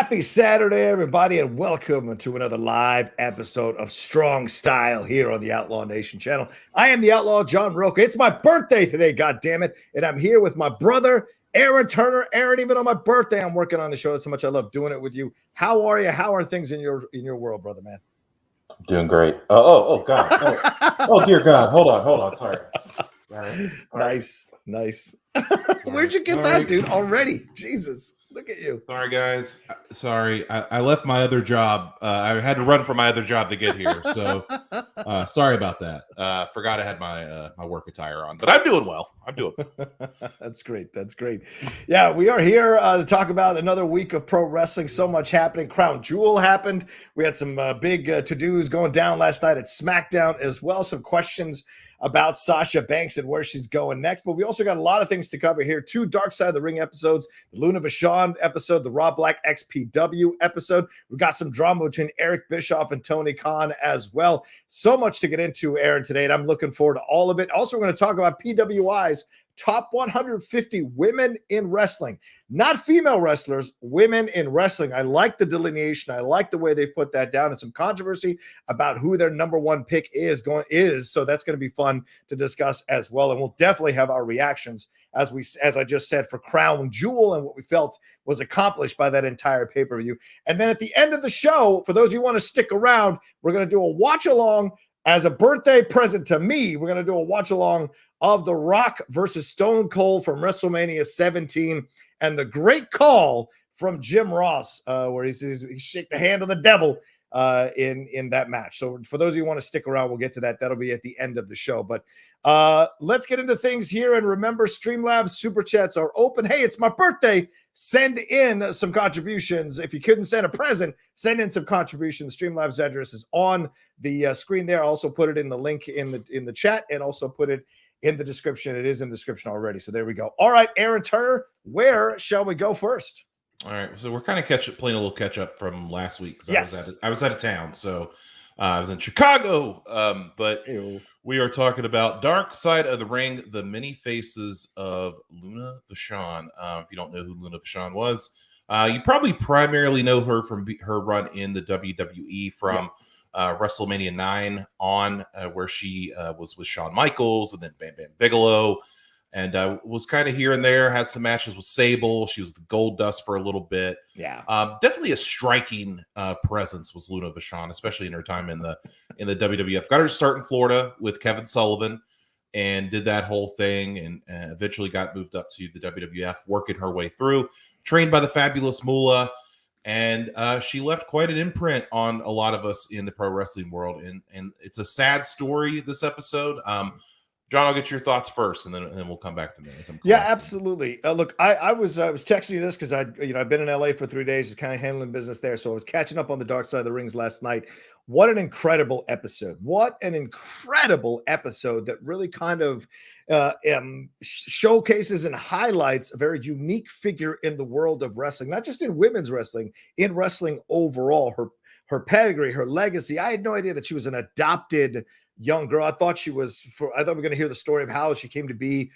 Happy Saturday, everybody, and welcome to another live episode of Strong Style here on the Outlaw Nation channel. I am the Outlaw John Rocha. It's my birthday today, God damn it, and I'm here with my brother, Aaron Turner. Aaron, even on my birthday, I'm working on the show. That's how much I love doing it with you. How are you? How are things in your world, brother, man? Doing great. Oh, God. Oh, dear God. Hold on. Sorry. Nice. Where'd you get that, dude? Already? Jesus. Look at you. Sorry, guys. Sorry. I left my other job. I had to run for my other job to get here. So sorry about that. Forgot I had my work attire on. But I'm doing well. That's great. Yeah, we are here to talk about another week of pro wrestling. So much happening. Crown Jewel happened. We had some big to-dos going down last night at SmackDown as well. Some questions about Sasha Banks and where she's going next. But we also got a lot of things to cover here. 2 Dark Side of the Ring episodes, the Luna Vachon episode, the Rob Black XPW episode. We've got some drama between Eric Bischoff and Tony Kahn as well. So much to get into, Aaron, today, and I'm looking forward to all of it. Also, we're going to talk about PWI's top 150 women in wrestling. Not female wrestlers, women in wrestling. I like the delineation. I like the way they've put that down, and some controversy about who their number one pick is. So that's going to be fun to discuss as well. And we'll definitely have our reactions as I just said, for Crown Jewel and what we felt was accomplished by that entire pay-per-view. And then at the end of the show, for those of you who want to stick around, we're going to do a watch along as a birthday present to me. We're going to do a watch along of The Rock versus Stone Cold from WrestleMania 17, and the great call from Jim Ross, where he says he shake the hand of the devil in that match. So for those of you who want to stick around, we'll get to that. That'll be at the end of the show. But let's get into things here. And remember, Streamlabs SuperChats are open. Hey, it's my birthday. Send in some contributions. If you couldn't send a present, send in some contributions. Streamlabs address is on the screen there. I'll also put it in the link in the chat, and also put it in the description. It is in the description already. So there we go. All right, Aaron Turner, where shall we go first? All right. So we're kind of playing a little catch up from last week. Yes. I was out of town. So I was in Chicago. But Ew. We are talking about Dark Side of the Ring, the many faces of Luna Vachon. If you don't know who Luna Vachon was, you probably primarily know her from her run in the WWE from WrestleMania 9 on, where she was with Shawn Michaels and then Bam Bam Bigelow, and was kind of here and there, had some matches with Sable. She was with Goldust for a little bit. Yeah. Definitely a striking presence was Luna Vachon, especially in her time in the WWF. Got her start in Florida with Kevin Sullivan and did that whole thing, and eventually got moved up to the WWF, working her way through, trained by the fabulous Moolah. And she left quite an imprint on a lot of us in the pro wrestling world. And it's a sad story, this episode. John, I'll get your thoughts first, and then we'll come back to me. Yeah, absolutely. Look, I was texting you this because I've been in LA for 3 days, just kind of handling business there. So I was catching up on the Dark Side of the Rings last night. What an incredible episode! What an incredible episode that really kind of showcases and highlights a very unique figure in the world of wrestling, not just in women's wrestling, in wrestling overall. Her pedigree, her legacy. I had no idea that she was an adopted young girl. I thought we were going to hear the story of how she came to be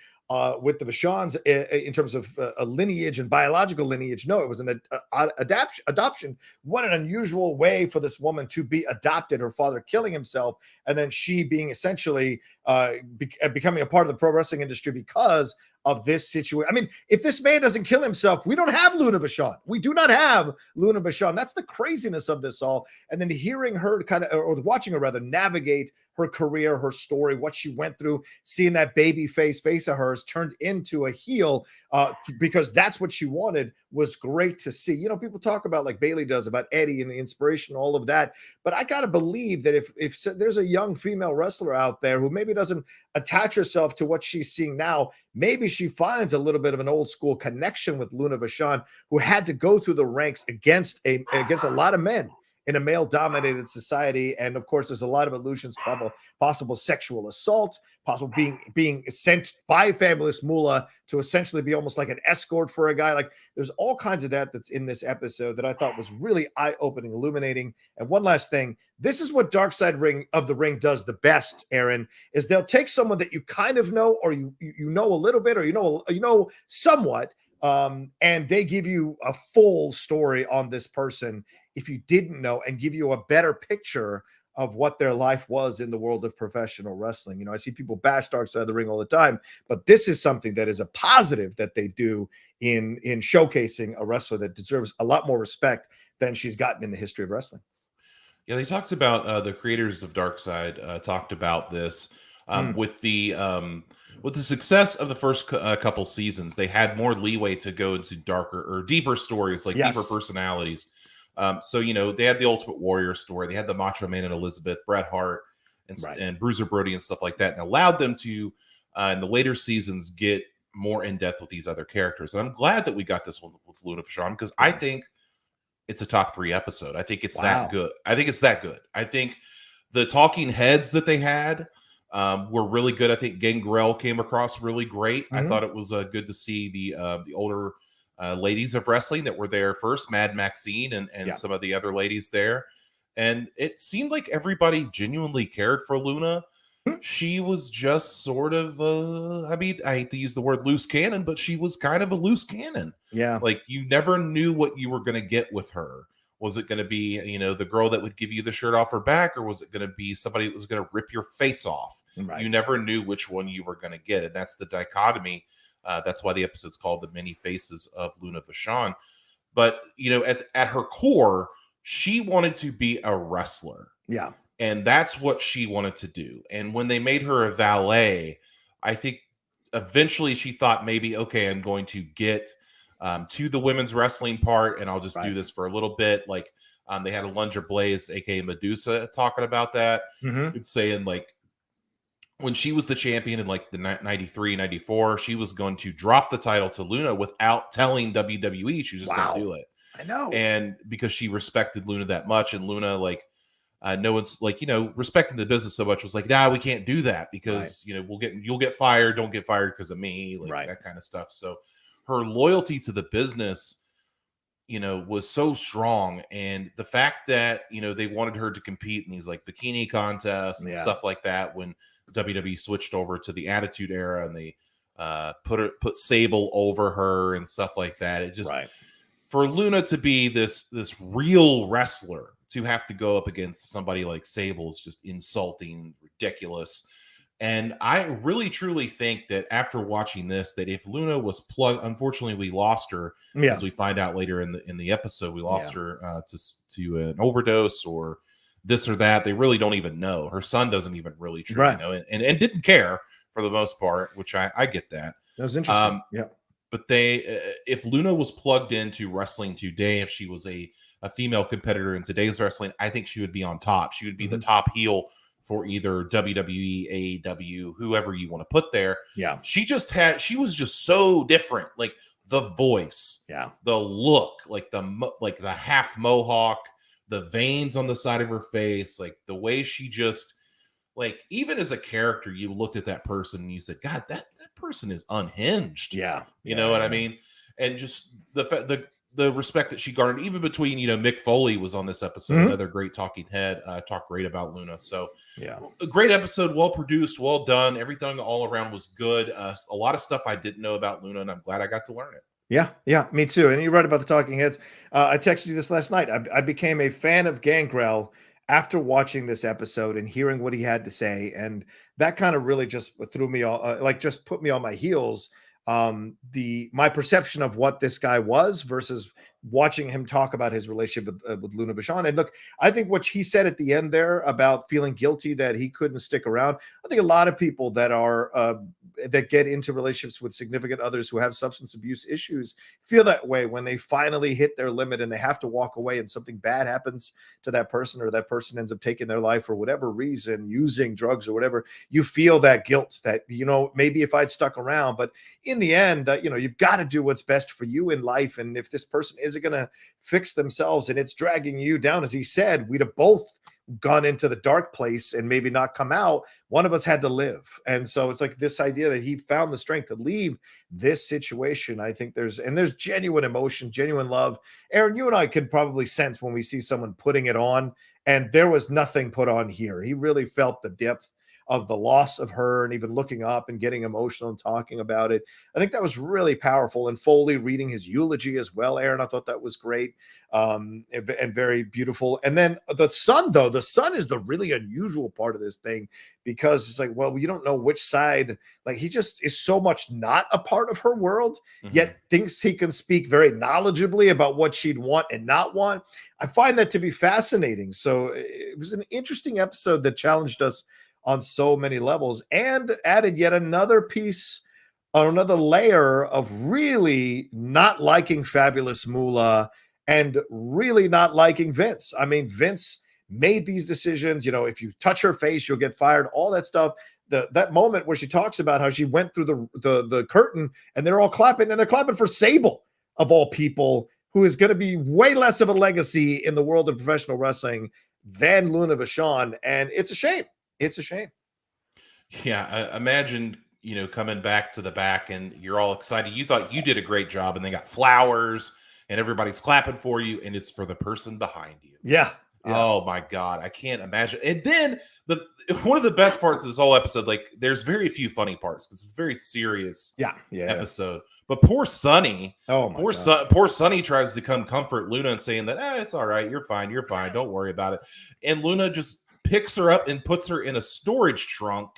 with the Vachons in terms of a lineage and biological lineage. No, it was an adoption. What an unusual way for this woman to be adopted, her father killing himself, and then she being essentially becoming a part of the pro wrestling industry because of this situation. I mean, if this man doesn't kill himself, we don't have Luna Vachon. We do not have Luna Vachon. That's the craziness of this all. And then hearing her or watching her rather, navigate her career, her story, what she went through, seeing that baby face of hers turned into a heel because that's what she wanted, was great to see. You know, people talk about, like Bayley does, about Eddie and the inspiration, all of that. But I got to believe that if there's a young female wrestler out there who maybe doesn't attach herself to what she's seeing now, maybe she finds a little bit of an old school connection with Luna Vachon, who had to go through the ranks against a lot of men in a male-dominated society. And of course, there's a lot of allusions to possible sexual assault, possible being sent by fabulous Moolah to essentially be almost like an escort for a guy. Like, there's all kinds of that's in this episode that I thought was really eye-opening, illuminating. And one last thing, this is what Dark Side of the Ring does the best, Aaron, is they'll take someone that you kind of know, or you know a little bit, or you know somewhat, And they give you a full story on this person if you didn't know, and give you a better picture of what their life was in the world of professional wrestling. You know, I see people bash Dark Side of the Ring all the time, but this is something that is a positive that they do in showcasing a wrestler that deserves a lot more respect than she's gotten in the history of wrestling. Yeah, they talked about the creators of Dark Side talked about this with the success of the first couple seasons. They had more leeway to go into darker or deeper stories, like deeper personalities. So, you know, they had the Ultimate Warrior story. They had the Macho Man and Elizabeth, Bret Hart, and Bruiser Brody and stuff like that, and allowed them to, in the later seasons, get more in depth with these other characters. And I'm glad that we got this one with Luna Vachon, because I think it's a top 3 episode. I think it's that good. I think the talking heads that they had were really good. I think Gangrel came across really great. I thought it was good to see the older ladies of wrestling that were there first, Mad Maxine and some of the other ladies there. And it seemed like everybody genuinely cared for Luna. She was just sort of, I mean, I hate to use the word loose cannon, but she was kind of a loose cannon. Yeah. Like, you never knew what you were going to get with her. Was it going to be, you know, the girl that would give you the shirt off her back, or was it going to be somebody that was going to rip your face off? You never knew which one you were going to get. And that's the dichotomy. That's why the episode's called The Many Faces of Luna Vachon. But, you know, at her core, she wanted to be a wrestler. Yeah. And that's what she wanted to do. And when they made her a valet, I think eventually she thought, maybe, okay, I'm going to get to the women's wrestling part, and I'll just do this for a little bit. Like, they had a Lunger Blaze, aka Medusa, talking about that. It's saying, like, when she was the champion in like the 93, 94, she was going to drop the title to Luna without telling WWE. She was just going to do it. I know. And because she respected Luna that much, and Luna, like, no one's like, you know, respecting the business so much, was like, nah, we can't do that because, you know, you'll get fired. Don't get fired because of me. Like that kind of stuff. So her loyalty to the business, you know, was so strong. And the fact that, you know, they wanted her to compete in these like bikini contests and stuff like that, when WWE switched over to the Attitude Era, and they put Sable over her and stuff like that. It just, for Luna to be this real wrestler, to have to go up against somebody like Sable is just insulting, ridiculous. And I really truly think that after watching this, that if Luna was plugged, unfortunately we lost her, as we find out later in the episode, we lost her to an overdose or this or that. They really don't even know. Her son doesn't even really truly know, and didn't care for the most part, which I get that. That was interesting. But if Luna was plugged into wrestling today, if she was a female competitor in today's wrestling, I think she would be on top. She would be the top heel for either WWE, AEW, whoever you want to put there. She was just so different. Like the voice, the look, like the half mohawk, the veins on the side of her face, like the way she just, like, even as a character, you looked at that person and you said, God, that person is unhinged. You know what I mean? And just the respect that she garnered, even between, you know, Mick Foley was on this episode, another great talking head, talked great about Luna. So a great episode, well produced, well done. Everything all around was good. A lot of stuff I didn't know about Luna, and I'm glad I got to learn it. Yeah, me too. And you're right about the talking heads. I texted you this last night. I became a fan of Gangrel after watching this episode and hearing what he had to say, and that kind of really just threw me all, just put me on my heels. My perception of what this guy was versus watching him talk about his relationship with Luna Vachon. And look, I think what he said at the end there about feeling guilty that he couldn't stick around, I think a lot of people that are that get into relationships with significant others who have substance abuse issues feel that way when they finally hit their limit and they have to walk away and something bad happens to that person, or that person ends up taking their life for whatever reason, using drugs or whatever. You feel that guilt that, you know, maybe if I'd stuck around, but in the end, you know, you've got to do what's best for you in life. And if this person isn't going to fix themselves and it's dragging you down, as he said, we'd have both gone into the dark place and maybe not come out. One of us had to live. And so it's like this idea that he found the strength to leave this situation. I think there's genuine emotion, genuine love. Aaron, you and I could probably sense when we see someone putting it on, and there was nothing put on here. He really felt the depth of the loss of her and even looking up and getting emotional and talking about it. I think that was really powerful. And Foley reading his eulogy as well, Aaron, I thought that was great and very beautiful. And then the son, though, the son is the really unusual part of this thing because it's like, well, you don't know which side, like he just is so much not a part of her world, yet thinks he can speak very knowledgeably about what she'd want and not want. I find that to be fascinating. So it was an interesting episode that challenged us on so many levels and added yet another piece, another layer of really not liking Fabulous Moolah and really not liking Vince. I mean, Vince made these decisions. You know, if you touch her face, you'll get fired, all that stuff. That moment where she talks about how she went through the curtain and they're all clapping, and they're clapping for Sable, of all people, who is going to be way less of a legacy in the world of professional wrestling than Luna Vachon. And it's a shame. It's a shame. Yeah, imagine, you know, coming back to the back and you're all excited. You thought you did a great job, and they got flowers and everybody's clapping for you, and it's for the person behind you. Yeah. Oh my God, I can't imagine. And then one of the best parts of this whole episode, like there's very few funny parts because it's a very serious episode. But poor Sonny, poor Sonny tries to come comfort Luna and saying that it's all right, you're fine, don't worry about it. And Luna just picks her up and puts her in a storage trunk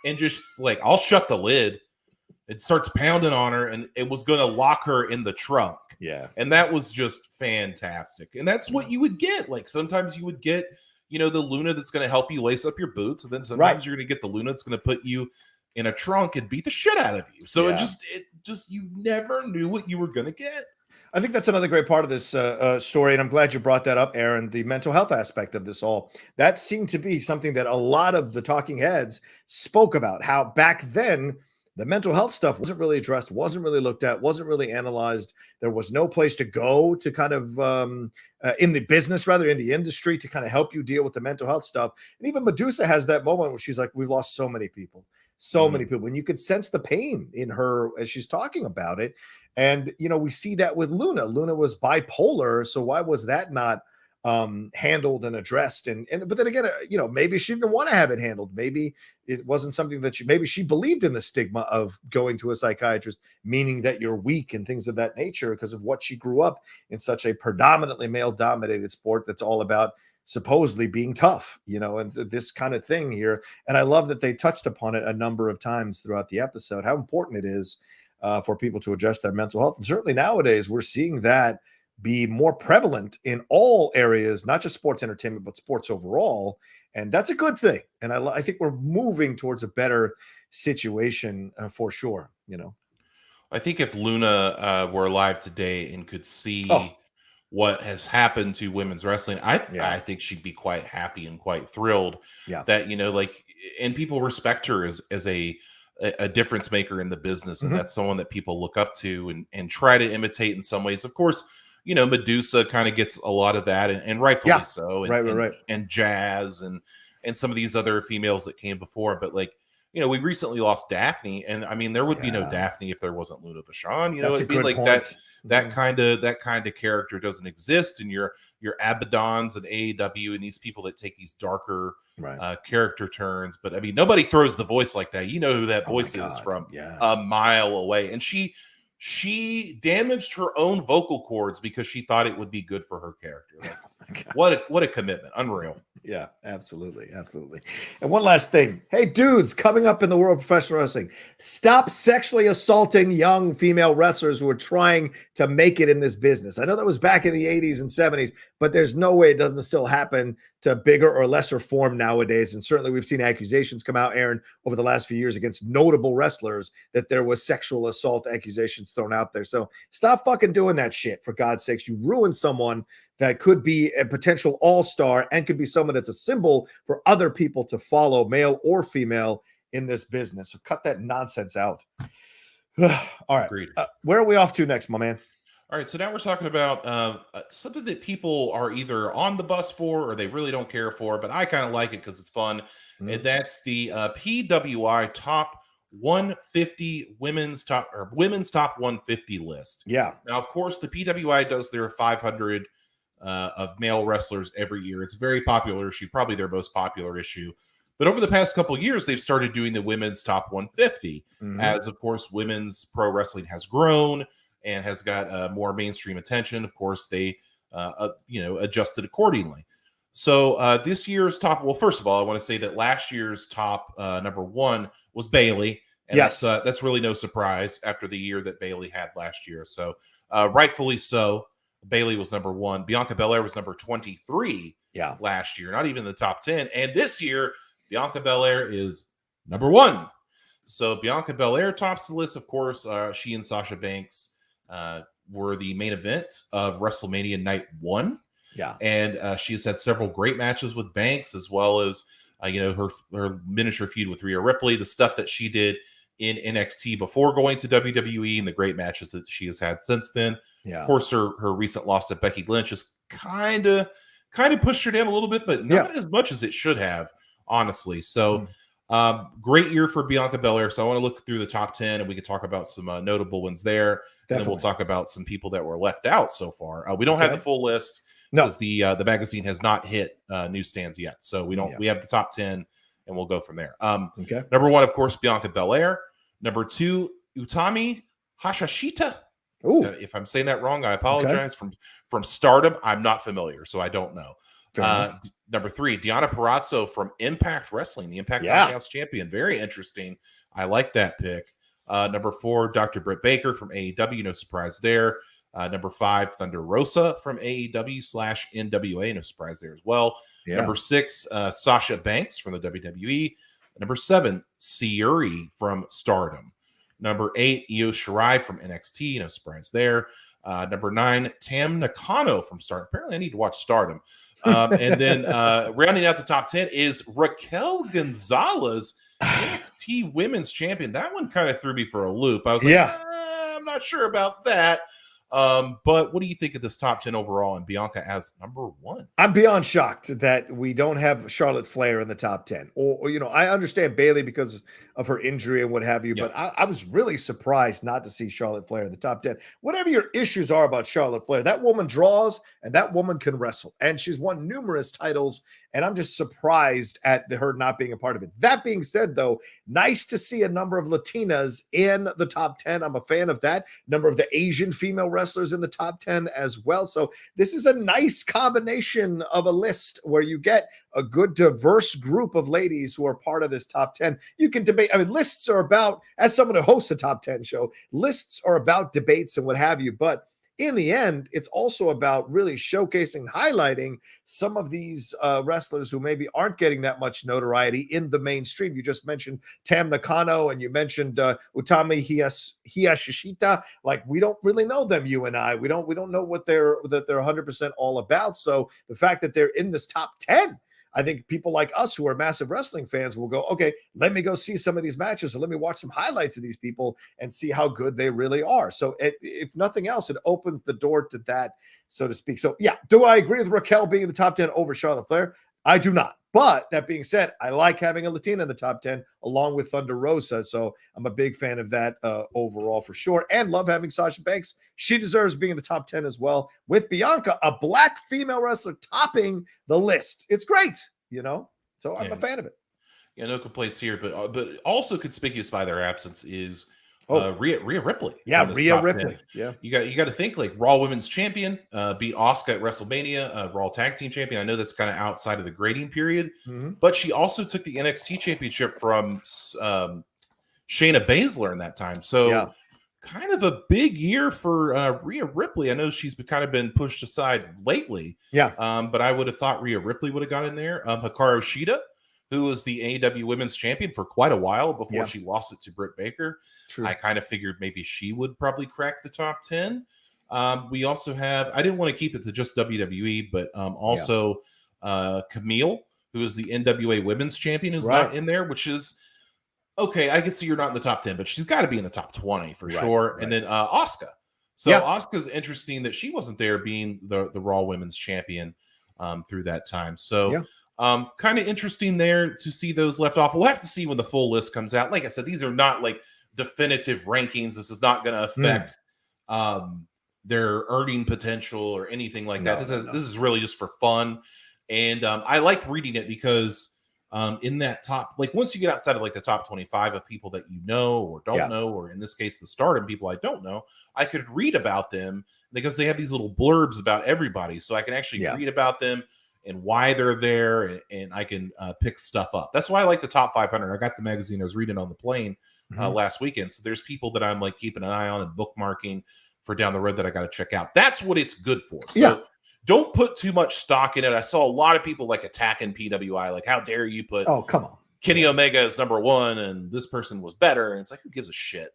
and just like, I'll shut the lid. It starts pounding on her, and it was going to lock her in the trunk. Yeah. And that was just fantastic. And that's what you would get. Like sometimes you would get, you know, the Luna that's going to help you lace up your boots. And then sometimes you're going to get the Luna that's going to put you in a trunk and beat the shit out of you. So it just, you never knew what you were going to get. I think that's another great part of this story, and I'm glad you brought that up, Aaron, the mental health aspect of this all. That seemed to be something that a lot of the talking heads spoke about, how back then the mental health stuff wasn't really addressed, wasn't really looked at, wasn't really analyzed. There was no place to go to kind of in the business, rather in the industry, to kind of help you deal with the mental health stuff. And even Medusa has that moment where she's like, we've lost so many people. So many people. And you could sense the pain in her as she's talking about it. And, you know, we see that with Luna. Luna was bipolar. So why was that not handled and addressed? But then again, you know, maybe she didn't want to have it handled. Maybe it wasn't something that maybe she believed in the stigma of going to a psychiatrist, meaning that you're weak and things of that nature because of what she grew up in such a predominantly male dominated sport that's all about supposedly being tough, you know, and this kind of thing here. And I love that they touched upon it a number of times throughout the episode, how important it is for people to address their mental health. And certainly nowadays, we're seeing that be more prevalent in all areas, not just sports entertainment, but sports overall. And that's a good thing. And I think we're moving towards a better situation for sure, you know. I think if Luna were alive today and could see what has happened to women's wrestling, I think she'd be quite happy and quite thrilled that, you know, like, and people respect her as a difference maker in the business. And that's someone that people look up to and try to imitate in some ways. Of course, you know, Medusa kind of gets a lot of that, and rightfully so. And, and Jazz and some of these other females that came before. But like, you know, we recently lost Daphne, and I mean, there would be no Daphne if there wasn't Luna Vachon. You know, it'd be like point. that kind of character doesn't exist. And your Abaddons and AEW and these people that take these darker character turns. But I mean, nobody throws the voice like that. You know who that voice is from a mile away. And she damaged her own vocal cords because she thought it would be good for her character. Like, what a commitment. Unreal. Yeah, absolutely. Absolutely. And one last thing. Hey, dudes, coming up in the world of professional wrestling, stop sexually assaulting young female wrestlers who are trying to make it in this business. I know that was back in the 80s and 70s, but there's no way it doesn't still happen to bigger or lesser form nowadays. And certainly we've seen accusations come out, Aaron, over the last few years against notable wrestlers that there was sexual assault accusations thrown out there. So stop fucking doing that shit, for God's sakes. You ruin someone that could be a potential all-star and could be someone that's a symbol for other people to follow, male or female, in this business. So cut that nonsense out. All right. Where are we off to next, my man? All right. So now we're talking about something that people are either on the bus for or they really don't care for, but I kind of like it because it's fun. And that's the PWI top 150 women's top 150 list. Yeah. Now, of course, the PWI does their 500 of male wrestlers every year. It's very popular issue, probably their most popular issue. But over the past couple of years, they've started doing the women's top 150, Mhm. as of course women's pro wrestling has grown and has got more mainstream attention. Of course, they adjusted accordingly. So this year's top, well, first of all, I want to say that last year's top number one was Bayley. And Yes. that's really no surprise after the year that Bayley had last year. So rightfully so, Bayley was number one. Bianca Belair was number 23 last year, not even in the top 10. And this year, Bianca Belair is number one. So Bianca Belair tops the list. Of course, she and Sasha Banks were the main event of WrestleMania Night 1. Yeah. And she's had several great matches with Banks, as well as, her miniature feud with Rhea Ripley, the stuff that she did in NXT before going to WWE, and the great matches that she has had since then. Yeah. Of course, her recent loss to Becky Lynch has kind of pushed her down a little bit, but not as much as it should have, honestly. So great year for Bianca Belair. So I want to look through the top 10, and we can talk about some notable ones there. Definitely. And then we'll talk about some people that were left out so far. We don't have the full list because the magazine has not hit newsstands yet. So we don't. We have the top 10, and we'll go from there. Number one, of course, Bianca Belair. Number two, Utami Hashashita. If I'm saying that wrong, I apologize. From Stardom, I'm not familiar, so I don't know. Number three, Deonna Purrazzo from Impact Wrestling, the Impact Knockouts champion. Very interesting. I like that pick. Number four, Dr. Britt Baker from AEW. No surprise there. Number five, Thunder Rosa from AEW/NWA. No surprise there as well. Number six, Sasha Banks from the WWE. Number seven, Syuri from Stardom. Number eight, Io Shirai from NXT. No surprise there. Number nine, Tam Nakano from Stardom. Apparently, I need to watch Stardom. And then rounding out the top 10 is Raquel Gonzalez, NXT Women's Champion. That one kind of threw me for a loop. I was like, I'm not sure about that. But what do you think of this top 10 overall and Bianca as number one? I'm beyond shocked that we don't have Charlotte Flair in the top 10. Or I understand Bayley because of her injury and what have you, but I was really surprised not to see Charlotte Flair in the top 10. Whatever your issues are about Charlotte Flair, that woman draws and that woman can wrestle. And she's won numerous titles, and I'm just surprised at her not being a part of it. That being said, though, nice to see a number of Latinas in the top 10. I'm a fan of that. Number of the Asian female wrestlers in the top 10 as well. So this is a nice combination of a list where you get a good diverse group of ladies who are part of this top 10. You can debate. I mean, lists are about, as someone who hosts a top 10 show, lists are about debates and what have you. But in the end, it's also about really showcasing, highlighting some of these wrestlers who maybe aren't getting that much notoriety in the mainstream. You just mentioned Tam Nakano, and you mentioned Utami Hiyashishita. Like, we don't really know them, you and I. We don't know what they're 100% all about. So the fact that they're in this top 10, I think people like us who are massive wrestling fans will go, okay, let me go see some of these matches, or let me watch some highlights of these people and see how good they really are. So if nothing else, it opens the door to that, so to speak. So yeah, do I agree with Raquel being in the top 10 over Charlotte Flair? I do not. But that being said, I like having a Latina in the top 10 along with Thunder Rosa. So I'm a big fan of that overall for sure. And love having Sasha Banks. She deserves being in the top 10 as well. With Bianca, a black female wrestler, topping the list. It's great, So I'm a fan of it. Yeah, no complaints here. But also conspicuous by their absence is Rhea Ripley. Yeah, Rhea Ripley. 10. Yeah, you got to think, like, Raw Women's Champion, beat Asuka at WrestleMania, Raw Tag Team Champion. I know that's kind of outside of the grading period, but she also took the NXT Championship from Shayna Baszler in that time. So kind of a big year for Rhea Ripley. I know she's kind of been pushed aside lately. But I would have thought Rhea Ripley would have got in there. Hikaru Shida, who was the AEW Women's Champion for quite a while before she lost it to Britt Baker. True. I kind of figured maybe she would probably crack the top 10. We also have, I didn't want to keep it to just WWE, but also Camille, who is the NWA Women's Champion, is not in there, which is, okay, I can see you're not in the top 10, but she's got to be in the top 20 for sure. And then Asuka. So Asuka's interesting that she wasn't there, being the Raw Women's Champion through that time. So kind of interesting there to see those left off. We'll have to see when the full list comes out. Like I said, these are not like definitive rankings. This is not going to affect their earning potential or anything like that. This is really just for fun. And I like reading it because in that top, like once you get outside of like the top 25 of people that you know or don't know, or in this case, the Stardom people I don't know, I could read about them because they have these little blurbs about everybody. So I can actually read about them and why they're there, and I can pick stuff up. That's why I like the top 500. I got the magazine I was reading on the plane last weekend. So there's people that I'm like keeping an eye on and bookmarking for down the road that I got to check out. That's what it's good for. So don't put too much stock in it. I saw a lot of people like attacking PWI. Like, how dare you put come on, Kenny Omega as #1 and this person was better. And it's like, who gives a shit?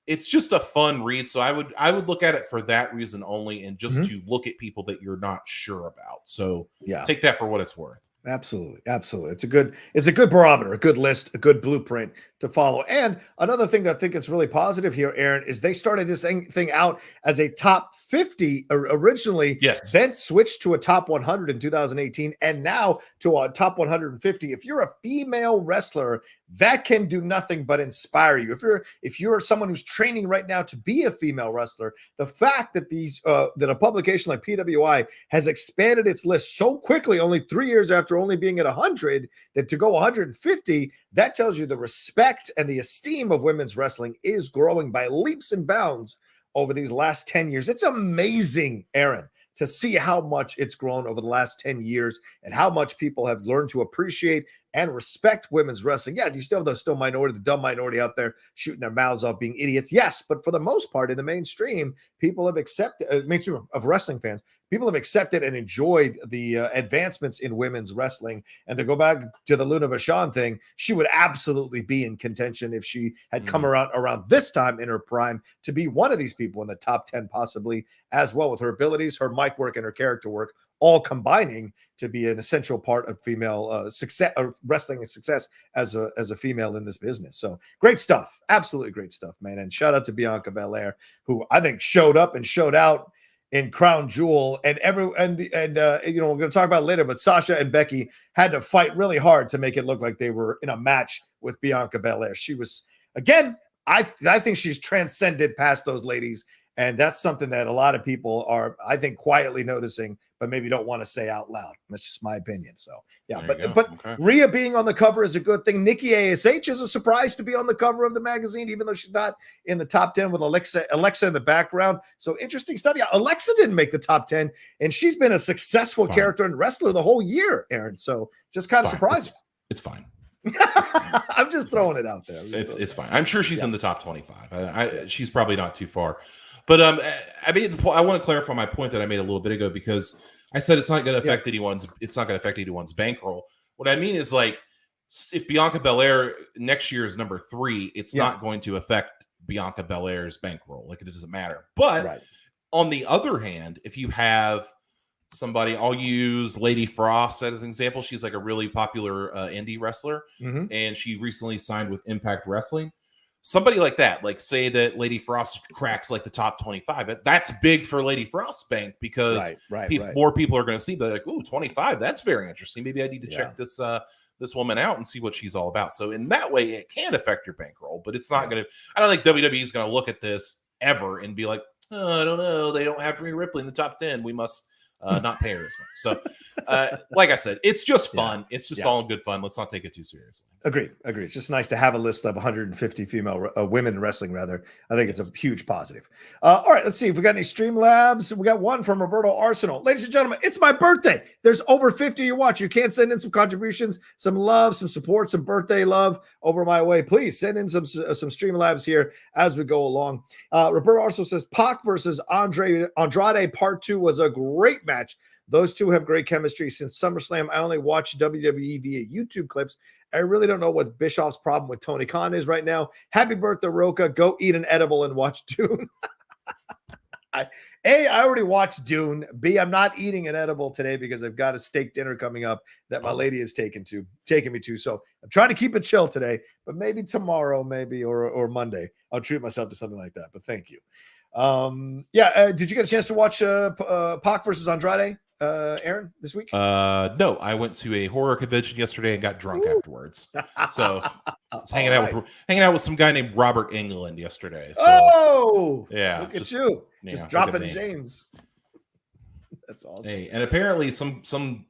It's just a fun read. So I would look at it for that reason only, and just to look at people that you're not sure about. So take that for what it's worth. Absolutely. It's a good barometer, a good list, a good blueprint to follow. And another thing that I think is really positive here, Aaron, is they started this thing out as a top 50 originally, then switched to a top 100 in 2018, and now to a top 150. If you're a female wrestler, that can do nothing but inspire you. If you're someone who's training right now to be a female wrestler, the fact that that a publication like PWI has expanded its list so quickly, only 3 years after only being at 100, that to go 150, that tells you the respect and the esteem of women's wrestling is growing by leaps and bounds over these last 10 years. It's amazing, Aaron, to see how much it's grown over the last 10 years and how much people have learned to appreciate and respect women's wrestling. Yeah, you still have the dumb minority out there shooting their mouths off, being idiots. Yes, but for the most part, in the mainstream, people have accepted, mainstream of wrestling fans, people have accepted and enjoyed the advancements in women's wrestling. And to go back to the Luna Vachon thing, she would absolutely be in contention if she had come around this time in her prime to be one of these people in the top 10, possibly, as well, with her abilities, her mic work, and her character work, all combining to be an essential part of female success, wrestling and success as a female in this business. So great stuff, absolutely great stuff, man. And shout out to Bianca Bel-Air, who I think showed up and showed out in Crown Jewel, and we're going to talk about it later, but Sasha and Becky had to fight really hard to make it look like they were in a match with Bianca Belair. She was, again, I think she's transcended past those ladies, and that's something that a lot of people are, I think, quietly noticing, but maybe don't want to say out loud. That's just my opinion. So but okay. Rhea being on the cover is a good thing. Nikki ASH is a surprise to be on the cover of the magazine, even though she's not in the top 10 with Alexa in the background. So interesting stuff. Yeah, Alexa didn't make the top 10, and she's been a successful character and wrestler the whole year, Aaron. So just kind of surprising. It's fine. I'm just throwing it out there. It's fine. I'm sure she's in the top 25. She's probably not too far. But I want to clarify my point that I made a little bit ago, because I said it's not going to affect anyone's bankroll. What I mean is, like, if Bianca Belair next year is number 3, it's not going to affect Bianca Belair's bankroll. Like, it doesn't matter. But on the other hand, if you have somebody, I'll use Lady Frost as an example. She's like a really popular indie wrestler, and she recently signed with Impact Wrestling. Somebody like that, like say that Lady Frost cracks like the top 25. That's big for Lady Frost's bank, because more people are going to see that, like, ooh, 25. That's very interesting. Maybe I need to check this woman out and see what she's all about. So in that way, it can affect your bankroll, but it's not going to. I don't think WWE is going to look at this ever and be like, oh, I don't know, they don't have Rhea Ripley in the top 10. We must not pay her as much. So, like I said, it's just fun. It's just all good fun. Let's not take it too seriously. Agreed. It's just nice to have a list of 150 female women wrestling, rather. I think it's a huge positive. All right, let's see if we got any Streamlabs. We got one from Roberto Arsenal. Ladies and gentlemen, it's my birthday. There's over 50 you watch. You can't send in some contributions, some love, some support, some birthday love over my way. Please send in some Streamlabs here as we go along. Roberto Arsenal says Pac versus Andrade Part 2 was a great match. Those two have great chemistry. Since SummerSlam, I only watch WWE via YouTube clips. I really don't know what Bischoff's problem with Tony Kahn is right now. Happy birthday, Rocha. Go eat an edible and watch Dune. I already watched Dune. B, I'm not eating an edible today because I've got a steak dinner coming up that my lady is taking me to. So I'm trying to keep it chill today, but maybe tomorrow, or Monday, I'll treat myself to something like that. But thank you. Did you get a chance to watch Pac versus Andrade, Aaron, this week? No, I went to a horror convention yesterday and got drunk afterwards. So I was hanging out with some guy named Robert England yesterday. So, yeah, look at you, just dropping James. That's awesome. Hey, and apparently some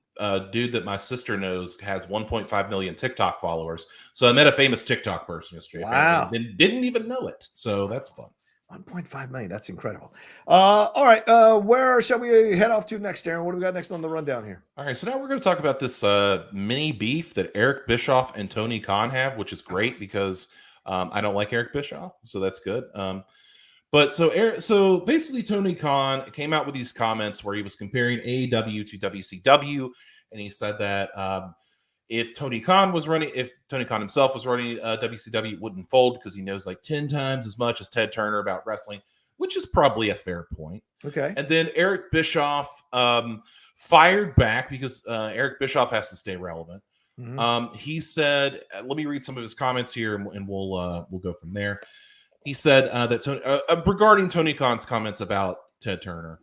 dude that my sister knows has 1.5 million TikTok followers. So I met a famous TikTok person yesterday. Wow. And didn't even know it. So that's fun. 1.5 million. That's incredible. All right. Where shall we head off to next, Aaron? What do we got next on the rundown here? All right. So now we're going to talk about this mini beef that Eric Bischoff and Tony Khan have, which is great because I don't like Eric Bischoff. So that's good. But so basically Tony Khan came out with these comments where he was comparing AEW to WCW. And he said that if Tony Khan himself was running WCW, it wouldn't fold because he knows like 10 times as much as Ted Turner about wrestling, which is probably a fair point. Okay. And then Eric Bischoff fired back because Eric Bischoff has to stay relevant. Mm-hmm. He said, let me read some of his comments here and we'll go from there. He said that regarding Tony Khan's comments about Ted Turner,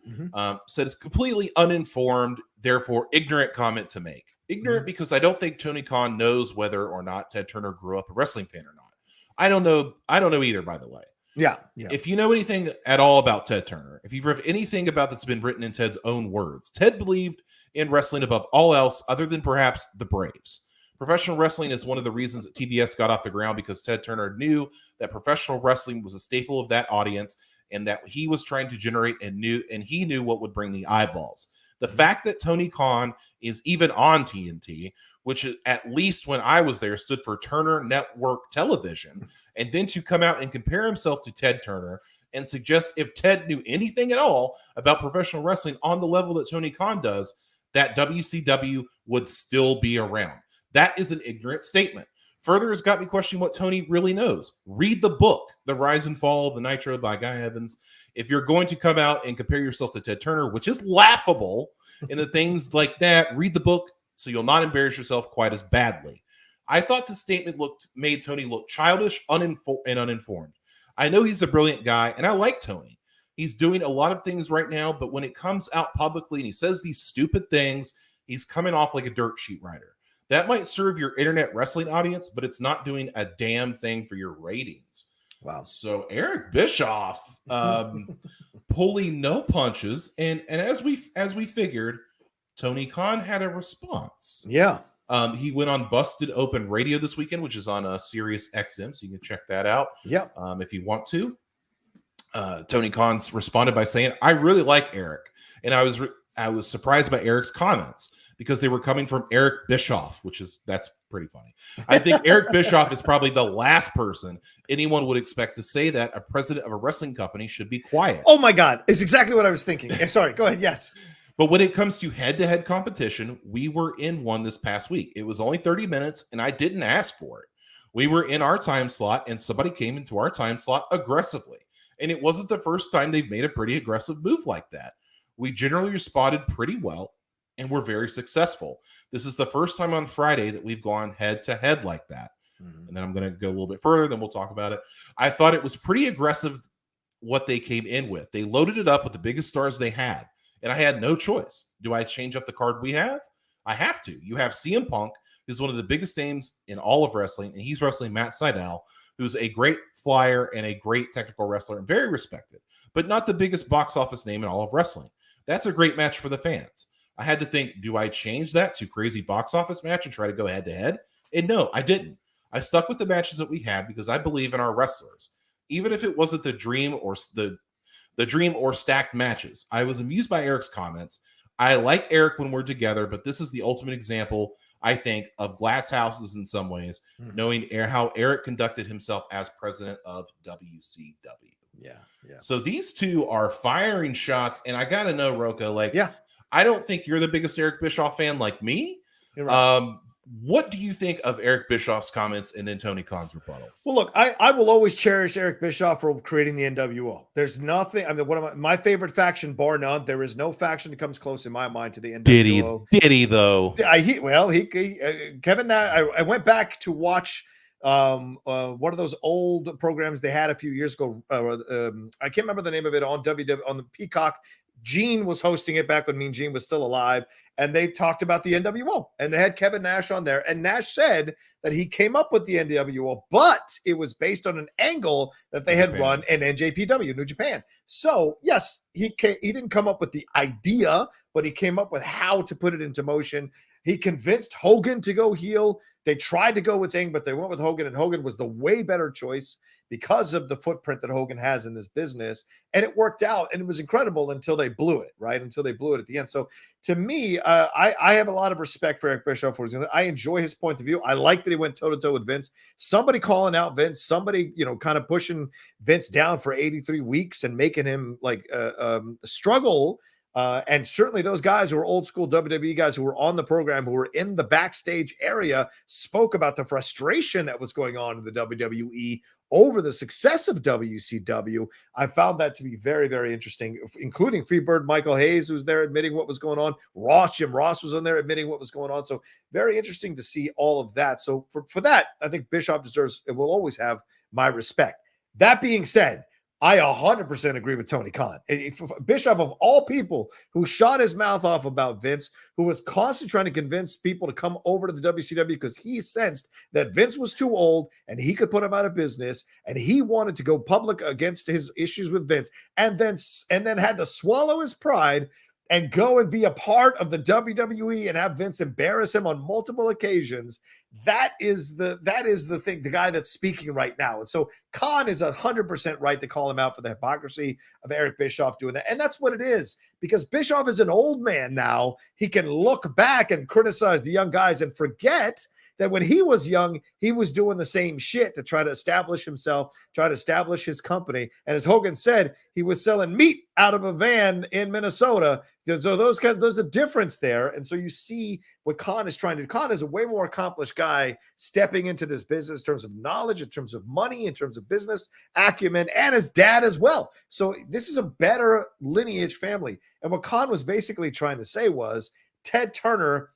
said it's completely uninformed, therefore ignorant comment to make. Ignorant because I don't think Tony Khan knows whether or not Ted Turner grew up a wrestling fan or not. I don't know either, by the way. Yeah. If you know anything at all about Ted Turner, if you've read anything about that's been written in Ted's own words, Ted believed in wrestling above all else other than perhaps the Braves. Professional wrestling is one of the reasons that TBS got off the ground because Ted Turner knew that professional wrestling was a staple of that audience and that he was trying to generate and he knew what would bring the eyeballs. The fact that Tony Khan is even on TNT, which is, at least when I was there, stood for Turner Network Television, and then to come out and compare himself to Ted Turner and suggest if Ted knew anything at all about professional wrestling on the level that Tony Khan does, that WCW would still be around. That is an ignorant statement. Further has got me questioning what Tony really knows. Read the book, The Rise and Fall of the Nitro by Guy Evans. If you're going to come out and compare yourself to Ted Turner, which is laughable, and the things like that, read the book so you'll not embarrass yourself quite as badly. I thought the statement made Tony look childish and uninformed. I know he's a brilliant guy, and I like Tony. He's doing a lot of things right now, but when it comes out publicly and he says these stupid things, he's coming off like a dirt sheet writer. That might serve your internet wrestling audience, but it's not doing a damn thing for your ratings. Wow. So Eric Bischoff pulling no punches, and as we figured, Tony Khan had a response. Yeah. He went on Busted Open Radio this weekend, which is on Sirius XM, so you can check that out. Yeah. If you want to. Tony Khan responded by saying, "I really like Eric," and I was surprised by Eric's comments because they were coming from Eric Bischoff, that's pretty funny. I think Eric Bischoff is probably the last person anyone would expect to say that a president of a wrestling company should be quiet. Oh my God. It's exactly what I was thinking. Sorry, go ahead. Yes. But when it comes to head-to-head competition, we were in one this past week. It was only 30 minutes, and I didn't ask for it. We were in our time slot, and somebody came into our time slot aggressively. And it wasn't the first time they've made a pretty aggressive move like that. We generally responded pretty well, and we're very successful. This is the first time on Friday that we've gone head-to-head like that. And then I'm going to go a little bit further, then we'll talk about it. I thought it was pretty aggressive what they came in with. They loaded it up with the biggest stars they had, and I had no choice. Do I change up the card we have? I have to. You have CM Punk, who's one of the biggest names in all of wrestling, and he's wrestling Matt Sydal, who's a great flyer and a great technical wrestler and very respected, but not the biggest box office name in all of wrestling. That's a great match for the fans. I had to think, do I change that to crazy box office match and try to go head to head? And no, I didn't. I stuck with the matches that we had because I believe in our wrestlers. Even if it wasn't the dream or the dream or stacked matches. I was amused by Eric's comments. I like Eric when we're together, but this is the ultimate example, I think, of glass houses in some ways, knowing how Eric conducted himself as president of WCW. Yeah. So these two are firing shots, and I got to know, Rocha, I don't think you're the biggest Eric Bischoff fan like me. You're right. What do you think of Eric Bischoff's comments and then Tony Khan's rebuttal? Well, look, I will always cherish Eric Bischoff for creating the NWO. There's nothing. I mean, one of my favorite faction, bar none. There is no faction that comes close in my mind to the NWO. Did he though? Kevin. I went back to watch one of those old programs they had a few years ago. I can't remember the name of it on the Peacock. Gene was hosting it back when Mean Gene was still alive, and they talked about the NWO, and they had Kevin Nash on there, and Nash said that he came up with the NWO, but it was based on an angle that they had run in NJPW, New Japan. So yes, he didn't come up with the idea, but he came up with how to put it into motion. He convinced Hogan to go heel. They tried to go with Zayn, but they went with Hogan, and Hogan was the way better choice because of the footprint that Hogan has in this business. And it worked out, and it was incredible until they blew it, right? Until they blew it at the end. So to me, I have a lot of respect for Eric Bischoff. I enjoy his point of view. I like that he went toe-to-toe with Vince. Somebody calling out Vince, somebody, kind of pushing Vince down for 83 weeks and making him like struggle. And certainly those guys who were old school WWE guys who were on the program, who were in the backstage area, spoke about the frustration that was going on in the WWE over the success of WCW. I found that to be very, very interesting, including Freebird Michael Hayes, who was there admitting what was going on. Jim Ross was on there admitting what was going on. So very interesting to see all of that. So for that, I think Bischoff deserves, it will always have my respect. That being said, I 100% agree with Tony Khan. Bischoff, of all people, who shot his mouth off about Vince, who was constantly trying to convince people to come over to the WCW because he sensed that Vince was too old and he could put him out of business, and he wanted to go public against his issues with Vince, and then had to swallow his pride and go and be a part of the WWE and have Vince embarrass him on multiple occasions. That is the thing, the guy that's speaking right now. And so Khan is 100% right to call him out for the hypocrisy of Eric Bischoff doing that. And that's what it is, because Bischoff is an old man now. He can look back and criticize the young guys and forget that when he was young, he was doing the same shit to try to establish himself, try to establish his company. And as Hogan said, he was selling meat out of a van in Minnesota. So there's a difference there. And so you see what Khan is trying to do. Khan is a way more accomplished guy stepping into this business in terms of knowledge, in terms of money, in terms of business acumen, and his dad as well. So this is a better lineage family. And what Khan was basically trying to say was Ted Turner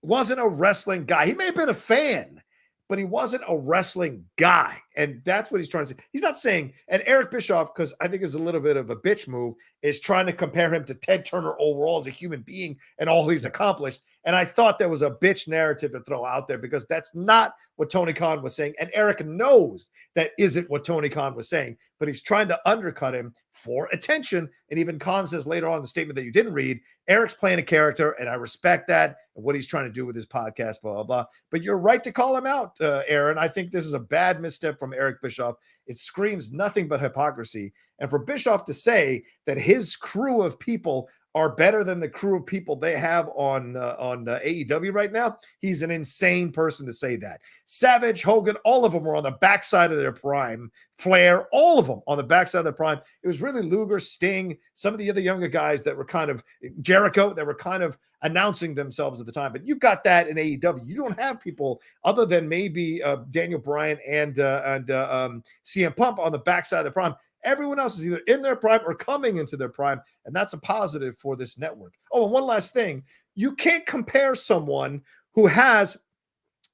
wasn't a wrestling guy. He may have been a fan, but he wasn't a wrestling guy. And that's what he's trying to say. He's not saying, and Eric Bischoff, because I think is a little bit of a bitch move, is trying to compare him to Ted Turner overall as a human being and all he's accomplished. And I thought that was a bitch narrative to throw out there, because that's not what Tony Khan was saying. And Eric knows that isn't what Tony Khan was saying, but he's trying to undercut him for attention. And even Khan says later on in the statement that you didn't read, Eric's playing a character, and I respect that and what he's trying to do with his podcast, blah, blah, blah. But you're right to call him out, Aaron. I think this is a bad misstep from Eric Bischoff. It screams nothing but hypocrisy. And for Bischoff to say that his crew of people are better than the crew of people they have on AEW right now, he's an insane person to say that. Savage, Hogan, all of them were on the backside of their prime. Flair, all of them on the backside of their prime. It was really Luger, Sting, some of the other younger guys that were kind of Jericho, that were kind of announcing themselves at the time. But you've got that in AEW. You don't have people other than maybe Daniel Bryan and CM Punk on the backside of the prime. Everyone else is either in their prime or coming into their prime, and that's a positive for this network. Oh, and one last thing. You can't compare someone who has,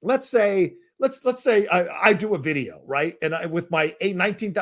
let's say I do a video, right? And with my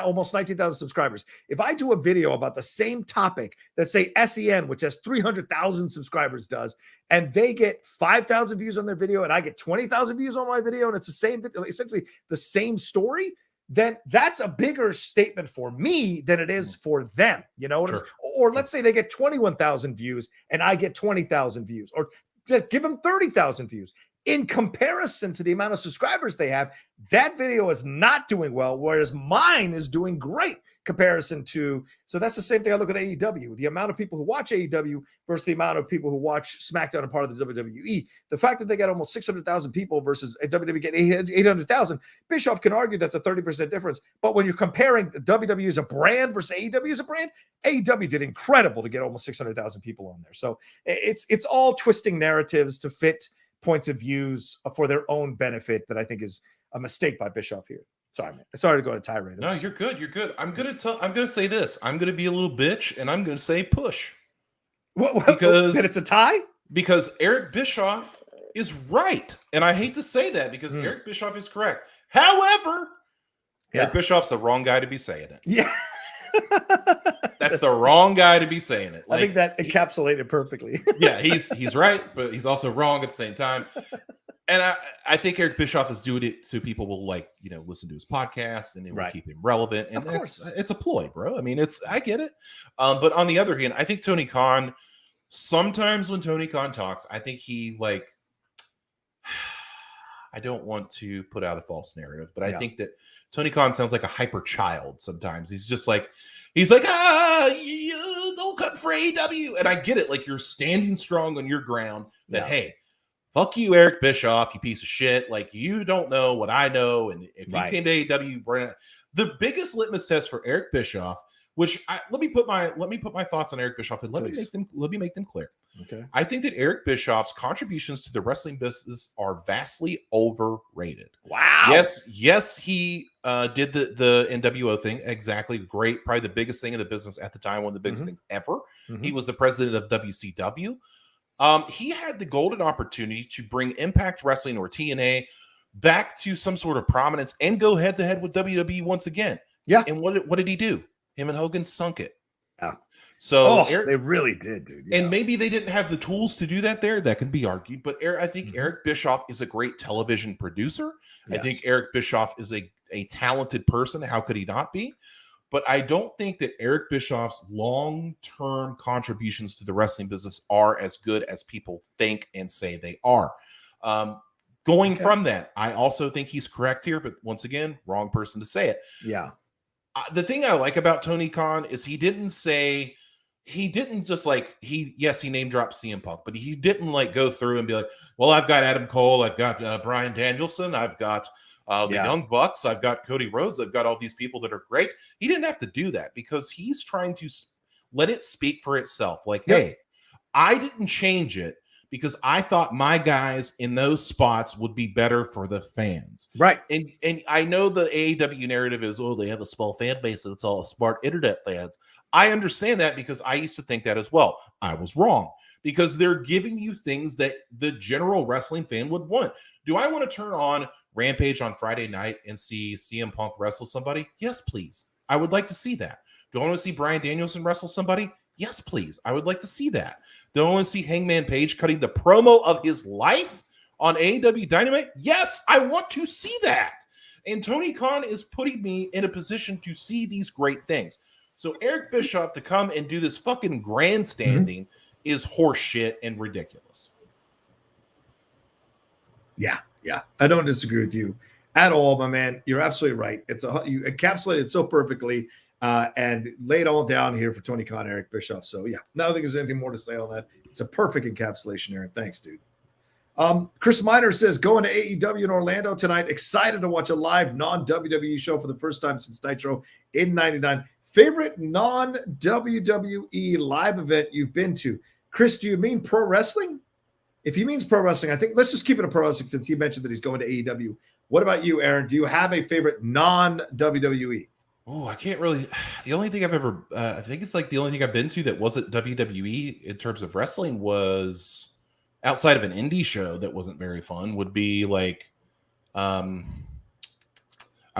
almost 19,000 subscribers, if I do a video about the same topic that, say, SEN, which has 300,000 subscribers, does, and they get 5,000 views on their video and I get 20,000 views on my video, and it's the same, essentially the same story, then that's a bigger statement for me than it is for them. You know what I'm saying? Or let's say they get 21,000 views and I get 20,000 views, or just give them 30,000 views. In comparison to the amount of subscribers they have, that video is not doing well, whereas mine is doing great comparison to. So that's the same thing I look at AEW. The amount of people who watch AEW versus the amount of people who watch SmackDown and part of the WWE. The fact that they got almost 600,000 people versus WWE getting 800,000, Bischoff can argue that's a 30% difference. But when you're comparing WWE as a brand versus AEW as a brand, AEW did incredible to get almost 600,000 people on there. So it's all twisting narratives to fit points of views for their own benefit that I think is a mistake by Bischoff here. Sorry, man. Sorry to go on a tirade. No, you're good. You're good. I'm gonna say this. I'm gonna be a little bitch, and I'm gonna say push. Because that it's a tie? Because Eric Bischoff is right, and I hate to say that because Eric Bischoff is correct. However, Eric Bischoff's the wrong guy to be saying it. Yeah. That's the wrong guy to be saying it. I think that encapsulated perfectly. Yeah, he's right, but he's also wrong at the same time. And I think Eric Bischoff is doing it so people will listen to his podcast and it will keep him relevant. And of course, it's a ploy, bro. I mean, I get it. But on the other hand, I think Tony Kahn, sometimes when Tony Kahn talks, I think he I don't want to put out a false narrative, but I think that Tony Kahn sounds like a hyper child sometimes. He's like, you don't cut for AEW. And I get it. Like, you're standing strong on your ground that, hey, fuck you, Eric Bischoff, you piece of shit. Like, you don't know what I know. And if you came to AEW, the biggest litmus test for Eric Bischoff, which let me put my thoughts on Eric Bischoff and let me make them clear. Okay. I think that Eric Bischoff's contributions to the wrestling business are vastly overrated. Wow. Yes, he did the NWO thing. Exactly. Great. Probably the biggest thing in the business at the time, one of the biggest things ever. He was the president of WCW. He had the golden opportunity to bring Impact Wrestling or TNA back to some sort of prominence and go head to head with WWE once again. Yeah. And what did he do? Him and Hogan sunk it. Yeah. So they really did, dude. Yeah. And maybe they didn't have the tools to do that there. That can be argued. But I think Eric Bischoff is a great television producer. Yes. I think Eric Bischoff is a talented person. How could he not be? But I don't think that Eric Bischoff's long-term contributions to the wrestling business are as good as people think and say they are. Going from that, I also think he's correct here. But once again, wrong person to say it. Yeah. The thing I like about Tony Kahn is he didn't just he name dropped CM Punk, but he didn't go through and be like, well, I've got Adam Cole, I've got Bryan Danielson, I've got the Young Bucks, I've got Cody Rhodes, I've got all these people that are great. He didn't have to do that because he's trying to let it speak for itself. Hey, I didn't change it because I thought my guys in those spots would be better for the fans. Right. And I know the AEW narrative is, they have a small fan base and it's all smart internet fans. I understand that because I used to think that as well. I was wrong because they're giving you things that the general wrestling fan would want. Do I want to turn on Rampage on Friday night and see CM Punk wrestle somebody? Yes, please. I would like to see that. Do I want to see Bryan Danielson wrestle somebody? Yes, please. I would like to see that. Do I want to see Hangman Page cutting the promo of his life on AEW Dynamite? Yes, I want to see that. And Tony Khan is putting me in a position to see these great things. So Eric Bischoff to come and do this fucking grandstanding is horseshit and ridiculous. Yeah. I don't disagree with you at all, my man. You're absolutely right. You encapsulated it so perfectly and laid all down here for Tony Khan, Eric Bischoff. So yeah, I don't think there's anything more to say on that. It's a perfect encapsulation, Aaron. Thanks, dude. Chris Miner says, going to AEW in Orlando tonight. Excited to watch a live non-WWE show for the first time since Nitro in '99. Favorite non-WWE live event you've been to? Chris, do you mean pro wrestling? If he means pro wrestling, I think let's just keep it a pro wrestling since he mentioned that he's going to AEW. What about you, Aaron? Do you have a favorite non-WWE? Oh, I can't really. The only thing I've ever, I think it's the only thing I've been to that wasn't WWE in terms of wrestling was outside of an indie show that wasn't very fun. Would be I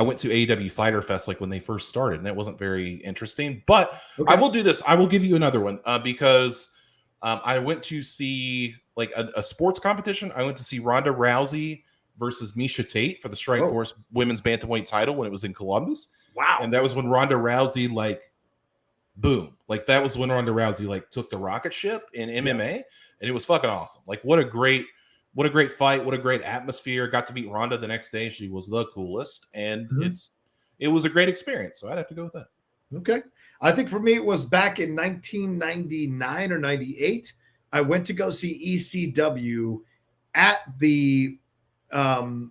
went to AEW Fighter Fest when they first started, and that wasn't very interesting. But I will do this. I will give you another one because I went to see a sports competition. I went to see Ronda Rousey versus Miesha Tate for the Strikeforce Women's Bantamweight title when it was in Columbus. Wow. And that was when Ronda Rousey, boom. That was when Ronda Rousey, took the rocket ship in MMA. And it was fucking awesome. What a great fight. What a great atmosphere. Got to meet Ronda the next day. She was the coolest. And it was a great experience. So I'd have to go with that. Okay. I think for me, it was back in 1999 or 98. I went to go see ECW at the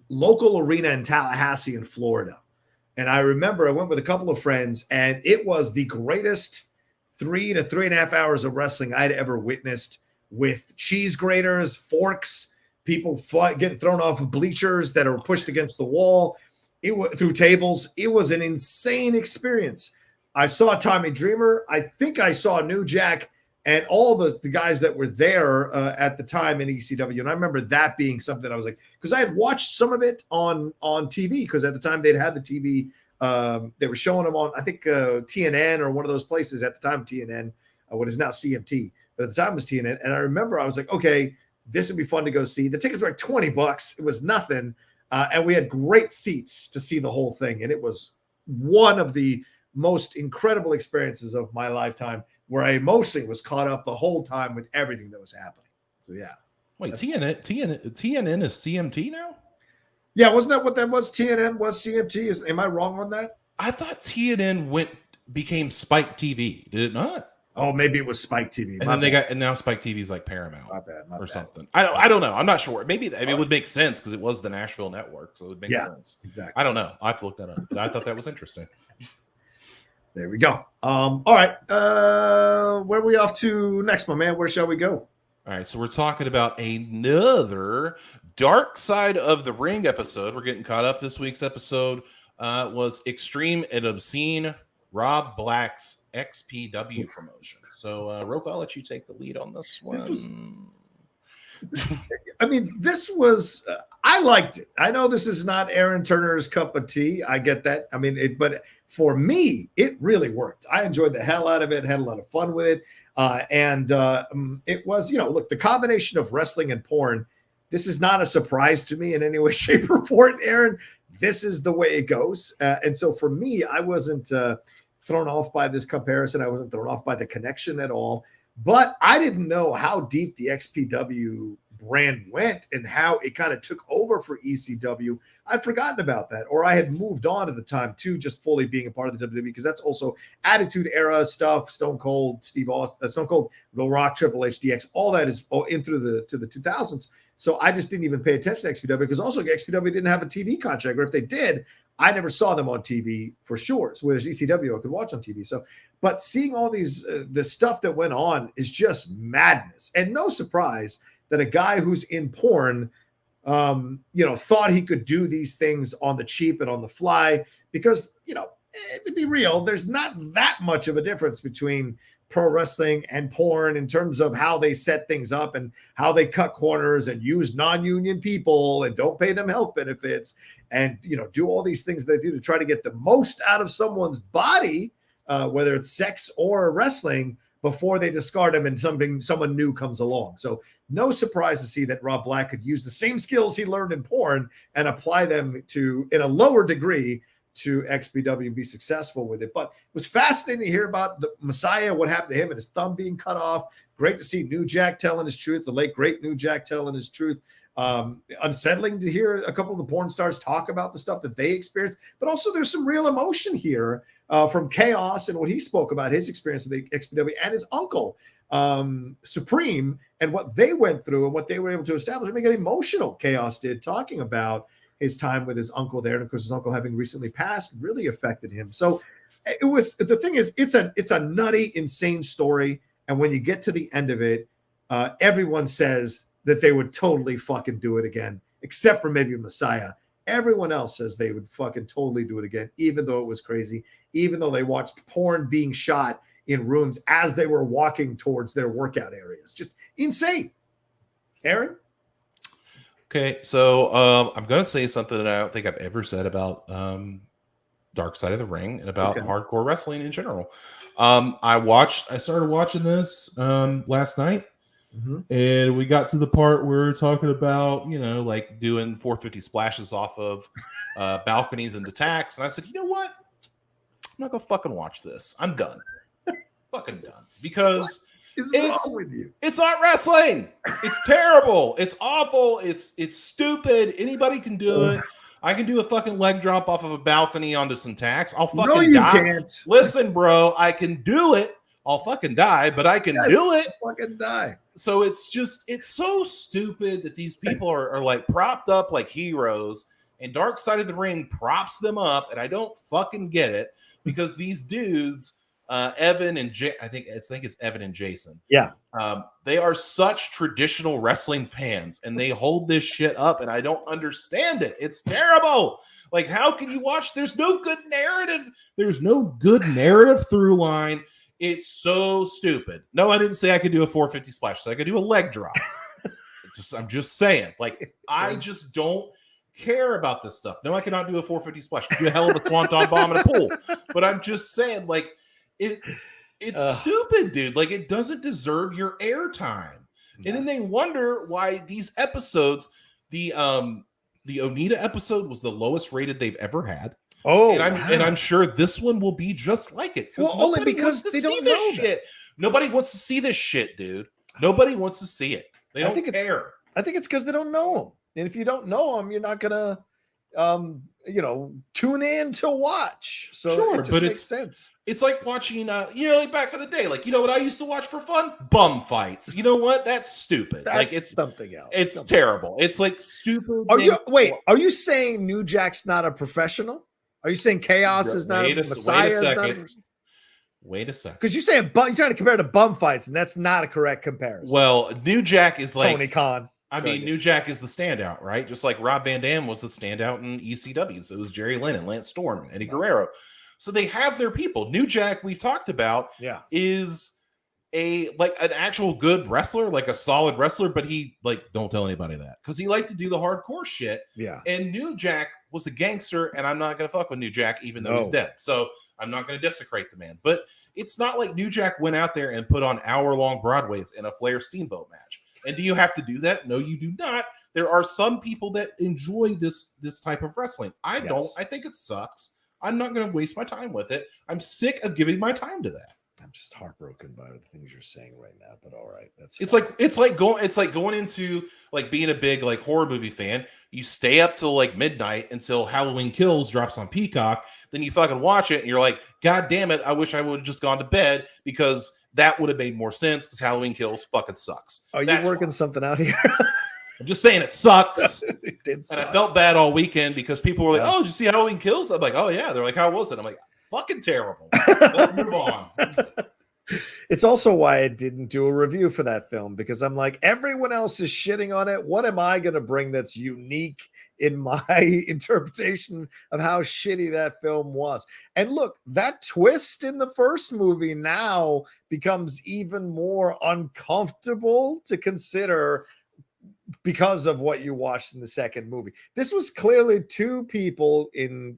local arena in Tallahassee in Florida. And I remember I went with a couple of friends, and it was the greatest 3 to 3.5 hours of wrestling I'd ever witnessed, with cheese graters, forks, people getting thrown off of bleachers that are pushed against the wall, through tables. It was an insane experience. I saw Tommy Dreamer. I think I saw New Jack and all the guys that were there at the time in ECW. And I remember that being something I was because I had watched some of it on TV, because at the time they'd had the TV They were showing them on, I think, TNN or one of those places at the time, TNN, what is now CMT, but at the time it was TNN. And I remember I was like, okay, this would be fun to go see. The tickets were like $20. It was nothing. And we had great seats to see the whole thing. And it was one of the most incredible experiences of my lifetime, where I emotionally was caught up the whole time with everything that was happening. So, yeah. Wait, TNN is CMT now? Yeah, wasn't that what that was? TNN was CMT. Am I wrong on that? I thought TNN became Spike TV. Did it not? Oh, maybe it was Spike TV. And now Spike TV is like Paramount my bad. Something. I don't know. I'm not sure. Maybe it would make sense because it was the Nashville network, so it would make sense. Exactly. I don't know. I have to look that up. But I thought that was interesting. There we go. All right. Where are we off to next, my man? Where shall we go? All right. So we're talking about another Dark Side of the Ring episode. We're getting caught up. This week's episode was Extreme and Obscene, Rob Black's XPW promotion. So, Rocha, I'll let you take the lead on this one. This was, I liked it. I know this is not Aaron Turner's cup of tea. I get that. But for me, it really worked. I enjoyed the hell out of it, had a lot of fun with it. It was, look, the combination of wrestling and porn, this is not a surprise to me in any way, shape, or form, Aaron. This is the way it goes. And so for me, I wasn't thrown off by this comparison. I wasn't thrown off by the connection at all. But I didn't know how deep the XPW brand went and how it kind of took over for ECW. I'd forgotten about that, or I had moved on at the time to just fully being a part of the WWE, because that's also Attitude Era stuff. Stone Cold, Steve Austin, Stone Cold, The Rock, Triple H, DX, all that is in through the 2000s. So I just didn't even pay attention to XPW, because also XPW didn't have a TV contract, or if they did, I never saw them on TV for sure. So whereas ECW I could watch on TV. So, but seeing all these, the stuff that went on is just madness. And no surprise that a guy who's in porn, thought he could do these things on the cheap and on the fly, because, to be real, there's not that much of a difference between pro wrestling and porn in terms of how they set things up and how they cut corners and use non-union people and don't pay them health benefits and, do all these things they do to try to get the most out of someone's body, whether it's sex or wrestling, before they discard them and someone new comes along. So no surprise to see that Rob Black could use the same skills he learned in porn and apply them in a lower degree to XPW and be successful with it. But it was fascinating to hear about the Messiah, what happened to him and his thumb being cut off. Great to see New Jack telling his truth, the late great New Jack telling his truth. Unsettling to hear a couple of the porn stars talk about the stuff that they experienced, but also there's some real emotion here from Chaos and what he spoke about his experience with the XPW and his uncle Supreme and what they went through and what they were able to establish. I mean, get emotional. Chaos did, talking about his time with his uncle there, and of course his uncle having recently passed really affected him. So it was, the thing is, it's a nutty, insane story, and when you get to the end of it, everyone says that they would totally fucking do it again, except for maybe Messiah. Everyone else says they would fucking totally do it again, even though it was crazy, even though they watched porn being shot in rooms as they were walking towards their workout areas. Just insane. Aaron? Okay, so I'm going to say something that I don't think I've ever said about Dark Side of the Ring and about hardcore wrestling in general. I started watching this last night. Mm-hmm. And we got to the part where we're talking about, like doing 450 splashes off of balconies and attacks. And I said, you know what? I'm not going to fucking watch this. I'm done. Fucking done. Because wrong with you? It's not wrestling. It's terrible. It's awful. It's stupid. Anybody can do it. I can do a fucking leg drop off of a balcony onto some tacks. I'll fucking die. Can't. Listen, bro, I can do it. I'll fucking die, but I can do it. Fucking die. So it's so stupid that these people are like propped up like heroes, and Dark Side of the Ring props them up, and I don't fucking get it, because these dudes, Evan and I think it's Evan and Jason. Yeah. They are such traditional wrestling fans, and they hold this shit up, and I don't understand it. It's terrible. Like, how can you watch? There's no good narrative. There's no good narrative through line. It's so stupid. No, I didn't say I could do a 450 splash. So I could do a leg drop. I'm just saying. Like, I just don't care about this stuff. No, I cannot do a 450 splash. Do a hell of a swanton bomb in a pool. But I'm just saying, like, it's stupid, dude. Like, it doesn't deserve your airtime. Yeah. And then they wonder why these episodes, the Onita episode was the lowest rated they've ever had. Oh, and I'm sure this one will be just like it. Well, only because they don't know shit. Nobody wants to see this shit, dude. Nobody wants to see it. They don't care. I think it's because they don't know him. And if you don't know him, you're not gonna, tune in to watch. So sure, it just but makes sense. It's like watching, like back in the day. Like, you know what I used to watch for fun? Bum fights. You know what? That's stupid. That's like, it's something else. It's terrible. It's like stupid. Are you saying New Jack's not a professional? Are you saying Chaos is not a Messiah? Wait a second. Because you're saying you're trying to compare to bum fights, and that's not a correct comparison. Well, New Jack is like Tony Kahn. New Jack is the standout, right? Just like Rob Van Dam was the standout in ECW. So it was Jerry Lynn and Lance Storm and Eddie Guerrero. So they have their people. New Jack, we've talked about, is an actual good wrestler, like a solid wrestler, but he don't tell anybody that because he liked to do the hardcore shit. Yeah. And New Jack was a gangster, and I'm not gonna fuck with New Jack, even though he's dead. So I'm not gonna desecrate the man. But it's not like New Jack went out there and put on hour-long Broadways in a Flair Steamboat match. And do you have to do that? No, you do not. There are some people that enjoy this type of wrestling. I don't. I think it sucks. I'm not going to waste my time with it. I'm sick of giving my time to that. I'm just heartbroken by the things you're saying right now. But all right, that's it's like going into like being a big like horror movie fan. You stay up till like midnight until Halloween Kills drops on Peacock. Then you fucking watch it, and you're like, God damn it! I wish I would have just gone to bed because that would have made more sense. Because Halloween Kills fucking sucks. Are you working something out here? I'm just saying it sucks. It did suck. And I felt bad all weekend because people were like, "Oh, did you see Halloween Kills?" I'm like, "Oh yeah." They're like, "How was it?" I'm like, "Fucking terrible." Let's move on. It's also why I didn't do a review for that film, because I'm like, everyone else is shitting on it. What am I going to bring that's unique in my interpretation of how shitty that film was? And look, that twist in the first movie now becomes even more uncomfortable to consider because of what you watched in the second movie. This was clearly two people in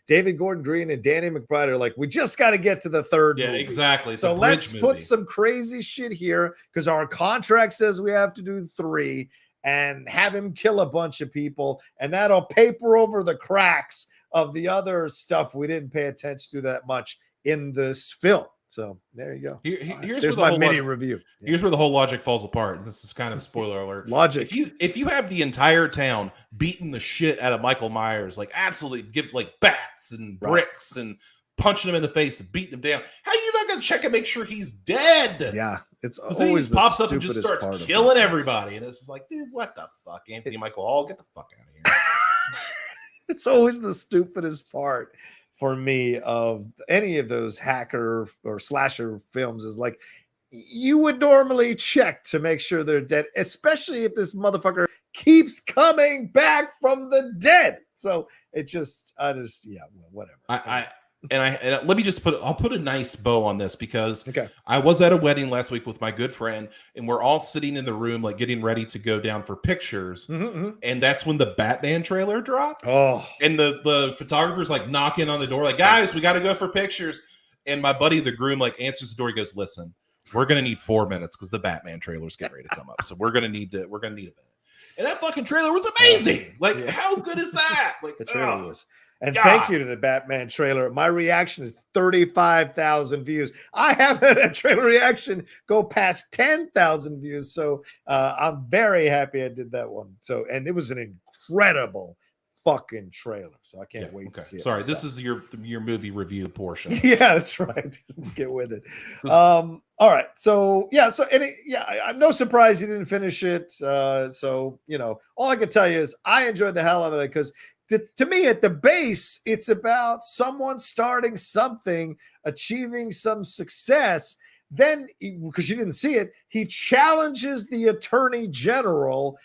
David Gordon Green and Danny McBride are like, we just got to get to the third movie. Exactly. So let's put some crazy shit here because our contract says we have to do 3 and have him kill a bunch of people, and that'll paper over the cracks of the other stuff we didn't pay attention to that much in this film. So there you go. Here's my mini review. Here's where the whole logic falls apart. This is kind of spoiler alert. Logic. If you have the entire town beating the shit out of Michael Myers, like absolutely give like bats and bricks and punching him in the face and beating him down, how are you not going to check and make sure he's dead? Yeah, it's always pops up and just starts killing everybody, and it's just like, dude, what the fuck, Anthony Michael Hall, get the fuck out of here. It's always the stupidest part for me of any of those hacker or slasher films is like, you would normally check to make sure they're dead, especially if this motherfucker keeps coming back from the dead. So whatever. And let me just I'll put a nice bow on this because okay. I was at a wedding last week with my good friend, and we're all sitting in the room, like getting ready to go down for pictures. And that's when the Batman trailer dropped. Oh, and the photographer's like knocking on the door, like, guys, we got to go for pictures. And my buddy, the groom, like answers the door. He goes, listen, we're going to need 4 minutes because the Batman trailer's getting ready to come up. So we're going to need a minute. And that fucking trailer was amazing. Like, how good is that? Like, the trailer was. And thank you to the Batman trailer. My reaction is 35,000 views. I haven't had a trailer reaction go past 10,000 views. So I'm very happy I did that one. So, and it was an incredible fucking trailer. So I can't wait to see it. Sorry, this is your movie review portion. Yeah, that's right. Get with it. All right. So I'm no surprise you didn't finish it. So, all I can tell you is I enjoyed the hell out of it because to me, at the base, it's about someone starting something, achieving some success. Then, because you didn't see it, he challenges the attorney general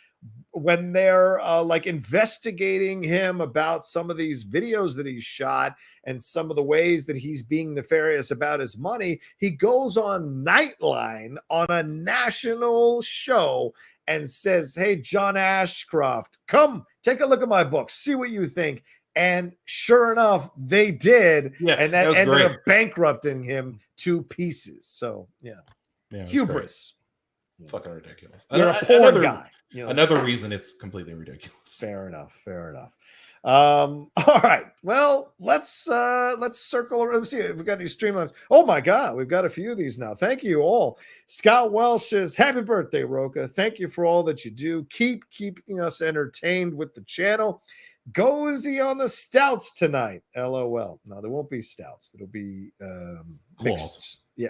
when they're investigating him about some of these videos that he's shot and some of the ways that he's being nefarious about his money. He goes on Nightline on a national show and says, hey, John Ashcroft, come Take a look at my book. See what you think. And sure enough, they did. Yeah, and that was ended great. up bankrupting him to pieces. So, yeah it was hubris. great. Fucking ridiculous. You're a porn guy. Another reason it's completely ridiculous. Fair enough. All right. Well, let's circle around. Let's see if we've got any Streamlabs. Oh my God, we've got a few of these now. Thank you all. Scott Welsh says, happy birthday, Rocha. Thank you for all that you do. Keep keeping us entertained with the channel. Go easy on the stouts tonight. LOL. No, there won't be stouts. It'll be mixed. Yeah,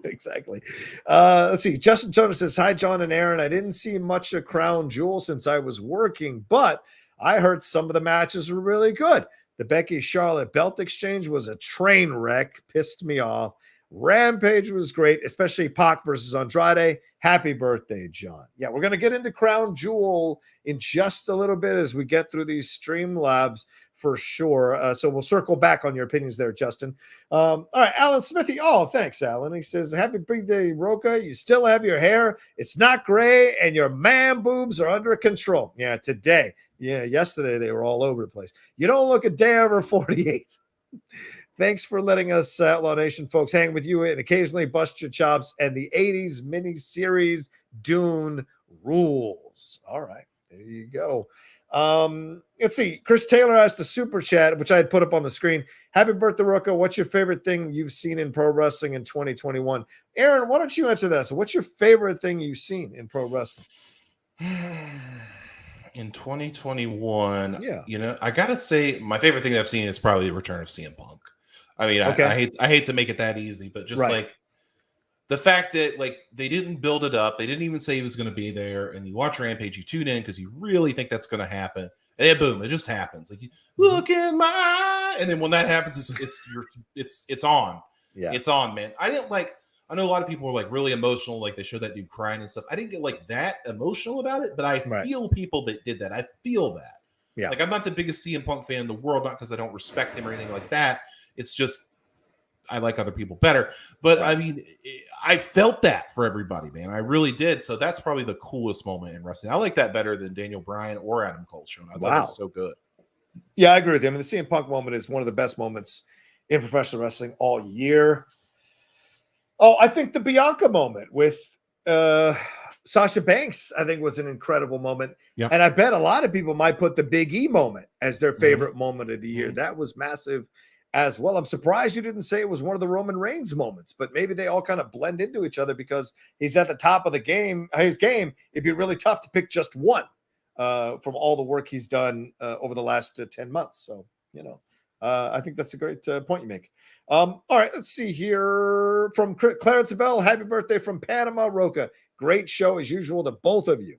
exactly. Let's see. Justin Toner says, hi, John and Aaron. I didn't see much of Crown Jewel since I was working, but I heard some of the matches were really good. The Becky Charlotte belt exchange was a train wreck. Pissed me off. Rampage was great, especially Pac versus Andrade. Happy birthday, John. Yeah, we're going to get into Crown Jewel in just a little bit as we get through these Streamlabs for sure. So we'll circle back on your opinions there, Justin. All right, Alan Smithy. Oh, thanks, Alan. He says, happy birthday, Rocha. You still have your hair. It's not gray, and your man boobs are under control. Yeah, today. Yeah, yesterday they were all over the place. You don't look a day over 48. Thanks for letting us, Outlaw Nation folks, hang with you and occasionally bust your chops. And the 80s mini-series Dune rules. All right, there you go. Let's see. Chris Taylor asked a super chat, which I had put up on the screen. Happy birthday, Rocha. What's your favorite thing you've seen in pro wrestling in 2021? Aaron, why don't you answer that? So what's your favorite thing you've seen in pro wrestling? In 2021, yeah, I gotta say my favorite thing that I've seen is probably the return of CM Punk. I mean, okay. I hate to make it that easy, but just like the fact that like they didn't build it up, they didn't even say he was going to be there, and you watch Rampage, you tune in because you really think that's going to happen, and then boom, it just happens. Like you look in my eye, and then when that happens, it's on. Yeah, it's on, man. I know a lot of people were like really emotional, like they showed that dude crying and stuff. I didn't get like that emotional about it, but I feel people that did that. I feel that. Yeah, like I'm not the biggest CM Punk fan in the world, not because I don't respect him or anything like that. It's just I like other people better. But I mean, I felt that for everybody, man. I really did. So that's probably the coolest moment in wrestling. I like that better than Daniel Bryan or Adam Cole show. I thought it was so good. Yeah, I agree with you. I mean, the CM Punk moment is one of the best moments in professional wrestling all year. Oh, I think the Bianca moment with Sasha Banks, I think, was an incredible moment. Yep. And I bet a lot of people might put the Big E moment as their favorite moment of the year. That was massive as well. I'm surprised you didn't say it was one of the Roman Reigns moments, but maybe they all kind of blend into each other because he's at the top of the game. His game, it'd be really tough to pick just one from all the work he's done over the last 10 months. So, I think that's a great point you make. All right, let's see here from Clarence Bell. Happy birthday from Panama, Rocha. Great show as usual to both of you.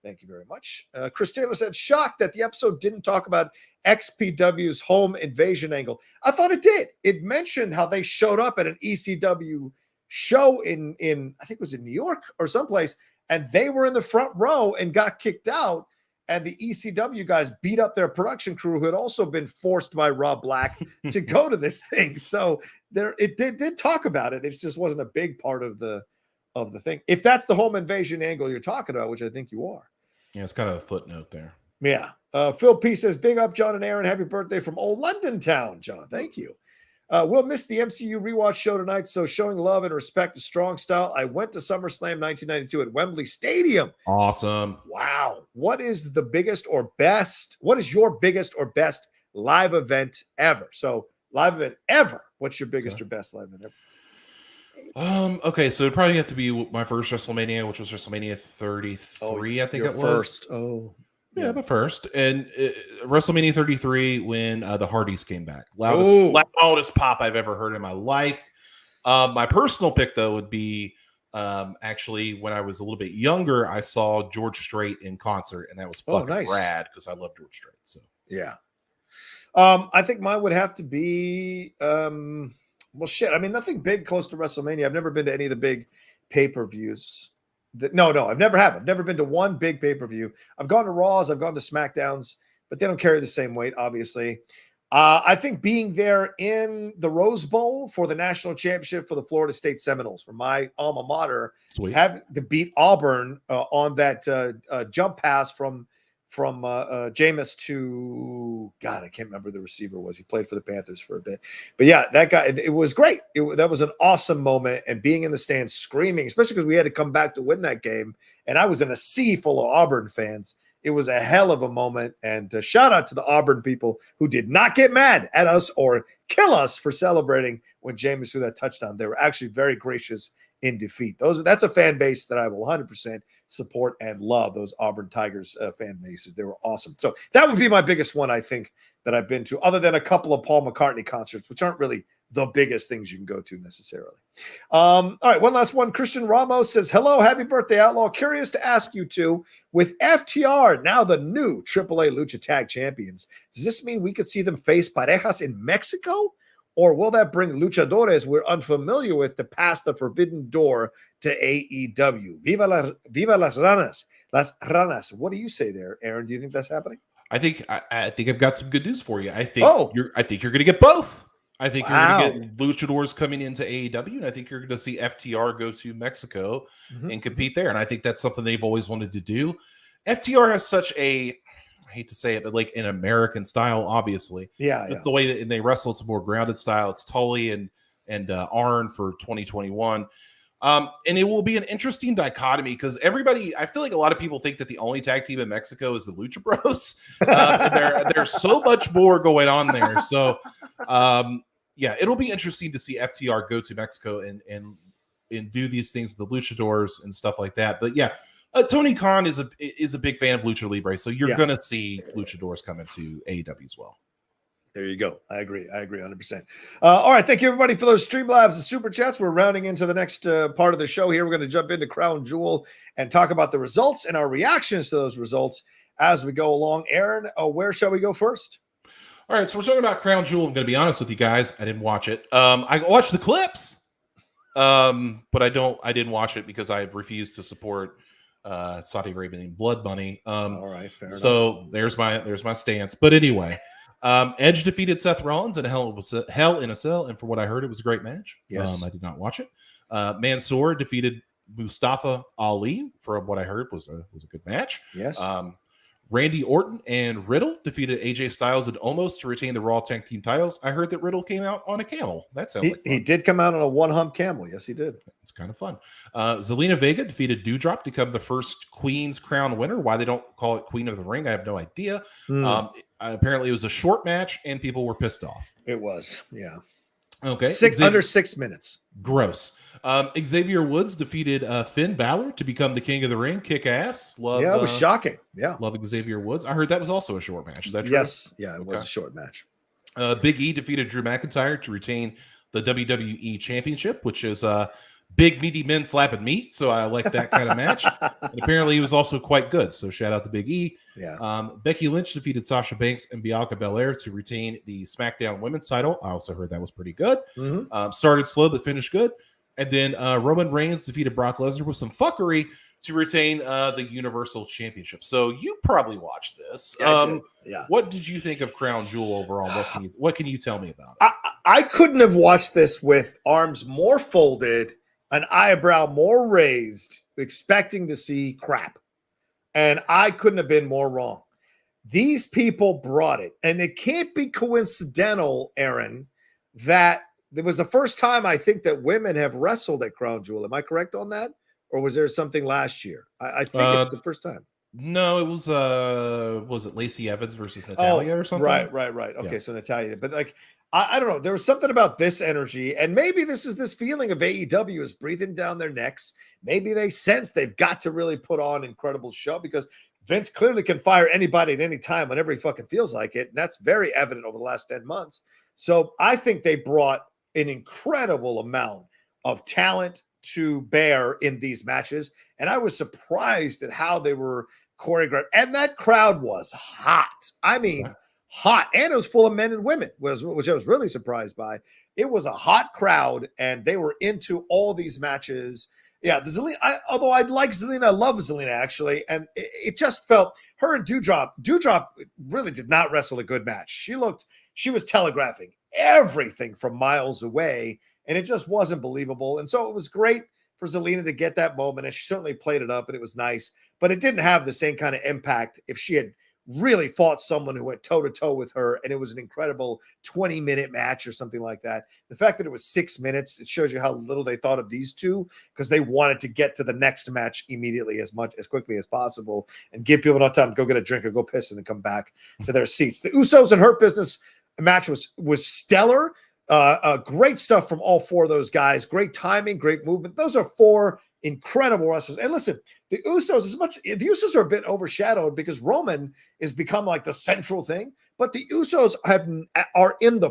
Thank you very much. Chris Taylor said, shocked that the episode didn't talk about XPW's home invasion angle. I thought it did. It mentioned how they showed up at an ECW show in I think it was in New York or someplace, and they were in the front row and got kicked out. And the ECW guys beat up their production crew who had also been forced by Rob Black to go to this thing. So it did talk about it. It just wasn't a big part of the thing. If that's the home invasion angle you're talking about, which I think you are. Yeah, it's kind of a footnote there. Yeah. Phil P says, big up, John and Aaron. Happy birthday from old London town, John. Thank you. We'll miss the MCU rewatch show tonight, so showing love and respect to Strong Style. I went to SummerSlam 1992 at Wembley Stadium. Awesome. Wow. What is your biggest or best live event ever? So live event ever. What's your biggest or best live event ever? Okay, so it'd probably have to be my first WrestleMania, which was WrestleMania 33, I think it was. First. Oh. Yeah, but first. And WrestleMania 33 when the Hardys came back. Loudest pop I've ever heard in my life. My personal pick, though, would be actually when I was a little bit younger, I saw George Strait in concert, and that was fucking rad because I love George Strait. So yeah. I think mine would have to be well, shit. I mean, nothing big close to WrestleMania. I've never been to any of the big pay-per-views. No, I've never been to one big pay-per-view. I've gone to Raws, I've gone to SmackDowns, but they don't carry the same weight, obviously. I think being there in the Rose Bowl for the national championship for the Florida State Seminoles, for my alma mater, having to beat Auburn on that jump pass from from Jameis to God, I can't remember who the receiver was. He played for the Panthers for a bit, but yeah, that guy. It was great. That was an awesome moment, and being in the stands screaming, especially because we had to come back to win that game, and I was in a sea full of Auburn fans. It was a hell of a moment, and shout out to the Auburn people who did not get mad at us or kill us for celebrating when Jameis threw that touchdown. They were actually very gracious in defeat. That's a fan base that I will 100% support and love. Those Auburn Tigers fan bases. They were awesome. So that would be my biggest one, I think, that I've been to, other than a couple of Paul McCartney concerts, which aren't really the biggest things you can go to necessarily. All right, one last one. Christian Ramos says, hello, happy birthday, Outlaw. Curious to ask you two, with FTR now the new AAA Lucha Tag Champions, does this mean we could see them face parejas in Mexico? Or will that bring luchadores we're unfamiliar with to pass the forbidden door to AEW? Viva las ranas. Las ranas. What do you say there, Aaron? Do you think that's happening? I think I've got some good news for you. I think you're going to get both. I think you're going to get luchadors coming into AEW, and I think you're going to see FTR go to Mexico and compete there. And I think that's something they've always wanted to do. FTR has such a, I hate to say it, but like an American style, obviously. That's the way that they wrestle. It's a more grounded style. It's Tully and Arn for 2021. And it will be an interesting dichotomy because I feel like a lot of people think that the only tag team in Mexico is the Lucha Bros. And there's so much more going on there. So, it'll be interesting to see FTR go to Mexico and do these things with the luchadors and stuff like that. But yeah, Tony Kahn is a big fan of Lucha Libre, so you're going to see luchadors coming to AEW as well. There you go. I agree 100%. All right. Thank you, everybody, for those Streamlabs and Super Chats. We're rounding into the next part of the show here. We're going to jump into Crown Jewel and talk about the results and our reactions to those results as we go along. Aaron, where shall we go first? All right. So we're talking about Crown Jewel. I'm going to be honest with you guys. I didn't watch it. I watched the clips, but I didn't watch it because I refused to support Saudi Arabian blood money. All right. Fair enough. There's my stance. But anyway. Edge defeated Seth Rollins in a Hell in a Cell, and from what I heard, it was a great match. Yes. I did not watch it. Mansoor defeated Mustafa Ali, from what I heard, was a good match. Yes. Randy Orton and Riddle defeated AJ Styles and Omos to retain the Raw Tag Team titles. I heard that Riddle came out on a camel. That sounds like fun. He did come out on a one-hump camel. Yes, he did. It's kind of fun. Zelina Vega defeated Doudrop to become the first Queen's Crown winner. Why they don't call it Queen of the Ring, I have no idea. Apparently, it was a short match, and people were pissed off. It was, yeah. Okay. Under 6 minutes. Gross. Xavier Woods defeated Finn Balor to become the King of the Ring. Kick ass. It was shocking. Yeah. Love Xavier Woods. I heard that was also a short match. Is that true? Yes. Yeah, it was a short match. Big E defeated Drew McIntyre to retain the WWE Championship, which is big, meaty men slapping meat. So I like that kind of match. And apparently, he was also quite good. So shout out to Big E. Yeah. Becky Lynch defeated Sasha Banks and Bianca Belair to retain the SmackDown Women's title. I also heard that was pretty good. Started slow, but finished good. And then Roman Reigns defeated Brock Lesnar with some fuckery to retain the Universal Championship. So you probably watched this. Yeah. What did you think of Crown Jewel overall? What can you tell me about it? I couldn't have watched this with arms more folded, an eyebrow more raised, expecting to see crap. And I couldn't have been more wrong. These people brought it. And it can't be coincidental, Aaron, that it was the first time I think that women have wrestled at Crown Jewel. Am I correct on that? Or was there something last year? I think it's the first time. No, it was it Lacey Evans versus Natalya or something? Right. Okay, so Natalya. But like, I don't know. There was something about this energy, and maybe this is this feeling of AEW is breathing down their necks. Maybe they sense they've got to really put on an incredible show because Vince clearly can fire anybody at any time whenever he fucking feels like it. And that's very evident over the last 10 months. So I think they brought an incredible amount of talent to bear in these matches. And I was surprised at how they were choreographed. And that crowd was hot. I mean, hot. And it was full of men and women, which I was really surprised by. It was a hot crowd, and they were into all these matches. Yeah, the Zelina, although I like Zelina, I love Zelina, actually. And it just felt, her and Doudrop really did not wrestle a good match. She was telegraphing everything from miles away, and it just wasn't believable. And so it was great for Zelina to get that moment, and she certainly played it up, and it was nice. but it didn't have the same kind of impact if she had really fought someone who went toe-to-toe with her, and it was an incredible 20-minute match or something like that. The fact that it was 6 minutes, it shows you how little they thought of these two, because they wanted to get to the next match immediately as quickly as possible and give people enough time to go get a drink or go piss and then come back to their seats. The Usos and Hurt Business match was stellar. Great stuff from all four of those guys. Great timing, great movement. Those are four incredible wrestlers. And listen, the Usos are a bit overshadowed because Roman has become like the central thing, but the Usos are in the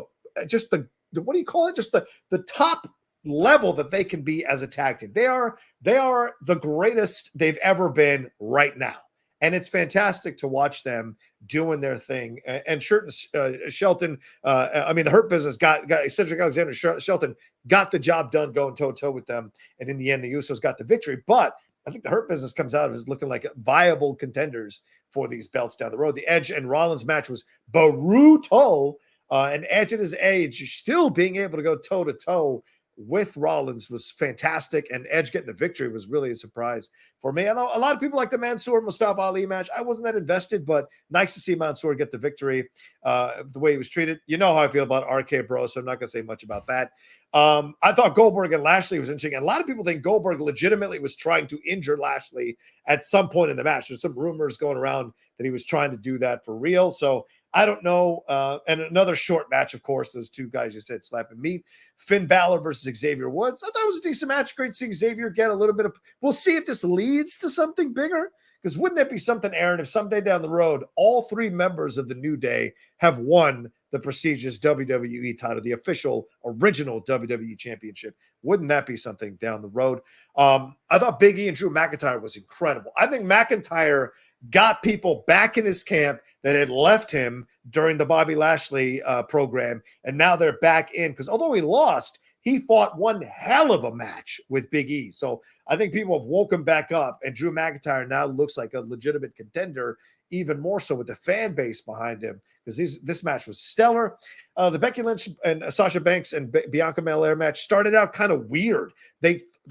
what do you call it? Just the top level that they can be as a tag team. They are the greatest they've ever been right now. And it's fantastic to watch them doing their thing. And Shelton, the Hurt Business got Cedric Alexander Shelton got the job done going toe-to-toe with them. And in the end, the Usos got the victory. But I think the Hurt Business comes out as looking like viable contenders for these belts down the road. The Edge and Rollins match was brutal. And Edge at his age, still being able to go toe-to-toe with Rollins was fantastic, and Edge getting the victory was really a surprise for me. I know a lot of people like the Mansoor-Mustafa Ali match. I wasn't that invested, but nice to see Mansoor get the victory the way he was treated. You know how I feel about RK Bro, so I'm not going to say much about that. I thought Goldberg and Lashley was interesting, and a lot of people think Goldberg legitimately was trying to injure Lashley at some point in the match. There's some rumors going around that he was trying to do that for real, so I don't know. And another short match, of course, those two guys you said slap and meet. Finn Balor versus Xavier Woods. I thought it was a decent match. Great seeing Xavier get a little bit of. We'll see if this leads to something bigger. Because wouldn't that be something, Aaron, if someday down the road, all three members of the New Day have won the prestigious WWE title, the official original WWE championship? Wouldn't that be something down the road? I thought Big E and Drew McIntyre was incredible. I think McIntyre got people back in his camp that had left him during the Bobby Lashley program, and now they're back in, because although he lost, he fought one hell of a match with Big E. So I think people have woken back up, and Drew McIntyre now looks like a legitimate contender, even more so with the fan base behind him, because this match was stellar. The Becky Lynch and Sasha Banks and Bianca Belair match started out kind of weird.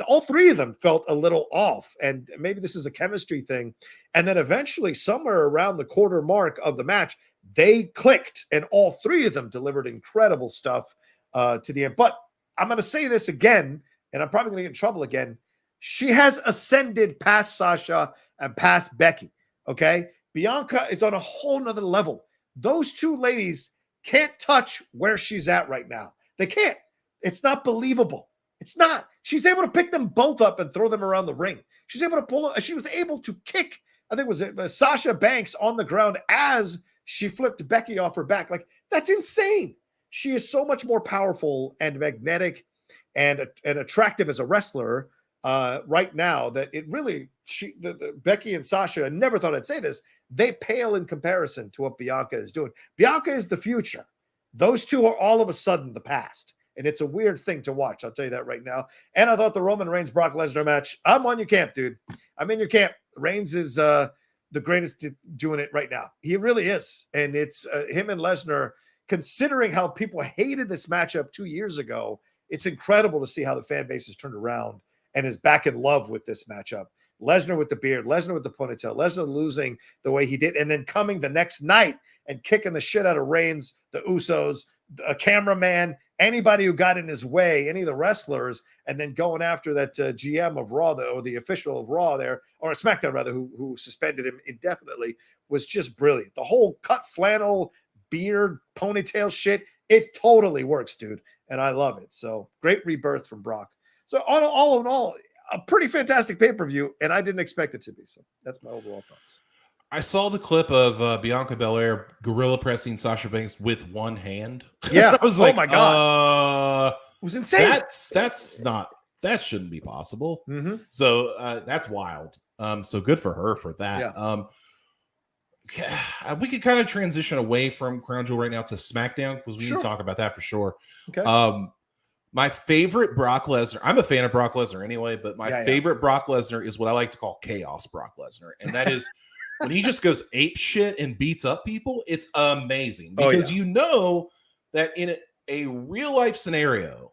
All three of them felt a little off, and maybe this is a chemistry thing. And then eventually, somewhere around the quarter mark of the match, they clicked, and all three of them delivered incredible stuff to the end. But I'm going to say this again, and I'm probably going to get in trouble again. She has ascended past Sasha and past Becky, okay? Bianca is on a whole nother level. Those two ladies can't touch where she's at right now. They can't. It's not believable. It's not. She's able to pick them both up and throw them around the ring. She's able to she was able to kick, I think it was Sasha Banks on the ground as she flipped Becky off her back. Like, that's insane. She is so much more powerful and magnetic and attractive as a wrestler right now that it really, the Becky and Sasha, I never thought I'd say this, they pale in comparison to what Bianca is doing. Bianca is the future. Those two are all of a sudden the past. And it's a weird thing to watch. I'll tell you that right now. And I thought the Roman Reigns-Brock Lesnar match, I'm on your camp, dude. I'm in your camp. Reigns is the greatest doing it right now. He really is. And it's him and Lesnar, considering how people hated this matchup 2 years ago, it's incredible to see how the fan base has turned around and is back in love with this matchup. Lesnar with the beard, Lesnar with the ponytail, Lesnar losing the way he did, and then coming the next night and kicking the shit out of Reigns, the Usos, a cameraman, anybody who got in his way, any of the wrestlers, and then going after that GM of Raw, or the official of Raw there, or SmackDown rather, who suspended him indefinitely, was just brilliant. The whole cut flannel, beard, ponytail shit, it totally works, dude, and I love it. So great rebirth from Brock. So all in all, a pretty fantastic pay-per-view, and I didn't expect it to be. So that's my overall thoughts. I saw the clip of Bianca Belair gorilla pressing Sasha Banks with one hand. Yeah, I was like, oh my god, it was insane. That shouldn't be possible. Mm-hmm. So that's wild. So good for her for that. Yeah. We could kind of transition away from Crown Jewel right now to SmackDown, because we need to talk about that for sure. Okay. My favorite Brock Lesnar, I'm a fan of Brock Lesnar anyway, but my favorite Brock Lesnar is what I like to call Chaos Brock Lesnar. And that is when he just goes ape shit and beats up people. It's amazing, because you know that in a real life scenario,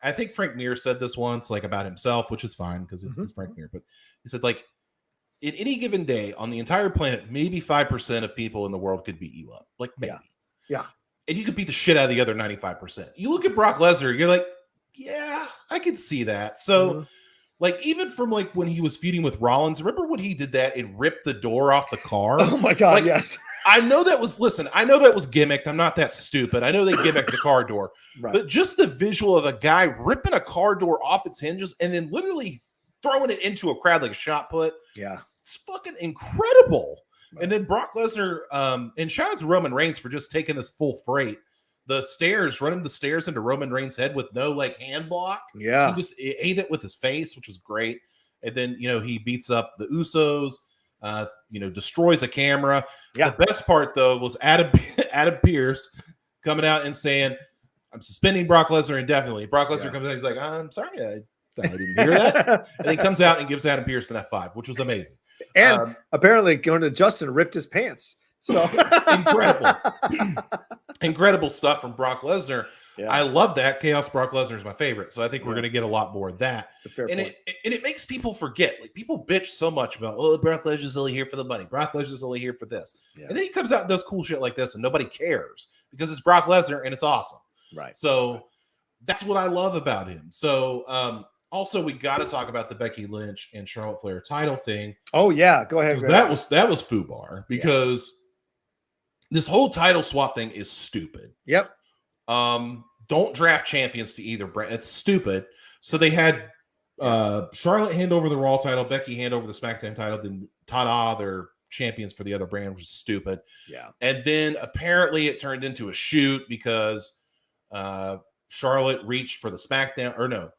I think Frank Mir said this once, like about himself, which is fine because it's Frank Mir, but he said, like, in any given day on the entire planet, maybe 5% of people in the world could beat you up. Like maybe. Yeah. And you could beat the shit out of the other 95%. You look at Brock Lesnar, you're like, yeah, I can see that. So, like, even from like when he was feuding with Rollins, remember when he did that and ripped the door off the car? Oh my God, like, yes. I know that was gimmicked. I'm not that stupid. I know they gimmicked the car door. Right. But just the visual of a guy ripping a car door off its hinges and then literally throwing it into a crowd like a shot put. Yeah. It's fucking incredible. Right. And then Brock Lesnar, and shout out to Roman Reigns for just taking this full freight. The stairs, running the stairs into Roman Reigns' head with no like hand block. Yeah. He just ate it with his face, which was great. And then, he beats up the Usos, destroys a camera. Yeah. The best part, though, was Adam Pearce coming out and saying, I'm suspending Brock Lesnar indefinitely. Brock Lesnar comes out, he's like, I'm sorry, I didn't hear that. And he comes out and gives Adam Pearce an F5, which was amazing. And apparently going to Justin ripped his pants. So incredible stuff from Brock Lesnar. Yeah. I love that. Chaos Brock Lesnar is my favorite. So I think we're going to get a lot more of that. It's a fair point. It makes people forget. Like people bitch so much about, Brock Lesnar's only here for the money. Brock Lesnar's only here for this. Yeah. And then he comes out and does cool shit like this and nobody cares because it's Brock Lesnar and it's awesome. Right. So that's what I love about him. So also we got to talk about the Becky Lynch and Charlotte Flair title thing. Oh yeah. Go ahead. That was FUBAR because this whole title swap thing is stupid. Yep. Don't draft champions to either brand. It's stupid. So they had Charlotte hand over the Raw title, Becky hand over the SmackDown title, then they're champions for the other brand, which is stupid. Yeah. And then apparently it turned into a shoot because Charlotte reached for the SmackDown, or no,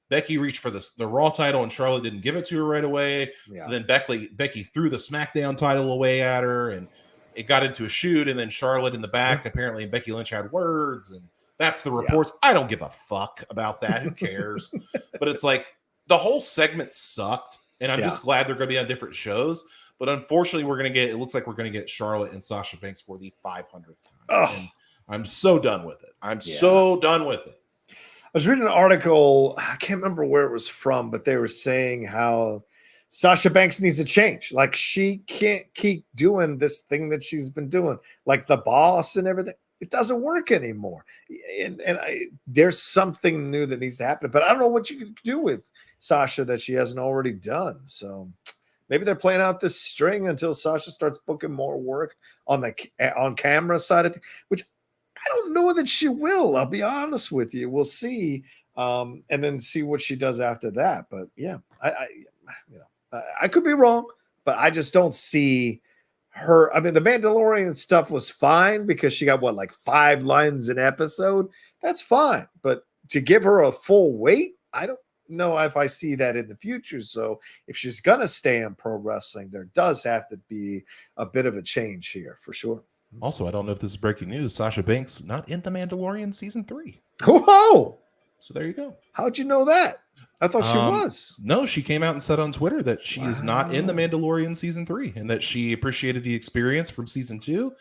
Becky reached for the Raw title and Charlotte didn't give it to her right away. Yeah. So then Becky threw the SmackDown title away at her and it got into a shoot, and then Charlotte in the back, apparently, and Becky Lynch had words, and that's the reports. Yeah. I don't give a fuck about that. Who cares? But it's like the whole segment sucked, and I'm just glad they're going to be on different shows. But unfortunately, it looks like we're going to get Charlotte and Sasha Banks for the 500th time. And I'm so done with it. I'm so done with it. I was reading an article, I can't remember where it was from, but they were saying how Sasha Banks needs to change. Like she can't keep doing this thing that she's been doing, like the boss and everything. It doesn't work anymore. And there's something new that needs to happen. But I don't know what you can do with Sasha that she hasn't already done. So maybe they're playing out this string until Sasha starts booking more work on camera side of things, which I don't know that she will. I'll be honest with you. We'll see, and then see what she does after that. But yeah, I could be wrong, but I just don't see her. I mean, the Mandalorian stuff was fine because she got like 5 lines an episode. That's fine. But to give her a full weight, I don't know if I see that in the future. So if she's going to stay in pro wrestling, there does have to be a bit of a change here for sure. Also, I don't know if this is breaking news. Sasha Banks not in The Mandalorian season 3. Whoa! So there you go. How'd you know that? I thought she was. No, she came out and said on Twitter that she is not in The Mandalorian season 3 and that she appreciated the experience from season 2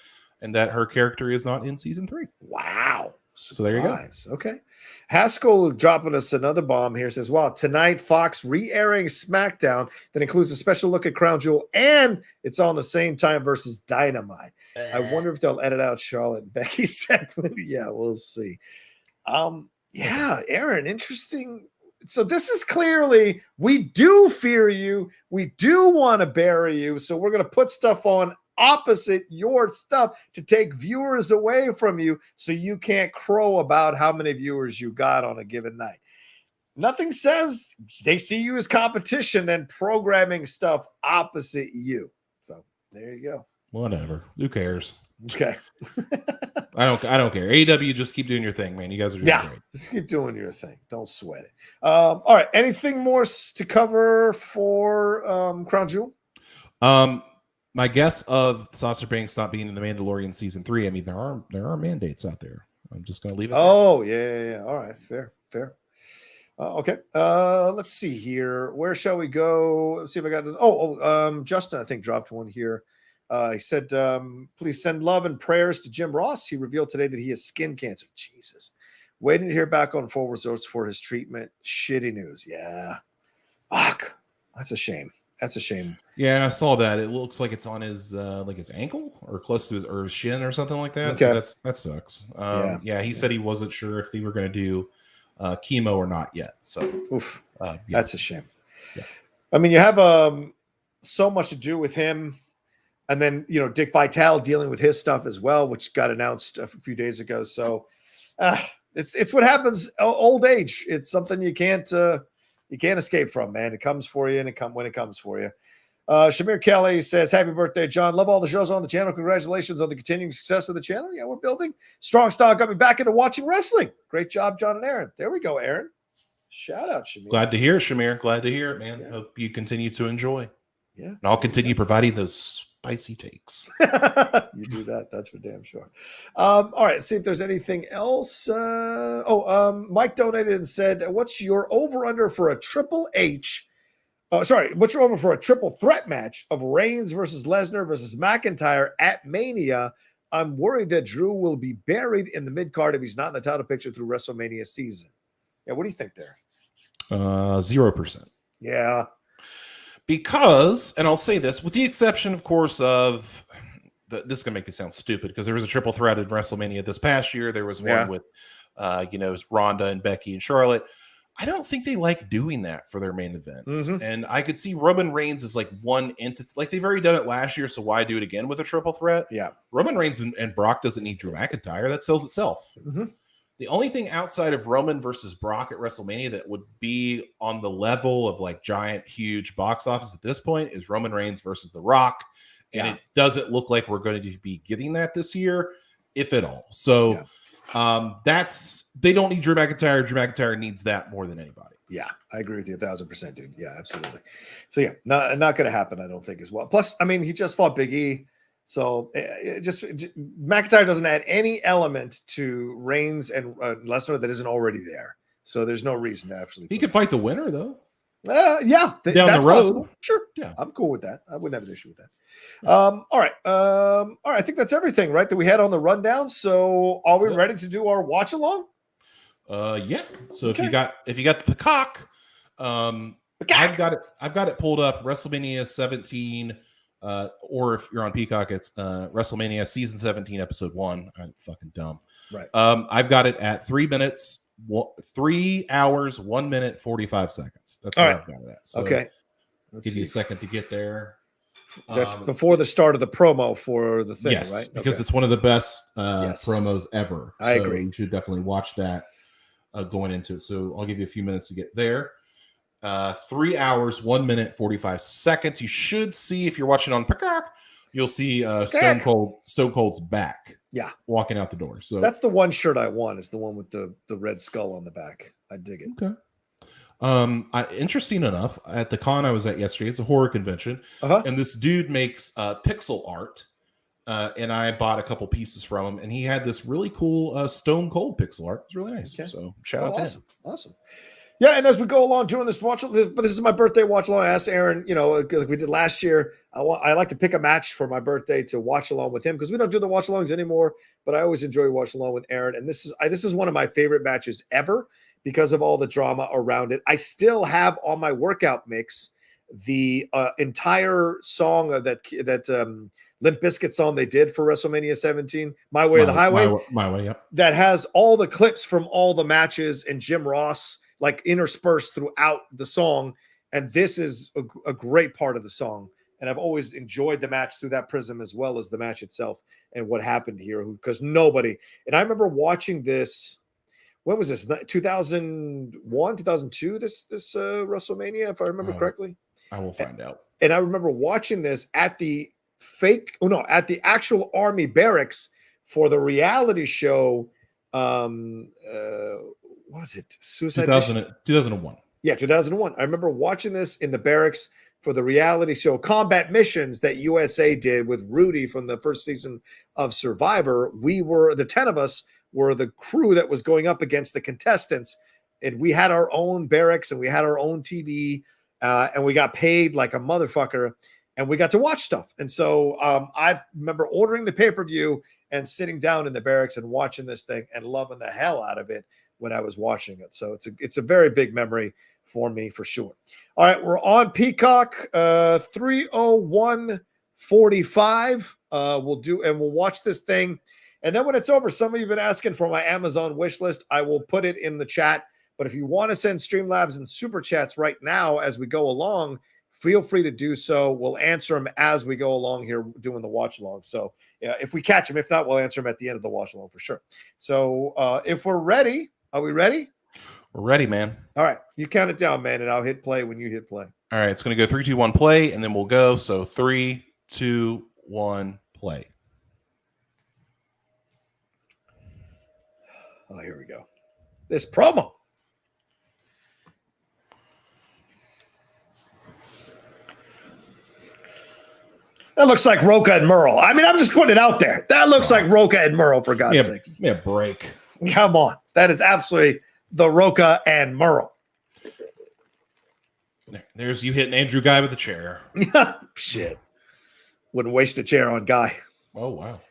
and that her character is not in season 3. Wow. So there you go. Okay. Haskell dropping us another bomb here says, wow, tonight Fox re-airing SmackDown that includes a special look at Crown Jewel and it's on the same time versus Dynamite. I wonder if they'll edit out Charlotte and Becky's segment. Yeah, we'll see. Yeah, Aaron, interesting. So this is clearly, we do fear you. We do want to bury you. So we're going to put stuff on opposite your stuff to take viewers away from you so you can't crow about how many viewers you got on a given night. Nothing says they see you as competition than programming stuff opposite you. So there you go. Whatever. Who cares? Okay. I don't care. AEW, just keep doing your thing, man. You guys are doing great. Just keep doing your thing. Don't sweat it. All right. Anything more to cover for Crown Jewel? My guess of Sasha Banks not being in The Mandalorian season 3, I mean, there are mandates out there. I'm just going to leave it there. Yeah. All right. Fair. Okay. Let's see here. Where shall we go? Let's see if I got Justin, I think, dropped one here. He said, please send love and prayers to Jim Ross. He revealed today that he has skin cancer. Jesus. Waiting to hear back on full results for his treatment. Shitty news. Yeah. Fuck. That's a shame. Yeah, I saw that. It looks like it's on his his ankle or close to his shin or something like that. Okay. So that sucks. Yeah. He said he wasn't sure if they were going to do chemo or not yet. So Oof. yeah. That's a shame. Yeah. I mean, you have so much to do with him. And then, Dick Vitale dealing with his stuff as well, which got announced a few days ago. So it's what happens. Old age. It's something you can't escape from, man. It comes for you, and when it comes for you. Shamir Kelly says, "Happy birthday, John. Love all the shows on the channel. Congratulations on the continuing success of the channel. Yeah, we're building. Strong style got me back into watching wrestling. Great job, John and Aaron. There we go, Aaron. Shout out, Shamir. Glad to hear it, Shamir. Glad to hear it, man. Yeah. Hope you continue to enjoy. Yeah. And I'll continue providing those spicy takes. You do that. That's for damn sure. All right. See if there's anything else. Mike donated and said, what's your over-under for a Triple H? What's your over for a triple threat match of Reigns versus Lesnar versus McIntyre at Mania? I'm worried that Drew will be buried in the mid-card if he's not in the title picture through WrestleMania season. Yeah, what do you think there? 0%. Yeah. Because, and I'll say this, with the exception, of course, of this is going to make me sound stupid because there was a triple threat at WrestleMania this past year. There was one with, Ronda and Becky and Charlotte. I don't think they like doing that for their main events. Mm-hmm. And I could see Roman Reigns as like one entity. Like they've already done it last year, so why do it again with a triple threat? Yeah. Roman Reigns and Brock doesn't need Drew McIntyre. That sells itself. Mm-hmm. The only thing outside of Roman versus Brock at WrestleMania that would be on the level of like giant, huge box office at this point is Roman Reigns versus The Rock. And it doesn't look like we're going to be getting that this year, if at all. So they don't need Drew McIntyre. Drew McIntyre needs that more than anybody. Yeah, I agree with you 1,000%, dude. Yeah, absolutely. So yeah, not going to happen, I don't think, as well. Plus, I mean, he just fought Big E. So McIntyre doesn't add any element to Reigns and Lesnar that isn't already there. So there's no reason to actually. He could fight the winner, though. Down the road. Possible. Sure. Yeah, I'm cool with that. I wouldn't have an issue with that. All right. I think that's everything, right, that we had on the rundown. So are we ready to do our watch along? Yeah. So if you got the Peacock, I've got it pulled up. WrestleMania 17. Or if you're on Peacock, it's WrestleMania Season 17, Episode 1. I'm fucking dumb. Right. I've got it at 3 hours, 1 minute, 45 seconds. That's what I've got it at. So okay. Give you a second to get there. That's before the start of the promo for the thing, yes, right? Because it's one of the best promos ever. I agree. You should definitely watch that going into it. So I'll give you a few minutes to get there. 3 hours, 1 minute, 45 seconds. You should see, if you're watching on Peacock, you'll see Stone Cold's back. Yeah. Walking out the door. So that's the one shirt I want, is the one with the red skull on the back. I dig it. Okay. Interesting enough, at the con I was at yesterday, it's a horror convention, and this dude makes pixel art, and I bought a couple pieces from him, and he had this really cool Stone Cold pixel art. It's really nice. Okay. So shout out to him. Awesome. Yeah, and as we go along doing this watch, but this is my birthday watch along. I asked Aaron, like we did last year. I like to pick a match for my birthday to watch along with him because we don't do the watch alongs anymore. But I always enjoy watching along with Aaron, and this is one of my favorite matches ever because of all the drama around it. I still have on my workout mix the entire song that Limp Bizkit song they did for WrestleMania 17, My Way or the Highway. My Way, yep. That has all the clips from all the matches and Jim Ross like interspersed throughout the song. And this is a great part of the song. And I've always enjoyed the match through that prism as well as the match itself and what happened here, because nobody, and I remember watching this, when was this? 2001, 2002, this WrestleMania, if I remember correctly. I will find out. And I remember watching this at the at the actual Army barracks for the reality show. What was it? Suicide 2001. Yeah, 2001. I remember watching this in the barracks for the reality show Combat Missions that USA did with Rudy from the first season of Survivor. We were, the 10 of us were the crew that was going up against the contestants. And we had our own barracks and we had our own TV and we got paid like a motherfucker and we got to watch stuff. And so I remember ordering the pay-per-view and sitting down in the barracks and watching this thing and loving the hell out of it when I was watching it. So it's a very big memory for me for sure. All right, we're on Peacock, 301:45. We'll watch this thing. And then when it's over, some of you have been asking for my Amazon wish list. I will put it in the chat. But if you want to send Streamlabs and Super Chats right now as we go along, feel free to do so. We'll answer them as we go along here doing the watch along. So yeah, if we catch them, if not, we'll answer them at the end of the watch along for sure. So if we're ready, are we ready? We're ready, man. All right. You count it down, man, and I'll hit play when you hit play. All right. It's going to go 3, 2, 1, play, and then we'll go. So 3, 2, 1, play. Oh, here we go. This promo. That looks like Rocha and Merle. I mean, I'm just putting it out there. That looks like Rocha and Merle, for God's sakes. Yeah, break. Come on. That is absolutely the Rocha and Merle. There's you hitting Andrew Guy with a chair. Shit. Wouldn't waste a chair on Guy. Oh, wow.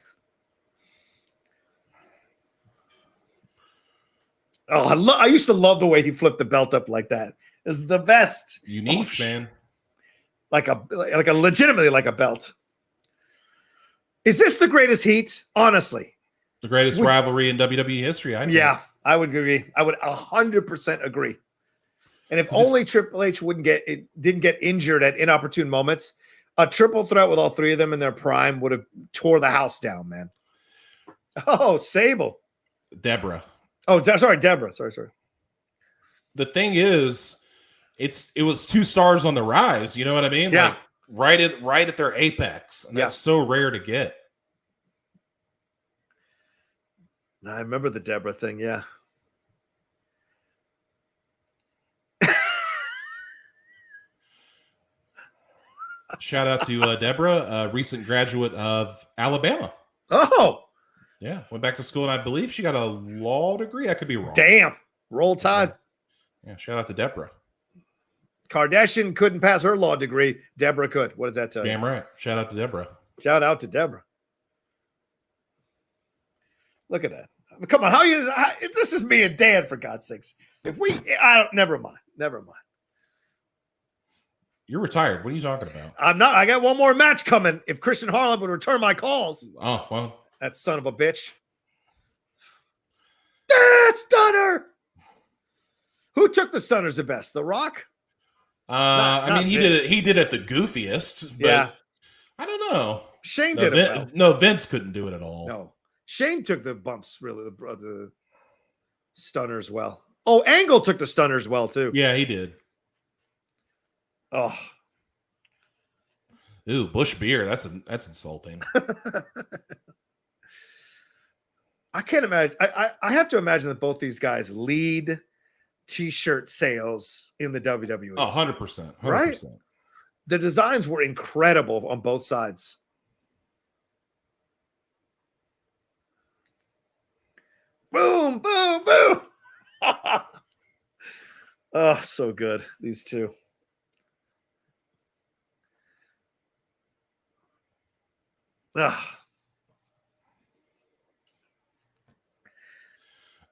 Oh, I used to love the way he flipped the belt up like that. It's the best. Unique, man. Like a legitimately like a belt. Is this the greatest heat? Honestly. The greatest rivalry in WWE history, I think. Yeah, I would agree. I would 100% agree. And if only Triple H didn't get injured at inopportune moments, a triple threat with all three of them in their prime would have tore the house down, man. Oh, Sable. Deborah. Oh, sorry, Deborah. Sorry. The thing is, it was 2 stars on the rise. You know what I mean? Yeah. Like right at their apex. And that's so rare to get. I remember the Deborah thing. Yeah. Shout out to Deborah, a recent graduate of Alabama. Oh. Yeah. Went back to school, and I believe she got a law degree. I could be wrong. Damn. Roll Tide. Yeah. Shout out to Deborah. Kardashian couldn't pass her law degree. Deborah could. What does that tell you? Damn right. Shout out to Deborah. Shout out to Deborah. Look at that. I mean, come on. This is me and Dan, for God's sakes. Never mind. You're retired. What are you talking about? I'm not. I got one more match coming. If Christian Harlan would return my calls. Oh, well. That son of a bitch. Stunner. Who took the stunners the best? The Rock? He did it the goofiest. But yeah. I don't know. Shane did it well. No, Vince couldn't do it at all. No. Shane took the bumps, really, the stunners well. Oh, Angle took the stunners well, too. Yeah, he did. Oh. Ooh, Bush beer. That's insulting. I can't imagine. I have to imagine that both these guys lead T-shirt sales in the WWE. Oh, 100%. Right? The designs were incredible on both sides. Boom, boom, boom. Oh, so good. These two. Ah.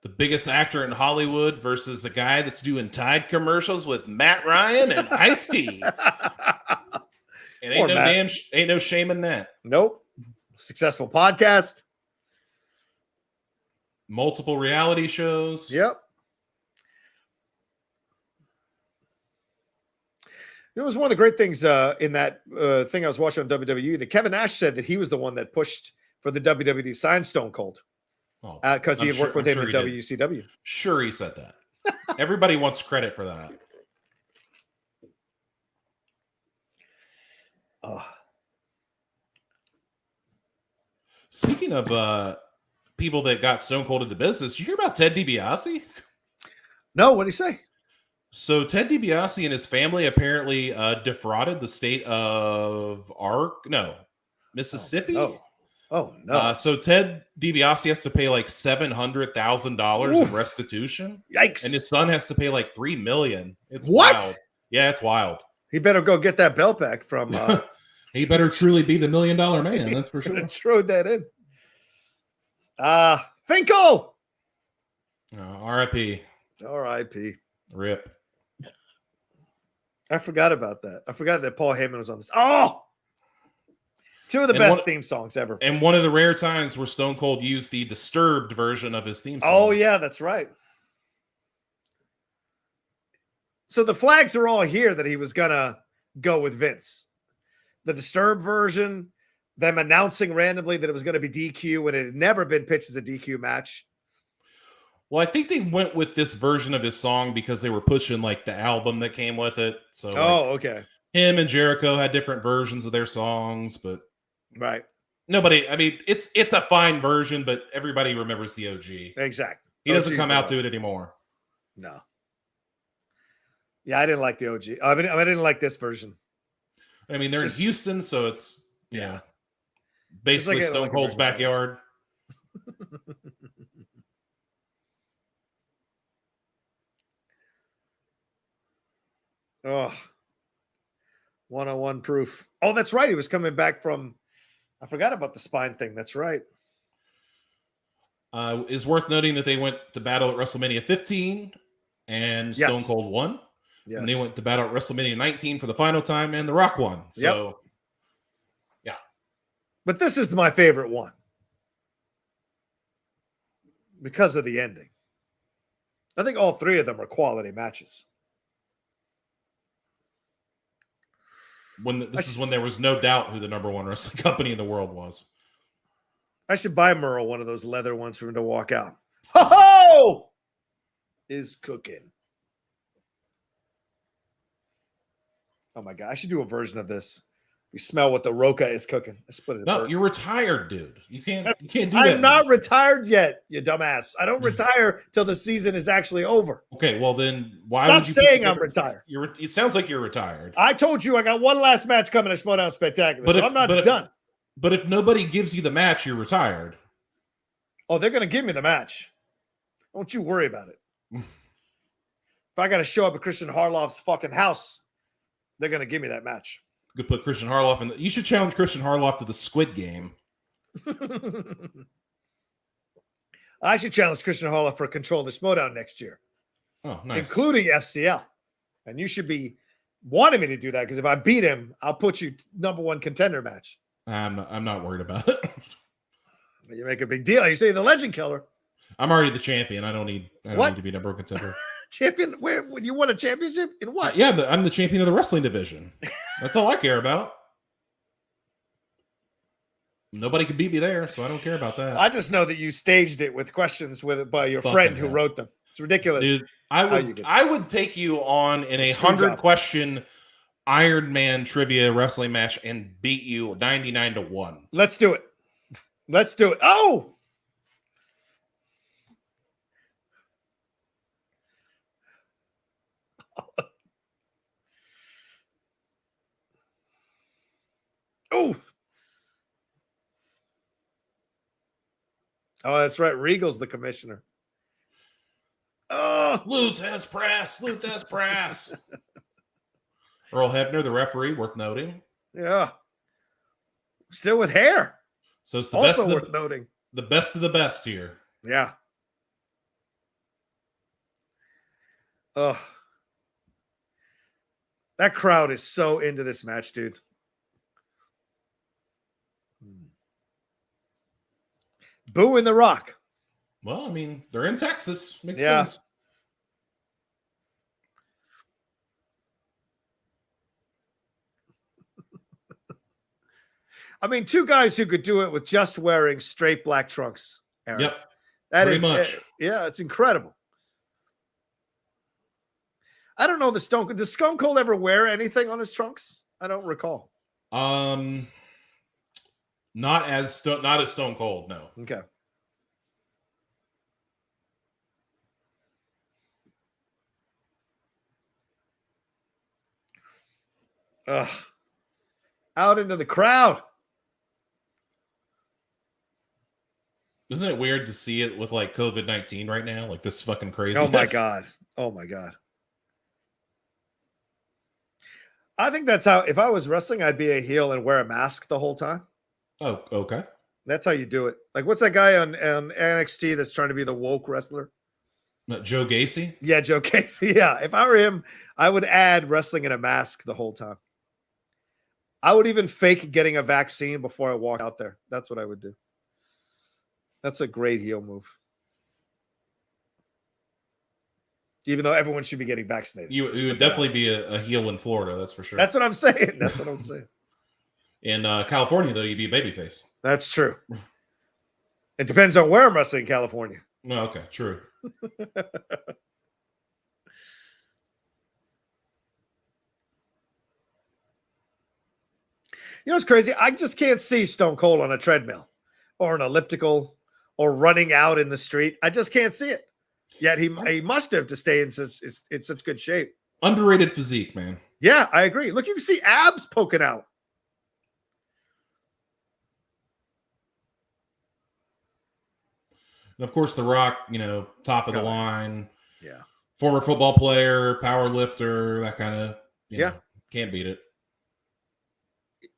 The biggest actor in Hollywood versus the guy that's doing Tide commercials with Matt Ryan and Ice-T. And ain't no shame in that. Nope. Successful podcast. Multiple reality shows. Yep. It was one of the great things in that thing I was watching on WWE that Kevin Nash said that he was the one that pushed for the WWE to sign Stone Cold. Because he had worked with him in WCW. Sure, he said that. Everybody wants credit for that. Speaking of people that got Stone Cold into business, did you hear about Ted DiBiase? No, what did he say? So Ted DiBiase and his family apparently defrauded the state of Mississippi. Oh no! So Ted DiBiase has to pay like $700,000 in restitution. Yikes! And his son has to pay like $3 million. It's what? Wild. Yeah, it's wild. He better go get that belt back from. He better truly be the $1 million man. That's for sure. Throw that in. Finkel. R.I.P. R.I.P. Rip. I forgot about that. I forgot that Paul Heyman was on this. Oh, two of the best theme songs ever. And one of the rare times where Stone Cold used the Disturbed version of his theme song. Oh, yeah, that's right. So the flags are all here that he was going to go with Vince. The Disturbed version, them announcing randomly that it was going to be DQ when it had never been pitched as a DQ match. Well, I think they went with this version of his song because they were pushing like the album that came with it. So, okay. Him and Jericho had different versions of their songs, but right. Nobody. I mean, it's a fine version, but everybody remembers the OG. Exactly. He doesn't come out to it anymore. No. Yeah, I didn't like the OG. I didn't like this version. I mean, they're in Houston, so it's basically like Stone Cold's backyard. Oh, 101 proof. Oh, that's right. He was coming back from. I forgot about the spine thing. That's right. Is worth noting that they went to battle at WrestleMania 15, and Stone Cold won. Yes. And they went to battle at WrestleMania 19 for the final time, and The Rock won. So, yeah. But this is my favorite one because of the ending. I think all three of them are quality matches. This is when there was no doubt who the number one wrestling company in the world was. I should buy Merle one of those leather ones for him to walk out. Ho-ho! Is cooking. Oh my God. I should do a version of this. You smell what the Rocha is cooking. I should put it in No, you're retired, dude. You can't do that. I'm not retired yet, you dumbass. I don't retire till the season is actually over. Okay, well then why Stop would you saying I'm retired? It sounds like you're retired. I told you I got one last match coming to SmackDown Spectacular, but I'm not done. But if nobody gives you the match, you're retired. Oh, they're going to give me the match. Don't you worry about it. If I got to show up at Christian Harloff's fucking house, they're going to give me that match. You could put Christian Harloff in. You should challenge Christian Harloff to the Squid Game. I should challenge Christian Harloff for Control the Schmodown next year. Oh, nice. Including FCL. And you should be wanting me to do that because if I beat him, I'll put you number one contender match. I'm not worried about it. You make a big deal. You say the legend killer. I'm already the champion. I don't need to be number one contender. Champion? Where would you want a championship? In what? Yeah, I'm the champion of the wrestling division. That's all I care about. Nobody can beat me there, so I don't care about that. I just know that you staged it with questions by your friend who wrote them. It's ridiculous. Dude, I would take you on in a 100-question Iron Man trivia wrestling match and beat you 99-1. Let's do it. Let's do it. Oh! Oh! Oh, that's right. Regal's the commissioner. Oh! Lutez Press. Earl Hebner, the referee, worth noting. Yeah. Still with hair. So it's also worth noting. The best of the best here. Yeah. Oh. That crowd is so into this match, dude. Booing the Rock. Well, I mean, they're in Texas. Makes sense. I mean, two guys who could do it with just wearing straight black trunks. Aaron. Yep. That pretty is much. Yeah, it's incredible. I don't know does Stone Cold ever wear anything on his trunks? I don't recall. Not as Stone Cold, no. Okay. Out into the crowd. Isn't it weird to see it with like COVID-19 right now? Like this fucking crazy. Oh my God. Oh my God. I think that's how, if I was wrestling, I'd be a heel and wear a mask the whole time. Oh, okay. That's how you do it. Like, what's that guy on NXT that's trying to be the woke wrestler? Joe Gacy? Yeah, Joe Gacy. Yeah, if I were him, I would add wrestling in a mask the whole time. I would even fake getting a vaccine before I walk out there. That's what I would do. That's a great heel move. Even though everyone should be getting vaccinated. You would definitely be a heel in Florida, that's for sure. That's what I'm saying. That's what I'm saying. In California, though, you'd be a babyface. That's true. It depends on where I'm wrestling in California. No, okay, true. You know what's crazy? I just can't see Stone Cold on a treadmill or an elliptical or running out in the street. I just can't see it. Yet he must have to stay in such good shape. Underrated physique, man. Yeah, I agree. Look, you can see abs poking out. And of course, The Rock, top of the line. Yeah. Former football player, power lifter, that kind of, yeah. Can't beat it.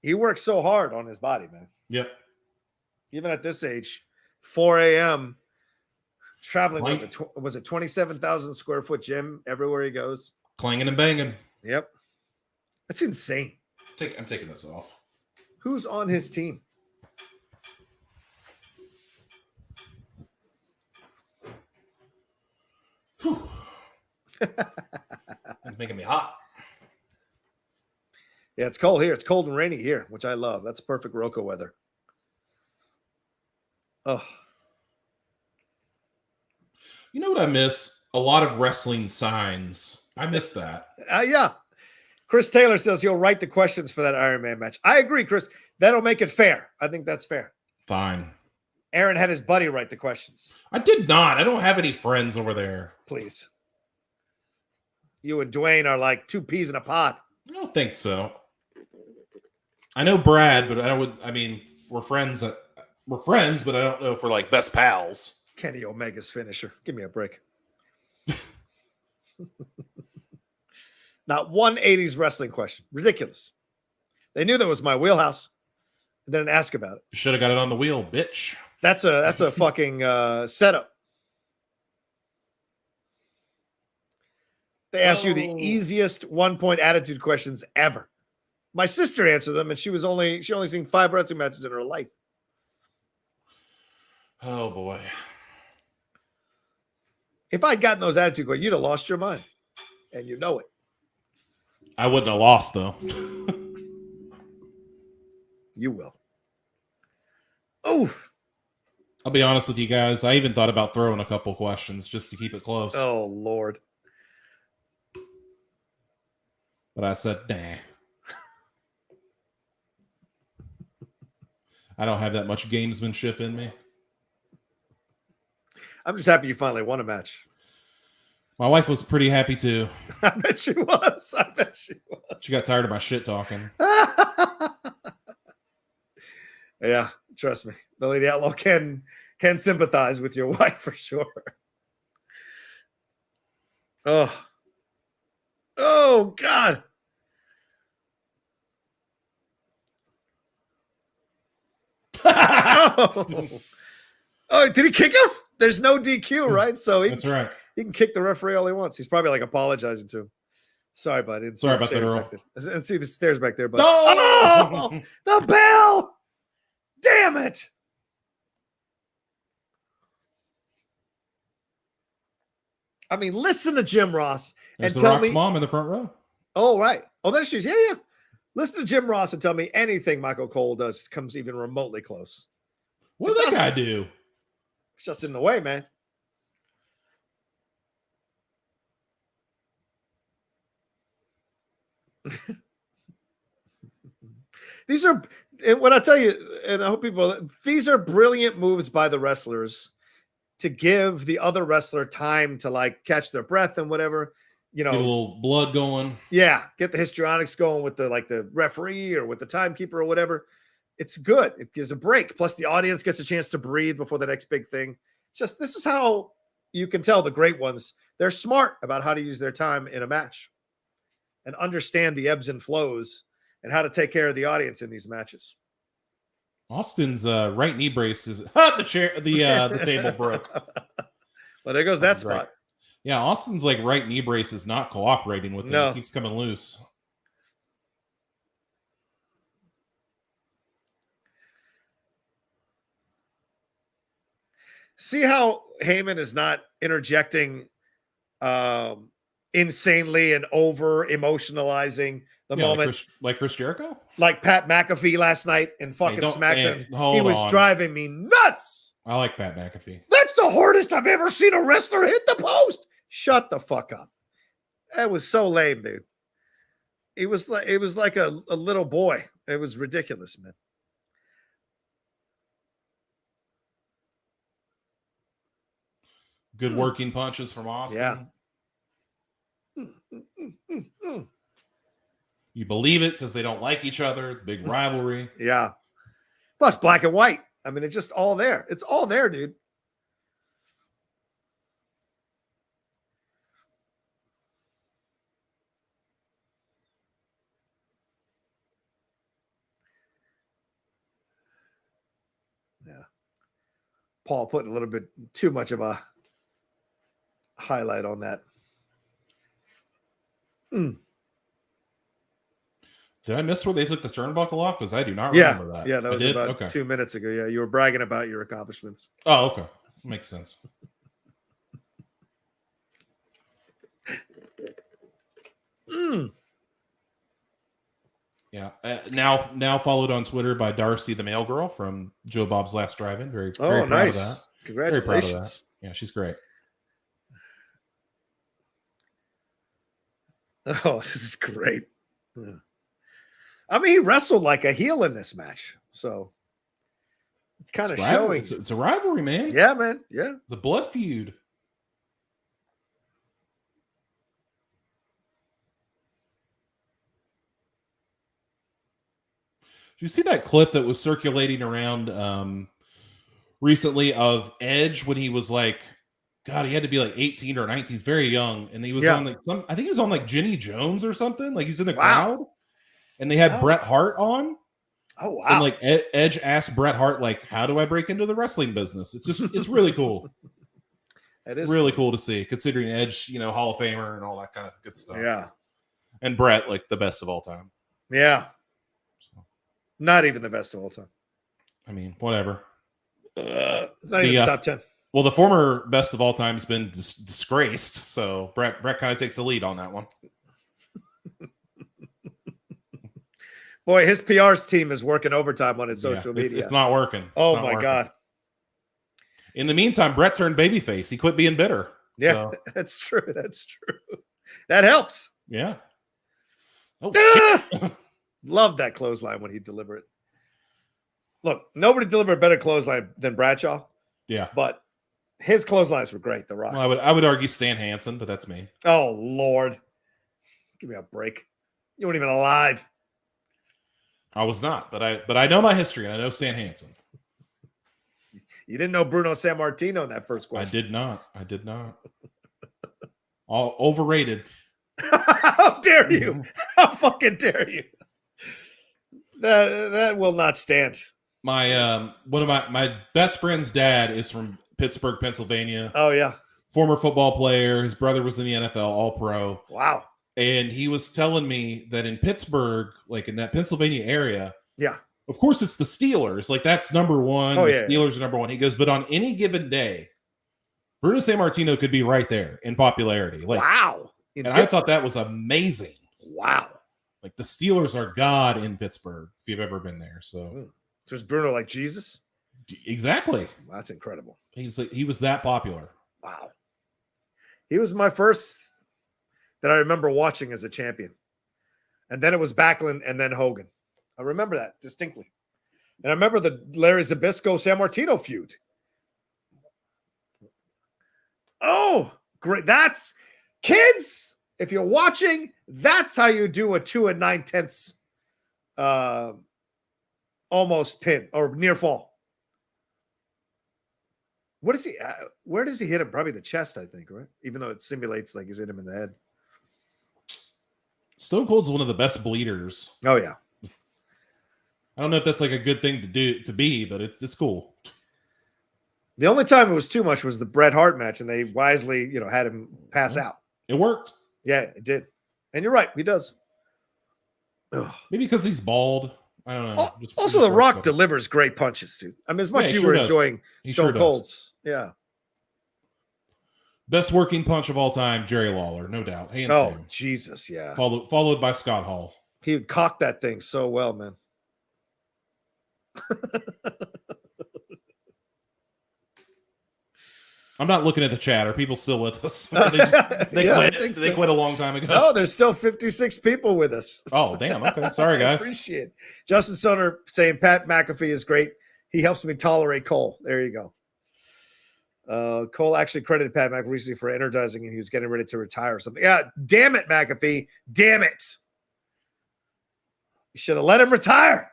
He works so hard on his body, man. Yep. Even at this age, 4 a.m., traveling with was it 27,000 square foot gym everywhere he goes? Clanging and banging. Yep. That's insane. I'm taking this off. Who's on his team? It's making me hot. Yeah, it's cold here. It's cold and rainy here, which I love. That's perfect Rocha weather. Oh. You know what I miss? A lot of wrestling signs. I miss that. Yeah. Chris Taylor says he'll write the questions for that Iron Man match. I agree, Chris. That'll make it fair. I think that's fair. Fine. Aaron had his buddy write the questions. I did not. I don't have any friends over there. Please. You and Dwayne are like two peas in a pod. I don't think so. I know Brad, but we're friends. We're friends, but I don't know if we're like best pals. Kenny Omega's finisher. Give me a break. Not one 80s wrestling question. Ridiculous. They knew that was my wheelhouse. And didn't ask about it. You should have got it on the wheel, bitch. That's a fucking setup. They asked you the easiest 1-point attitude questions ever. My sister answered them, and she only seen 5 wrestling matches in her life. Oh boy. If I'd gotten those attitude questions, you'd have lost your mind. And you know it. I wouldn't have lost, though. You will. Oh. I'll be honest with you guys. I even thought about throwing a couple questions just to keep it close. Oh, Lord. But I said, nah. I don't have that much gamesmanship in me. I'm just happy you finally won a match. My wife was pretty happy too. I bet she was. She got tired of my shit talking. Yeah, trust me. The Lady Outlaw can sympathize with your wife for sure. Oh, God. Oh, did he kick him? There's no DQ, right? So that's right. He can kick the referee all he wants. He's probably like apologizing to him. Sorry, bud. Sorry about that, Earl. And see the stairs back there, bud. No! Oh, the bell! Damn it! I mean, listen to Jim Ross There's and the tell Rock's me. mom in the front row. Oh, right. Oh, there she is. Yeah. Listen to Jim Ross and tell me anything Michael Cole does comes even remotely close. What did that guy do? It's just in the way, man. These are, and what I tell you, and I hope people, these are brilliant moves by the wrestlers to give the other wrestler time to like catch their breath and whatever, you know, get a little blood going. Yeah, get the histrionics going with the referee or with the timekeeper or whatever. It's good. It gives a break. Plus, the audience gets a chance to breathe before the next big thing. Just this is how you can tell the great ones. They're smart about how to use their time in a match and understand the ebbs and flows and how to take care of the audience in these matches. Austin's right knee brace is the table broke. Well, there goes that spot. Yeah, Austin's like right knee brace is not cooperating with him. No. It keeps coming loose. See how Heyman is not interjecting insanely and over emotionalizing the moment, like Chris Jericho, like Pat McAfee last night in fucking SmackDown. He was driving me nuts. I like Pat McAfee. That's the hardest I've ever seen a wrestler hit the post. Shut the fuck up. That was so lame, dude. It was like a little boy. It was ridiculous, man. Good working punches from Austin. Yeah. You believe it because they don't like each other. Big rivalry. Yeah. Plus black and white. I mean, it's just all there. It's all there, dude. Yeah. Paul putting a little bit too much of a highlight on that. Did I miss where they took the turnbuckle off? Because I do not remember that. Yeah, that was about 2 minutes ago. Yeah, you were bragging about your accomplishments. Oh, okay. Makes sense. Yeah. Now followed on Twitter by Darcy, the mail girl from Joe Bob's Last Drive-In. Very proud nice. of that. Congratulations. Very proud of that. Yeah, she's great. Oh, this is great. Yeah. I mean, he wrestled like a heel in this match, so it's kind of showing. It's a rivalry, man. Yeah, man. Yeah. The blood feud. Did you see that clip that was circulating around recently of Edge when he was like, God, he had to be like 18 or 19. He's very young. And he was on like I think he was on like Jenny Jones or something. Like he was in the crowd. And they had Bret Hart on. Oh, wow. And like Edge asked Bret Hart, like, how do I break into the wrestling business? It's really cool. It is really cool to see, considering Edge, Hall of Famer and all that kind of good stuff. Yeah. And Bret, like the best of all time. Yeah. So. Not even the best of all time. I mean, whatever. It's not even the top 10. Well, the former best of all time has been disgraced. So Bret kind of takes the lead on that one. Boy, his PR's team is working overtime on his social media. It's not working. Oh, my God. In the meantime, Bret turned babyface. He quit being bitter. Yeah, so. That's true. That's true. That helps. Yeah. Oh, shit. Love that clothesline when he delivered it. Look, nobody delivered a better clothesline than Bradshaw. Yeah. But his clotheslines were great, the Rocks. Well, I would argue Stan Hansen, but that's me. Oh, Lord. Give me a break. You weren't even alive. I was not, but I know my history. I know Stan Hansen. You didn't know Bruno Sammartino in that first question. I did not. All overrated. How dare you? How fucking dare you? That will not stand. My one of my best friend's dad is from Pittsburgh, Pennsylvania. Oh yeah. Former football player. His brother was in the NFL, all pro. Wow. And he was telling me that in Pittsburgh, like in that Pennsylvania area, yeah, of course it's the Steelers. Like that's number one. Oh, the Steelers are number one. He goes, but on any given day, Bruno Sammartino could be right there in popularity. Like, wow. And I thought that was amazing. Wow. Like the Steelers are God in Pittsburgh, if you've ever been there. So is Bruno like Jesus? Exactly. Wow, that's incredible. He was that popular. Wow. He was my first that I remember watching as a champion. And then it was Backlund and then Hogan. I remember that distinctly. And I remember the Larry Zbyszko Sammartino feud. Oh, great. That's kids. If you're watching, that's how you do a 2 9/10 almost pin or near fall. What is he? Where does he hit him? Probably the chest, I think, right? Even though it simulates like he's hit him in the head. Stone Cold's one of the best bleeders. Oh yeah. I don't know if that's like a good thing to be, but it's cool. The only time it was too much was the Bret Hart match, and they wisely, had him pass out. It worked. Yeah, it did. And you're right, he does. Ugh. Maybe because he's bald. I don't know. Also, The Rock delivers great punches, dude. I mean, as much as you were enjoying Stone Cold's. Yeah. Best working punch of all time, Jerry Lawler, no doubt. Hands down. Jesus, yeah. Followed by Scott Hall. He would cock that thing so well, man. I'm not looking at the chat. Are people still with us? They quit a long time ago. No, there's still 56 people with us. Oh, damn. Okay. Sorry, guys. I appreciate it. Justin Soner saying Pat McAfee is great. He helps me tolerate Cole. There you go. Cole actually credited Pat McAfee recently for energizing him. He was getting ready to retire or something. Yeah, damn it, McAfee. Damn it. You should have let him retire.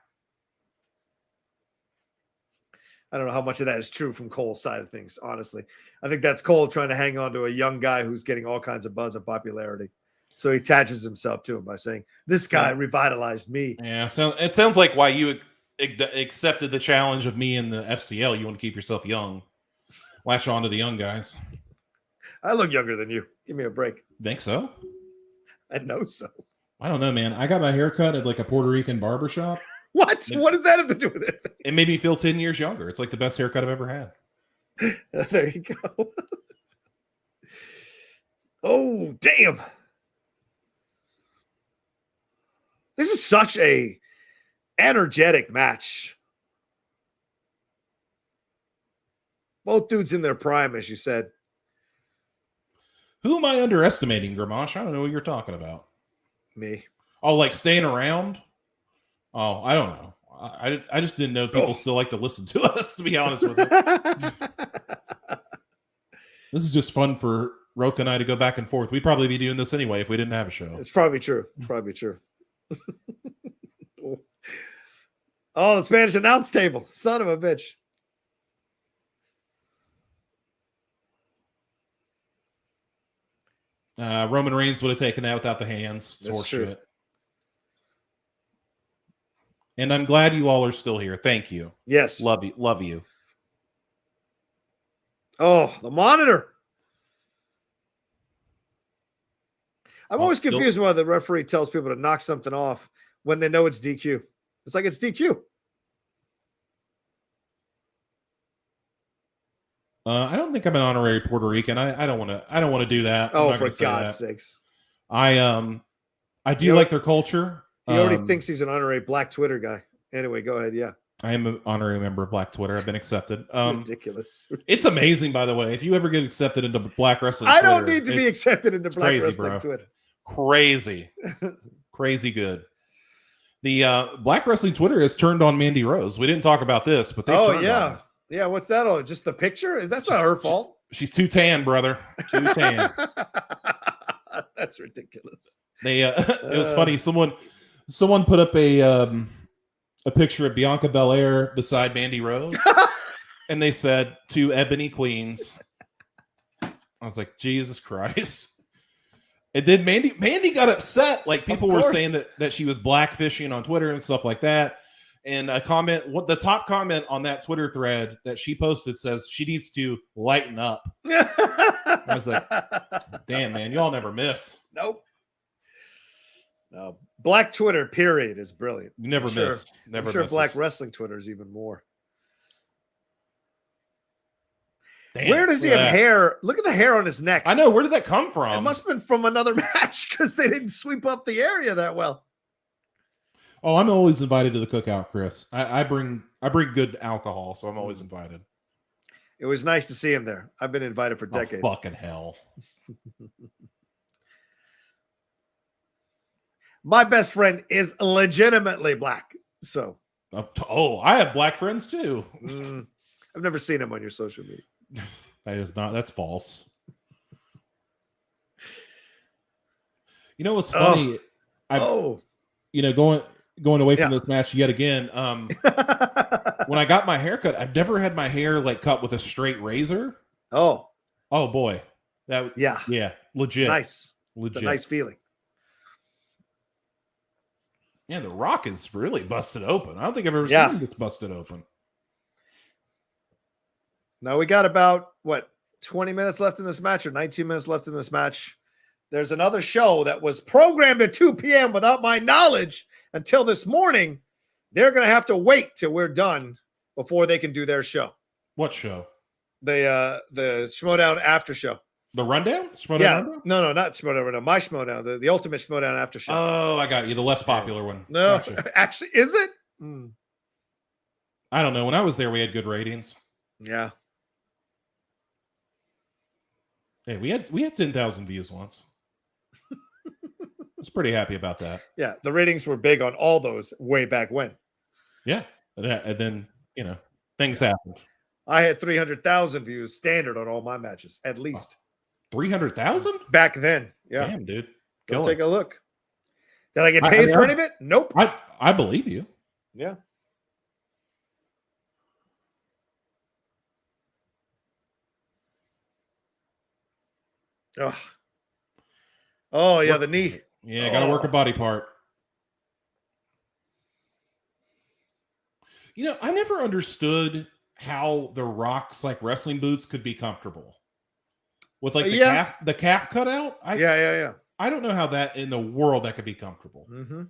I don't know how much of that is true from Cole's side of things, honestly. I think that's Cole trying to hang on to a young guy who's getting all kinds of buzz and popularity. So he attaches himself to him by saying, this guy revitalized me. Yeah, so it sounds like why you accepted the challenge of me in the FCL. You want to keep yourself young. Latch on to the young guys. I look younger than you. Give me a break. Think so? I know so. I don't know, man. I got my hair cut at like a Puerto Rican barbershop. What? What does that have to do with it? It made me feel 10 years younger. It's like the best haircut I've ever had. There you go. Oh, damn. This is such a energetic match. Both dudes in their prime, as you said. Who am I underestimating, Gramash? I don't know what you're talking about. Me. Oh, like staying around? Oh, I don't know. I just didn't know people still like to listen to us, to be honest with you. This is just fun for Rocha and I to go back and forth. We'd probably be doing this anyway if we didn't have a show. It's probably true. It's probably true. Oh, the Spanish announce table. Son of a bitch. Roman Reigns would have taken that without the hands. It's horseshit. And I'm glad you all are still here. Thank you. Yes. Love you. Love you. Oh, the monitor. I'm always confused why the referee tells people to knock something off when they know it's DQ. It's like it's DQ. I don't think I'm an honorary Puerto Rican. I don't want to do that. Oh, for God's sakes. I do like their culture. He already thinks he's an honorary Black Twitter guy. Anyway, go ahead. Yeah. I am an honorary member of Black Twitter. I've been accepted. Ridiculous. It's amazing, by the way. If you ever get accepted into Black Wrestling Twitter, I don't need to be accepted into Black Wrestling Twitter. Crazy. Crazy good. The Black Wrestling Twitter has turned on Mandy Rose. We didn't talk about this, but they turned on her. Yeah, what's that all? Just the picture? That's not her fault. She's too tan, brother. Too tan. That's ridiculous. They it was funny. Someone put up a picture of Bianca Bel-Air beside Mandy Rose, and they said, "Two ebony queens." I was like, Jesus Christ. And then Mandy got upset. Like people were saying that she was blackfishing on Twitter and stuff like that. And the top comment on that Twitter thread that she posted says she needs to lighten up. I was like, damn, man, y'all never miss. Nope. No. Black Twitter, period, is brilliant. You never miss. Never I'm sure misses. Black Wrestling Twitter is even more. Damn, where does he have hair? Look at the hair on his neck. I know. Where did that come from? It must have been from another match because they didn't sweep up the area that well. Oh, I'm always invited to the cookout, Chris. I bring good alcohol, so I'm always invited. It was nice to see him there. I've been invited for decades. Oh, fucking hell. My best friend is legitimately black. So. Oh, I have black friends too. I've never seen him on your social media. That is not. That's false. You know what's funny? Going away from this match yet again. When I got my haircut, I've never had my hair like cut with a straight razor. Oh boy, legit, it's nice, legit, it's a nice feeling. Yeah, the Rock is really busted open. I don't think I've ever seen him get busted open. Now we got about 20 minutes left in this match or 19 minutes left in this match. There's another show that was programmed at 2 p.m. without my knowledge until this morning. They're going to have to wait till we're done before they can do their show. What show? The Schmodown after show. The Rundown? Rundown? No, not Schmodown Rundown. My Schmodown, the Ultimate Schmodown after show. Oh, I got you. The less popular one. No, Gotcha. actually, is it? I don't know. When I was there, we had good ratings. Yeah. Hey, we had 10,000 views once. I was pretty happy about that. Yeah, the ratings were big on all those way back when. Yeah, and then things happened. I had 300,000 views standard on all my matches, at least. 300,000 back then. Yeah, damn, dude. Go take a look. Did I get paid for any of it? Nope. I believe you. Yeah. Oh yeah, the knee. Yeah, got to work a body part. I never understood how the Rock's wrestling boots could be comfortable with the calf cutout. Yeah. I don't know how that in the world that could be comfortable. Mm-hmm.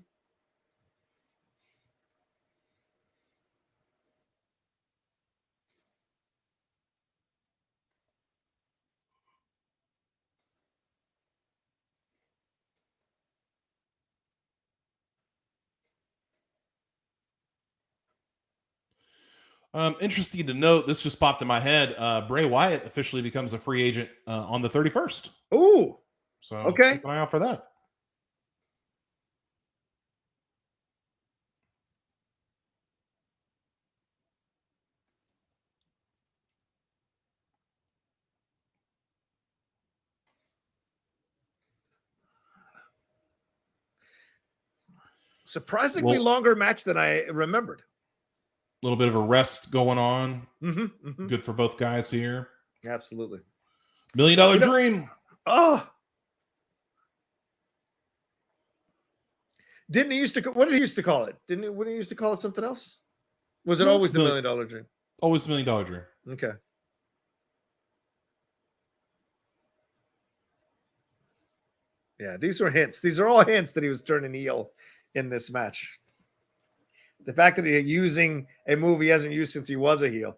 Interesting to note, this just popped in my head. Bray Wyatt officially becomes a free agent on the 31st. Ooh. So okay. Keep an eye out for that. Surprisingly longer match than I remembered. A little bit of a rest going on. Mm-hmm. Good for both guys here. Absolutely. $1 Million Dream. Oh. Didn't he used to? What did he used to call it? Wouldn't he used to call it something else? Was it always the $1 Million Dream? Always $1 Million Dream. Okay. Yeah, these are hints. These are all hints that he was turning heel in this match. The fact that he's using a move he hasn't used since he was a heel.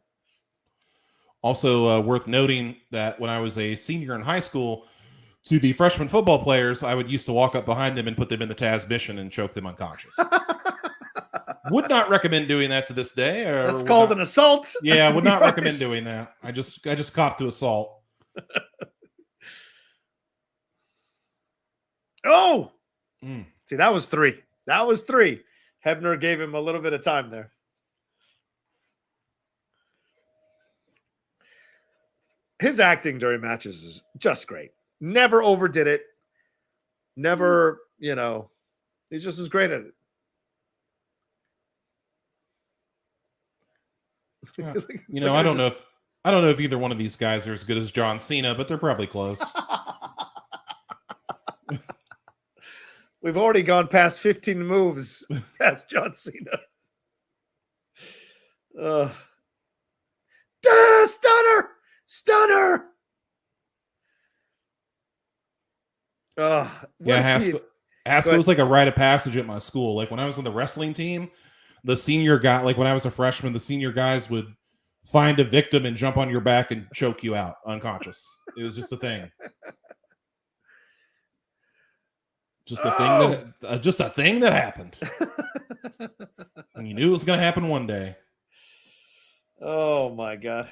Also worth noting that when I was a senior in high school, to the freshman football players, I would used to walk up behind them and put them in the Taz mission and choke them unconscious. Would not recommend doing that to this day. That's called an assault. Yeah, I would not recommend doing that. I just copped to assault. Oh! See, that was 3. That was 3. Hebner gave him a little bit of time there. His acting during matches is just great. Never overdid it. Never, he's just as great at it. I don't know if either one of these guys are as good as John Cena, but they're probably close. We've already gone past 15 moves past John Cena. Stunner! Haskell was like a rite of passage at my school. Like when I was on the wrestling team, the senior guy, like when I was a freshman, the senior guys would find a victim and jump on your back and choke you out unconscious. It was just a thing. Just a thing that happened. And you knew it was going to happen one day. Oh my God.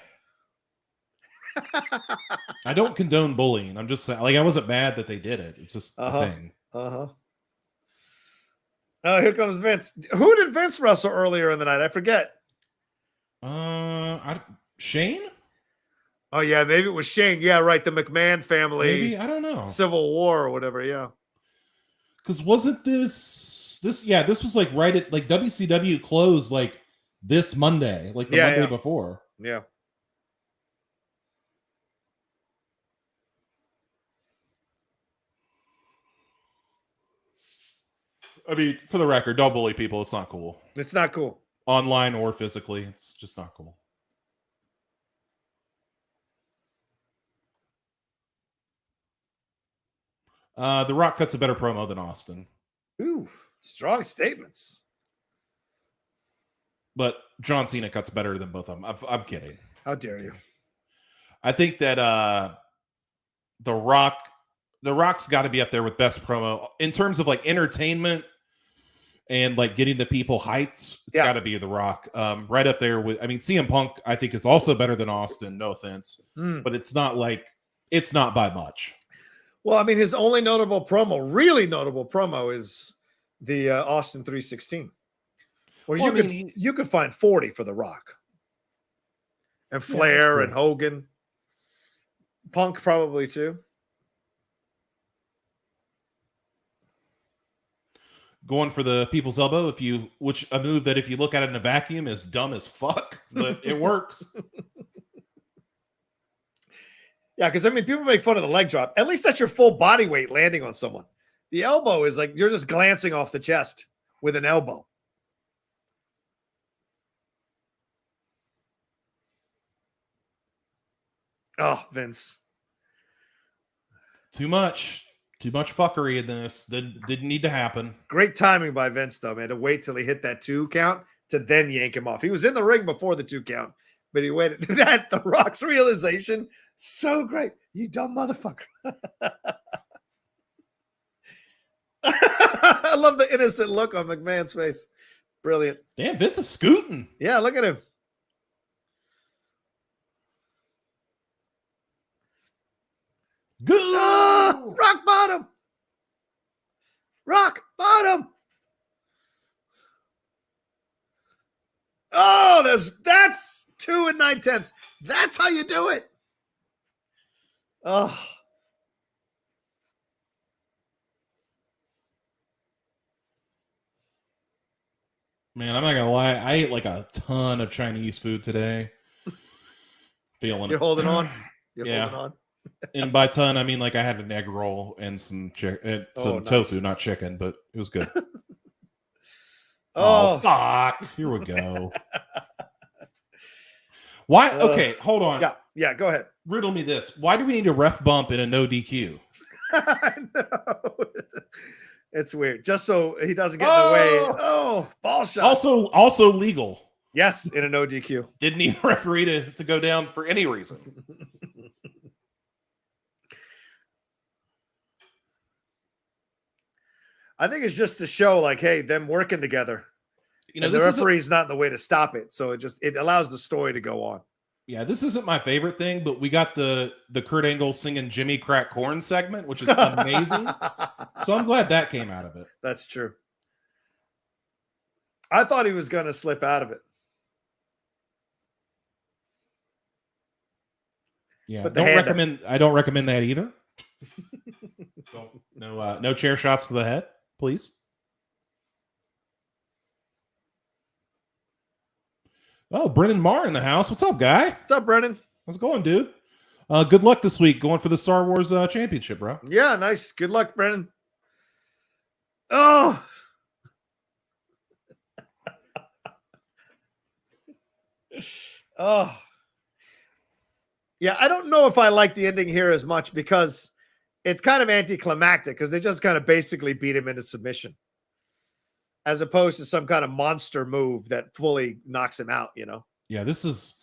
I don't condone bullying. I'm just saying, I wasn't mad that they did it. It's just a thing. Oh, here comes Vince. Who did Vince wrestle earlier in the night? I forget. Shane? Oh yeah, maybe it was Shane. Yeah, right. The McMahon family. Maybe, I don't know. Civil War or whatever. Yeah. Because wasn't this was right at WCW closed this Monday, the Monday before. Yeah. I mean, for the record, don't bully people. It's not cool. It's not cool. Online or physically, it's just not cool. The Rock cuts a better promo than Austin. Ooh, strong statements. But John Cena cuts better than both of them. I'm kidding. How dare you? I think that the Rock's got to be up there with best promo in terms of like entertainment and like getting the people hyped. It's got to be the Rock. Right up there with. I mean, CM Punk I think is also better than Austin. No offense, but it's not by much. Well, I mean, his only really notable promo is the Austin 316. You could find 40 for The Rock. And Flair and Hogan. Punk probably too. Going for the people's elbow, which a move that if you look at it in a vacuum is dumb as fuck, but it works. Yeah, because I mean, people make fun of the leg drop. At least that's your full body weight landing on someone. The elbow is like you're just glancing off the chest with an elbow. Oh, Vince. Too much fuckery in this. Didn't need to happen. Great timing by Vince, though, man, to wait till he hit that 2 count to then yank him off. He was in the ring before the 2 count, but he waited. That The Rock's realization, so great. You dumb motherfucker. I love the innocent look on McMahon's face. Brilliant. Damn, Vince is scooting. Yeah, look at him. Go! Oh, rock bottom. Rock bottom. Oh, that's 2 9/10. That's how you do it. Oh. Man, I'm not gonna lie. I ate like a ton of Chinese food today. Feeling You're holding on. Holding on. And by ton, I mean like I had an egg roll and some tofu, not chicken, but it was good. Oh, fuck! Here we go. Why? Okay, hold on. Yeah. Go ahead. Riddle me this: why do we need a ref bump in a no DQ? I know. It's weird. Just so he doesn't get in the way. Oh, ball shot. Also legal. Yes, in a no DQ. Didn't need a referee to go down for any reason. I think it's just to show, like, hey, them working together. You know, the referee's not in the way to stop it, so it allows the story to go on. Yeah, this isn't my favorite thing, but we got the Kurt Angle singing Jimmy Crack Corn segment, which is amazing. So I'm glad that came out of it. That's true. I thought he was going to slip out of it. Yeah, I don't recommend that either. No chair shots to the head, please. Oh, Brennan Marr in the house. What's up, guy? What's up, Brennan? How's it going, dude? Good luck this week going for the Star Wars championship, bro. Yeah, nice. Good luck, Brennan. Oh. Oh. Yeah, I don't know if I like the ending here as much because it's kind of anticlimactic because they just kind of basically beat him into submission as opposed to some kind of monster move that fully knocks him out, you know? Yeah, this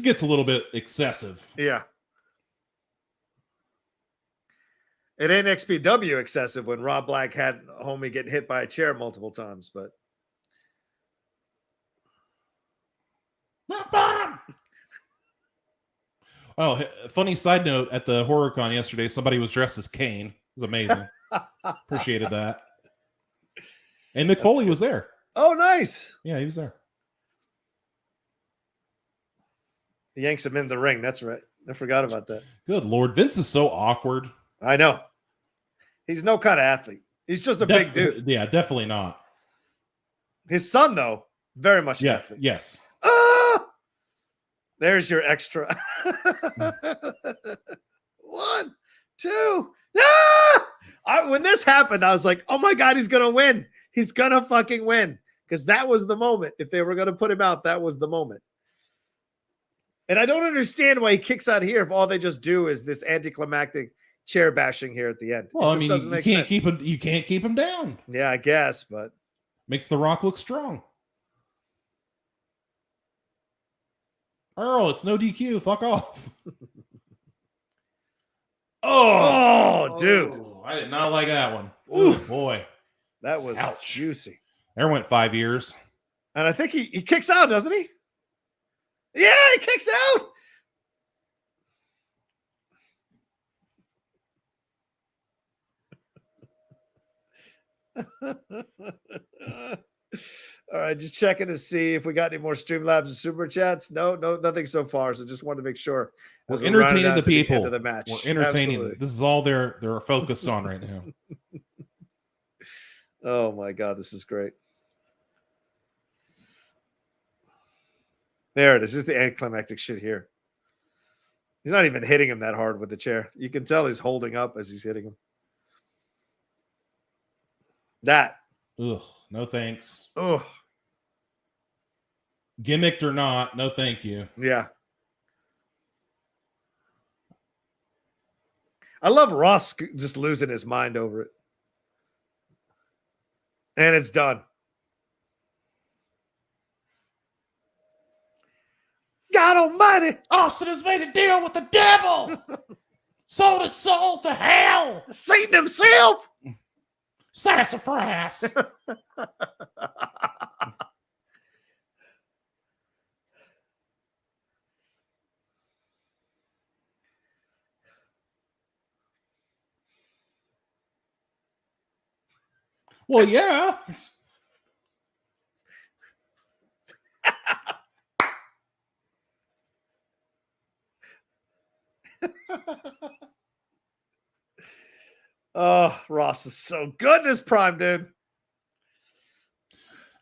gets a little bit excessive. Yeah. It ain't XPW excessive when Rob Black had a homie get hit by a chair multiple times, but. Rock bottom! Oh, funny side note, at the HorrorCon yesterday, somebody was dressed as Kane. It was amazing. Appreciated that. And Mick Foley was there. Oh, nice. Yeah, he was there. He yanks him in the ring. That's right. I forgot about that. Good Lord. Vince is so awkward. I know. He's no kind of athlete. He's just a big dude. Yeah, definitely not. His son, though, very much an athlete. Yes. There's your extra. 1, 2. When this happened, I was like, oh my God, he's going to win. He's going to fucking win. Because that was the moment. If they were going to put him out, that was the moment. And I don't understand why he kicks out here if all they just do is this anticlimactic. chair bashing here at the end. Well, It I mean, doesn't you make can't sense. keep him. You can't keep him down. Yeah, I guess, but Makes The Rock look strong. Earl, it's no DQ. Fuck off. oh, dude, I did not like that one. Ooh, boy. that was Ouch. juicy. There went 5 years. And I think he kicks out, doesn't he? Yeah, he kicks out. All right, just checking to see if we got any more Streamlabs and Super Chats. No, nothing so far. So just wanted to make sure. We're as rounding entertaining down the to end people. of the match. We're entertaining. Absolutely. This is all they're focused on right now. Oh my God, this is great. There it is. This is the anticlimactic shit here. He's not even hitting him that hard with the chair. You can tell he's holding up as he's hitting him. That. Ugh, no thanks. Oh, Gimmicked or not, no thank you. yeah. I love Ross just losing his mind over it. And it's done. God almighty. Austin has made a deal with the devil. Sold his soul to hell. Satan himself. Sassafras. Well, yeah. Oh, Ross is so good in his prime, dude.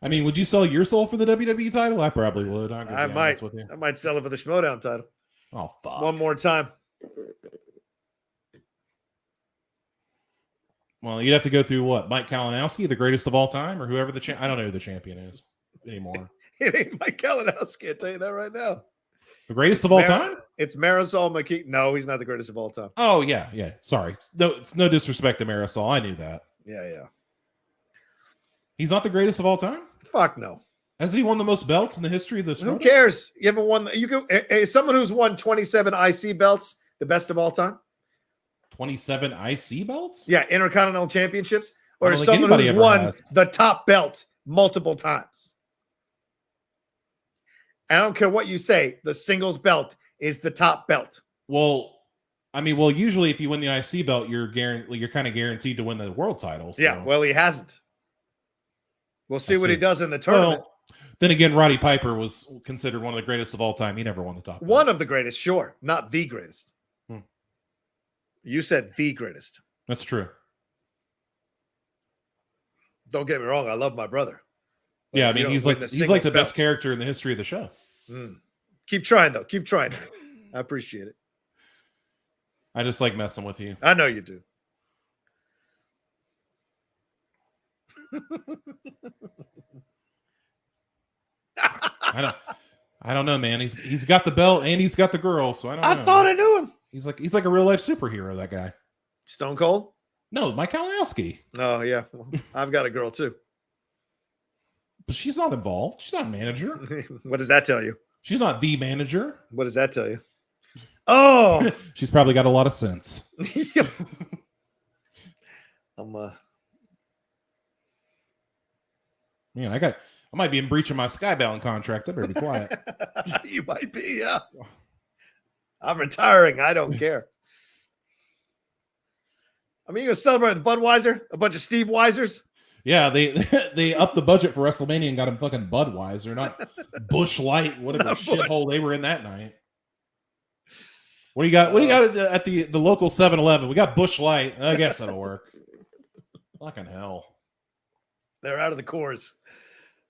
I mean, would you sell your soul for the WWE title? I probably would. I might. With you. I might sell it for the Schmodown title. Oh, fuck. One more time. Well, you'd have to go through what? Mike Kalinowski, the greatest of all time, or whoever the I don't know who the champion is anymore. It ain't Mike Kalinowski. I'll tell you that right now. The greatest of all time? It's Marisol McKee. No, he's not the greatest of all time. Oh, yeah. Sorry. No, it's no disrespect to Marisol. I knew that. Yeah. He's not the greatest of all time? Fuck no. Hasn't he won the most belts in the history of the Who Schmodown? cares? You haven't won. You can. Is someone who's won 27 IC belts the best of all time? 27 IC belts? Yeah, Intercontinental Championships, I or don't is think someone anybody who's ever won has. the top belt multiple times? I don't care what you say. The singles belt is the top belt. Well, usually if you win the IC belt, you're kind of guaranteed to win the world title. So. Yeah, well, he hasn't. We'll see what he does in the tournament. Well, then again, Roddy Piper was considered one of the greatest of all time. He never won the top belt. One of the greatest, sure, not the greatest. You said the greatest. That's true. Don't get me wrong. I love my brother. Yeah, I You mean, don't he's win like the the best singles character in the history of the show. belt. Keep trying, though. Keep trying. I appreciate it. I just like messing with you. I know you do. I don't know, man. He's got the belt and he's got the girl, so I don't know. I thought I knew him. He's like a real life superhero, that guy. Stone Cold? No, Mike Kalinowski. Oh, yeah. Well, I've got a girl, too. But she's not involved. She's not a manager. What does that tell you? She's not the manager. What does that tell you? Oh! She's probably got a lot of sense. Man, I might be in breach of my Skybound contract. I better be quiet. You might be, yeah. I'm retiring. I don't care. I mean, you gonna celebrate with Budweiser? A bunch of Steve Weisers? Yeah, they upped the budget for WrestleMania and got him fucking Budweiser, not Busch Light, whatever shithole they were in that night. What do you got? What do you got at the local 7-Eleven? We got Busch Light. I guess that'll work. Fucking hell. They're out of the cores.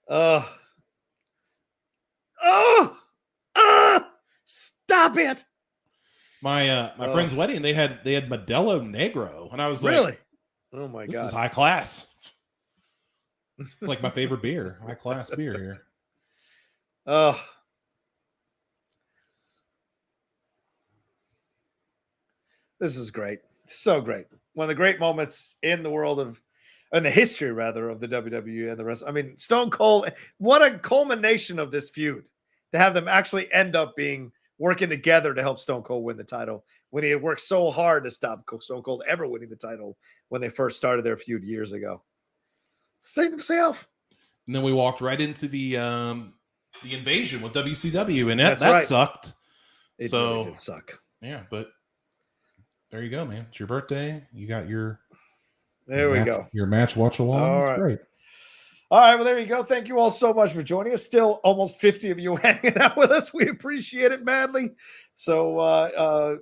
Stop it. My friend's wedding, they had Modelo Negro, and I was like, really? Oh my this God. is high class. It's like my favorite beer. High class beer here. This is great. So great. One of the great moments in the world of, in the history rather, of the WWE and the rest. I mean, Stone Cold, what a culmination of this feud to have them actually end up working together to help Stone Cold win the title when he had worked so hard to stop Stone Cold ever winning the title when they first started their feud years ago. Save himself. And then we walked right into the invasion with WCW, and that right. sucked. It so really did suck. Yeah, but there you go, man. It's your birthday. You got your Your match watch along. All It's right. great. All right, well, there you go. Thank you all so much for joining us. Still almost 50 of you hanging out with us. We appreciate it madly. So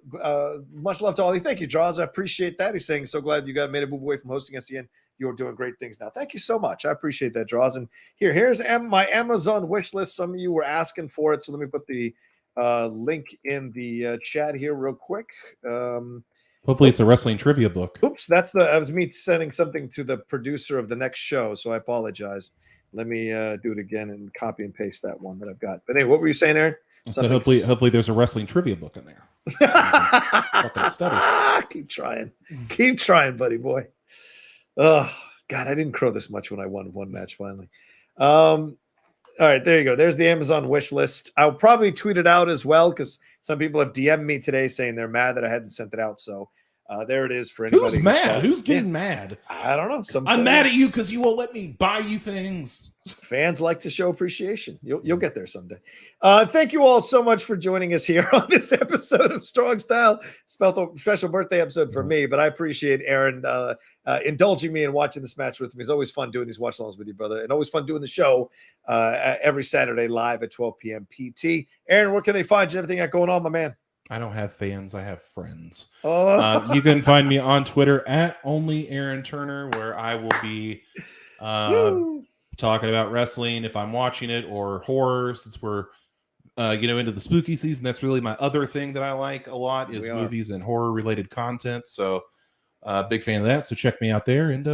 much love to all of you. Thank you, Draws. I appreciate that. He's saying, so glad you made a move away from hosting SCN. You're doing great things now. Thank you so much. I appreciate that, Draws. And here's my Amazon wish list. Some of you were asking for it, so let me put the link in the chat here real quick. Hopefully it's a wrestling trivia book. Oops, that was me sending something to the producer of the next show, so I apologize. Let me do it again and copy and paste that one that I've got. But anyway, what were you saying, Aaron? So hopefully there's a wrestling trivia book in there. Keep trying, buddy boy. Oh God, I didn't crow this much when I won one match finally. All right, there you go. There's the Amazon wish list. I'll probably tweet it out as well because some people have DM'd me today saying they're mad that I hadn't sent it out. So there it is for anybody. Who's mad? Who's getting mad? I don't know. I'm mad at you because you won't let me buy you things. Fans like to show appreciation. You'll get there someday. Thank you all so much for joining us here on this episode of Strong Style. Special birthday episode for me, but I appreciate Aaron indulging me and watching this match with me. It's always fun doing these watch alongs with you, brother, and always fun doing the show every Saturday live at 12 p.m. PT. Aaron, where can they find you? Everything got going on, my man? I don't have fans. I have friends. Oh. You can find me on Twitter at only Aaron Turner, where I will be talking about wrestling if I'm watching it, or horror, since we're into the spooky season. That's really my other thing that I like a lot is movies and horror related content. So big fan of that. So check me out there, and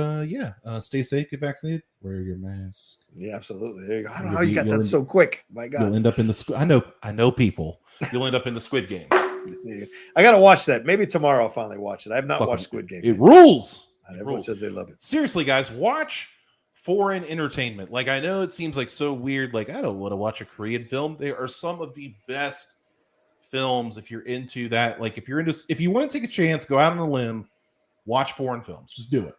stay safe, get vaccinated, wear your mask. Yeah, absolutely. There you go. I don't know how you got that so quick. My God. You'll end up in the I know people. You'll end up in the Squid Game. I gotta watch that. Maybe tomorrow I'll finally watch it. I have not watched Squid Game. It rules. Everyone says they love it. Seriously, guys, watch foreign entertainment. Like, I know it seems like so weird. Like, I don't want to watch a Korean film. They are some of the best films if you're into that. Like, if you want to take a chance, go out on a limb, watch foreign films. Just do it.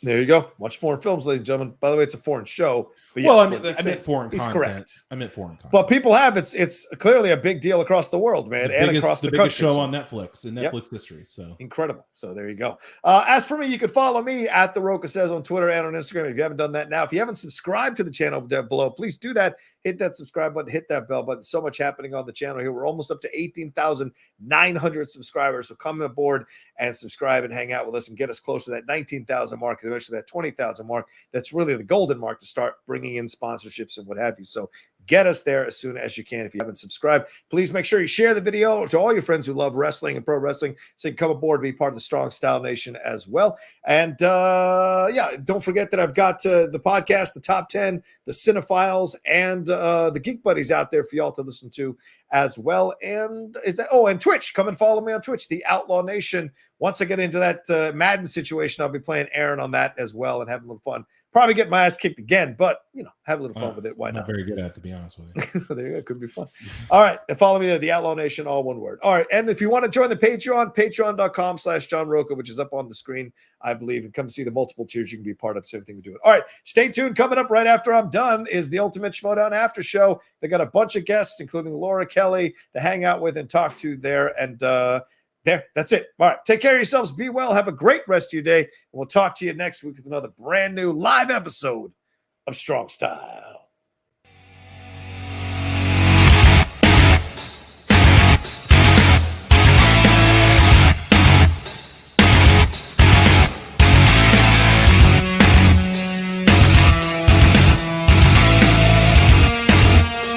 There you go. Watch foreign films, ladies and gentlemen. By the way, it's a foreign show. But well, I meant foreign He's content. Correct. I meant foreign content. Well, people have it's clearly a big deal across the world, man, and across the biggest country. show on Netflix in Netflix history. So incredible. So there you go. As for me, you can follow me at The Rocha Says on Twitter and on Instagram if you haven't done that now. If you haven't subscribed to the channel down below, please do that. Hit that subscribe button, hit that bell button. So much happening on the channel here. We're almost up to 18,900 subscribers. So come aboard and subscribe and hang out with us and get us close to that 19,000 mark, and eventually that 20,000 mark. That's really the golden mark to start bringing in sponsorships and what have you. So get us there as soon as you can. If you haven't subscribed, please make sure you share the video to all your friends who love wrestling and pro wrestling, so you can come aboard and be part of the Strong Style Nation as well. And don't forget that I've got the podcast, the Top 10, the Cinephiles, and the Geek Buddies out there for y'all to listen to as well. And and Twitch. Come and follow me on Twitch, the Outlaw Nation. Once I get into that Madden situation, I'll be playing Aaron on that as well and having a little fun. Probably get my ass kicked again, but have a little fun with it. Why not? I'm not very good at it, to be honest with you. There you go. Could be fun. All right. And follow me there, the Outlaw Nation, all one word. All right. And if you want to join the Patreon, patreon.com/John Rocha, which is up on the screen, I believe, and come see the multiple tiers you can be part of. So everything we do. All right. Stay tuned. Coming up right after I'm done is the Ultimate Schmodown After Show. They got a bunch of guests, including Laura Kelly, to hang out with and talk to there. And that's it. All right. Take care of yourselves. Be well. Have a great rest of your day. And we'll talk to you next week with another brand new live episode of Strong Style.